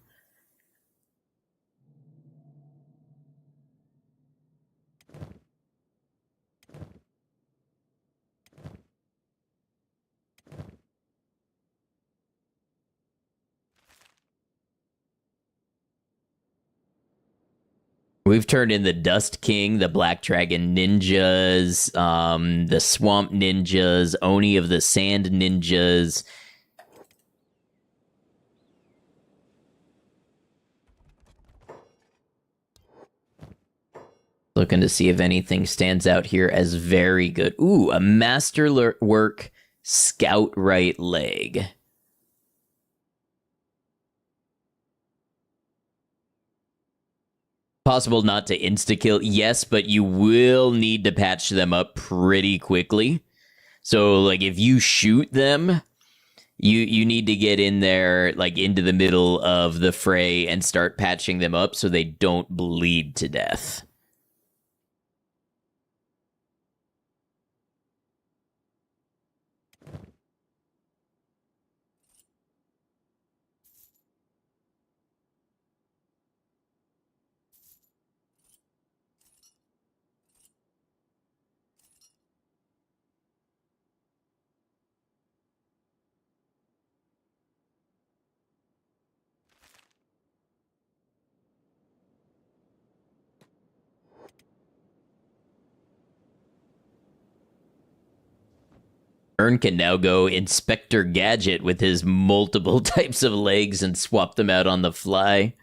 S1: We've turned in the Dust King, the Black Dragon Ninjas, the Swamp Ninjas, Oni of the Sand Ninjas. Looking to see if anything stands out here as very good. Ooh, a Masterwork Scout right leg. Possible not to insta-kill, yes, but you will need to patch them up pretty quickly. So, like, if you shoot them, you need to get in there, like, into the middle of the fray and start patching them up so they don't bleed to death. Ern can now go Inspector Gadget with his multiple types of legs and swap them out on the fly.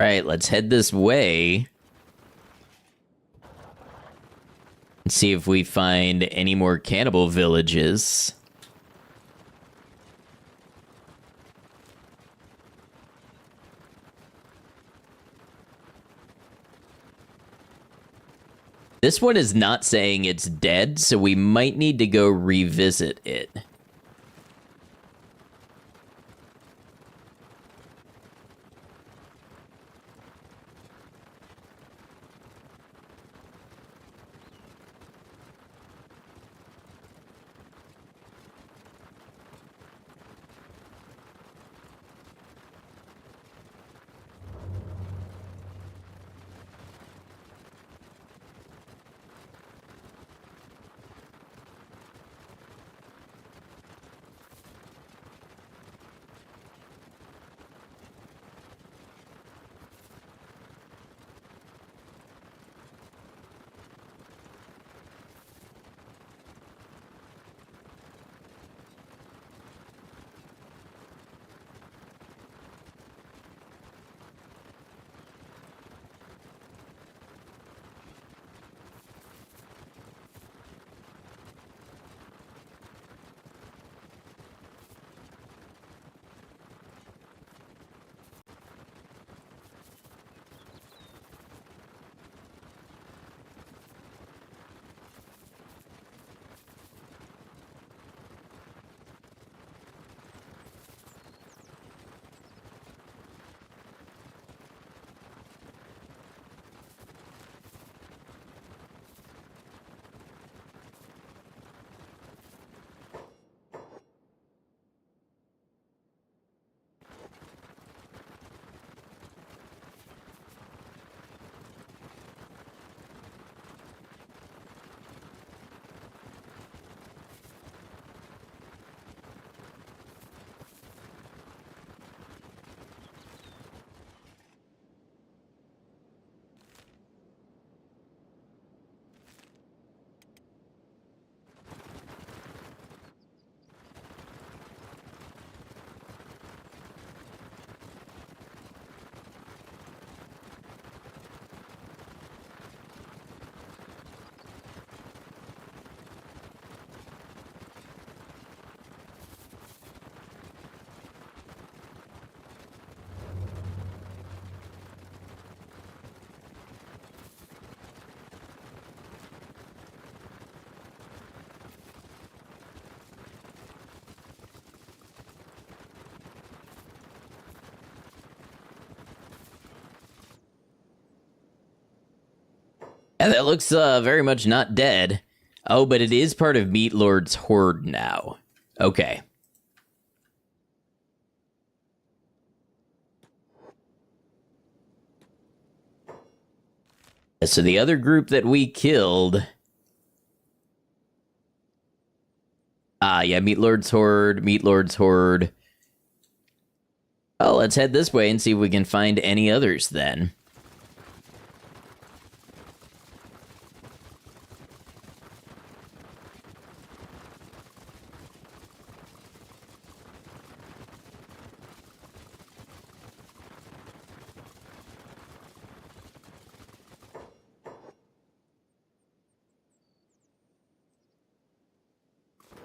S1: All right, let's head this way and see if we find any more cannibal villages. This one is not saying it's dead, so we might need to go revisit it. Yeah, that looks very much not dead. Oh, but it is part of Meat Lord's horde now. Okay. So the other group that we killed... yeah, Meat Lord's horde, Meat Lord's horde. Well, let's head this way and see if we can find any others then.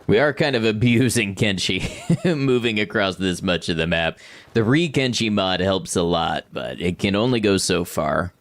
S1: We are kind of abusing Kenshi, moving across this much of the map. The Re-Kenshi mod helps a lot, but it can only go so far.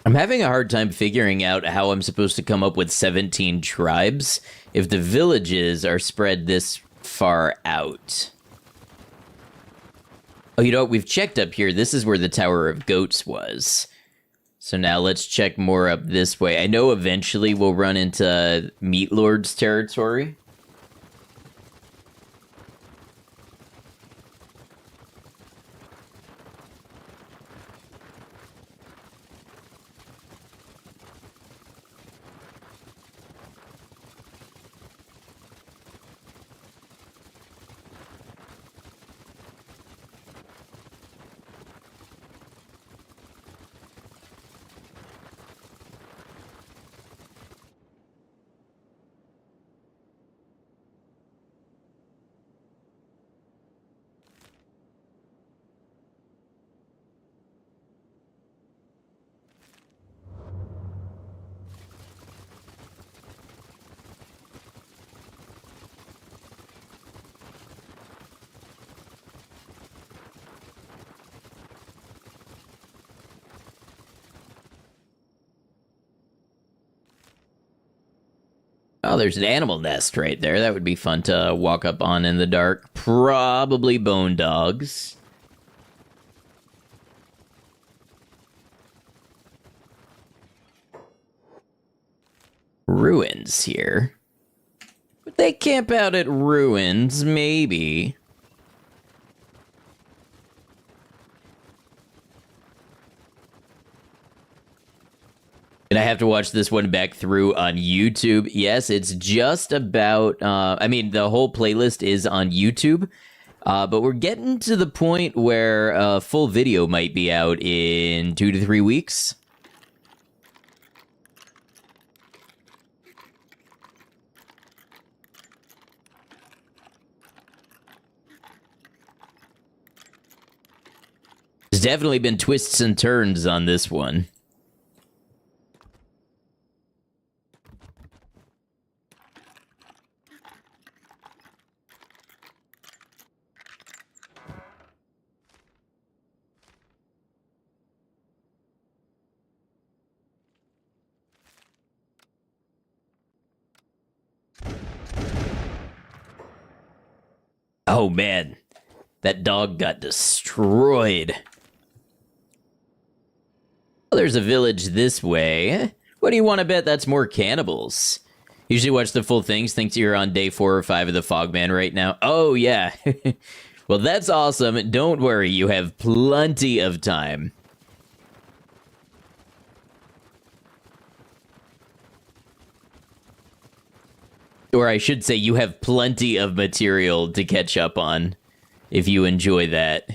S1: I'm having a hard time figuring out how I'm supposed to come up with 17 tribes if the villages are spread this far out. Oh, you know what? We've checked up here. This is where the Tower of Goats was. So now let's check more up this way. I know eventually we'll run into Meat Lord's territory. Oh, there's an animal nest right there. That would be fun to walk up on in the dark. Probably bone dogs. Ruins here. Would they camp out at ruins? Maybe. And I have to watch this one back through on YouTube. Yes, it's just about, I mean, the whole playlist is on YouTube, but we're getting to the point where a full video might be out in 2 to 3 weeks. There's definitely been twists and turns on this one. Oh man, that dog got destroyed. Well, there's a village this way. What do you want to bet that's more cannibals? Usually watch the full things, thinks you're on day 4 or 5 of the Fogman right now. Oh, yeah. Well, that's awesome. Don't worry, you have plenty of time. Or I should say, you have plenty of material to catch up on if you enjoy that.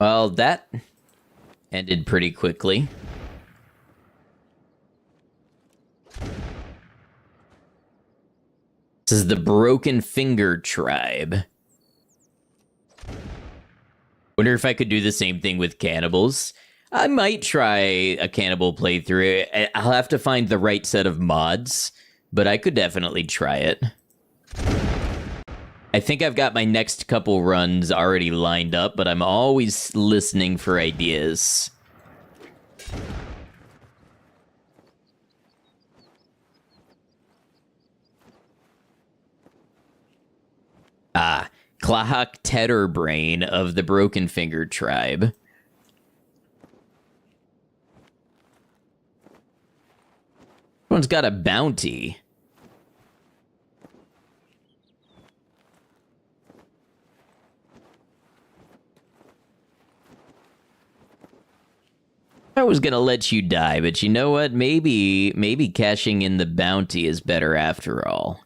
S1: Well, that ended pretty quickly. This is the Broken Finger Tribe. Wonder if I could do the same thing with cannibals. I might try a cannibal playthrough. I'll have to find the right set of mods, but I could definitely try it. I think I've got my next couple runs already lined up, but I'm always listening for ideas. Klahak Tetterbrain of the Broken Finger Tribe. One's got a bounty. I was gonna let you die, but you know what? Maybe cashing in the bounty is better after all.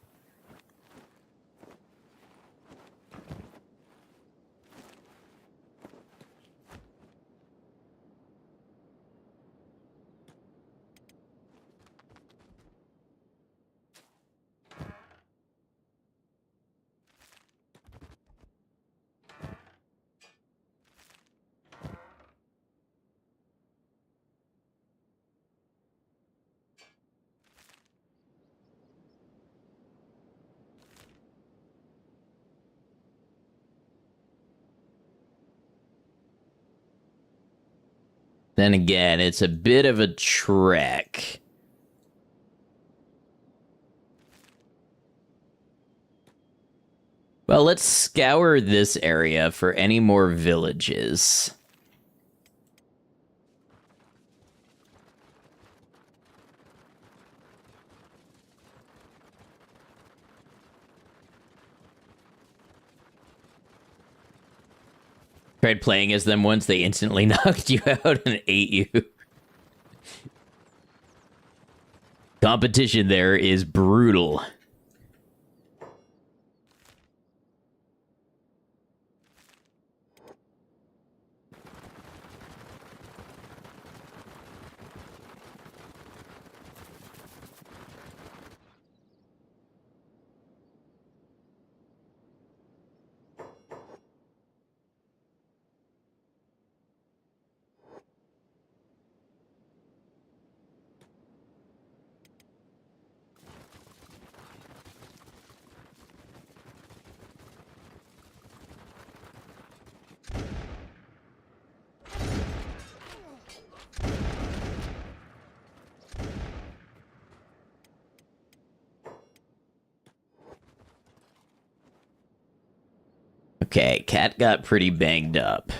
S1: Then again, it's a bit of a trek. Well, let's scour this area for any more villages. Tried playing as them once, they instantly knocked you out and ate you. Competition there is brutal. Okay, Cat got pretty banged up.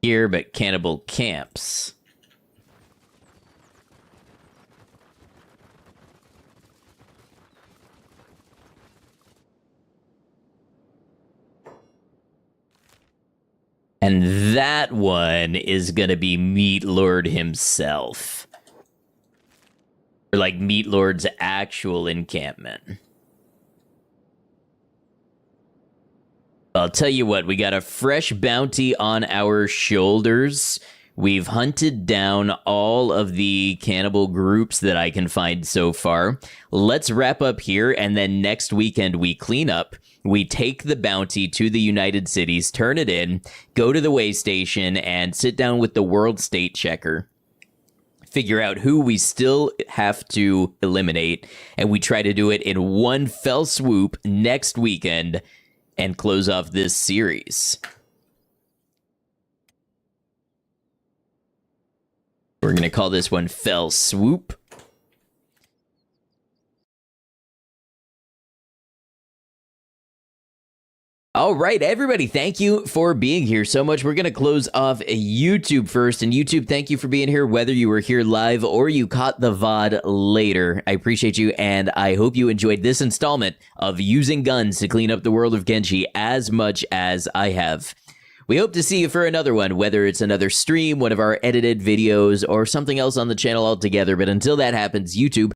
S1: Here, but cannibal camps. And that one is gonna be Meat Lord himself. Or like Meat Lord's actual encampment. I'll tell you what, we got a fresh bounty on our shoulders. We've hunted down all of the cannibal groups that I can find so far. Let's wrap up here, and then next weekend we clean up. We take the bounty to the United Cities, turn it in, go to the way station, and sit down with the world state checker. Figure out who we still have to eliminate, and we try to do it in one fell swoop next weekend and close off this series. We're going to call this one Fell Swoop. All right, everybody, thank you for being here so much. We're going to close off YouTube first. And YouTube, thank you for being here, whether you were here live or you caught the VOD later. I appreciate you, and I hope you enjoyed this installment of using guns to clean up the world of Kenshi as much as I have. We hope to see you for another one, whether it's another stream, one of our edited videos, or something else on the channel altogether. But until that happens, YouTube,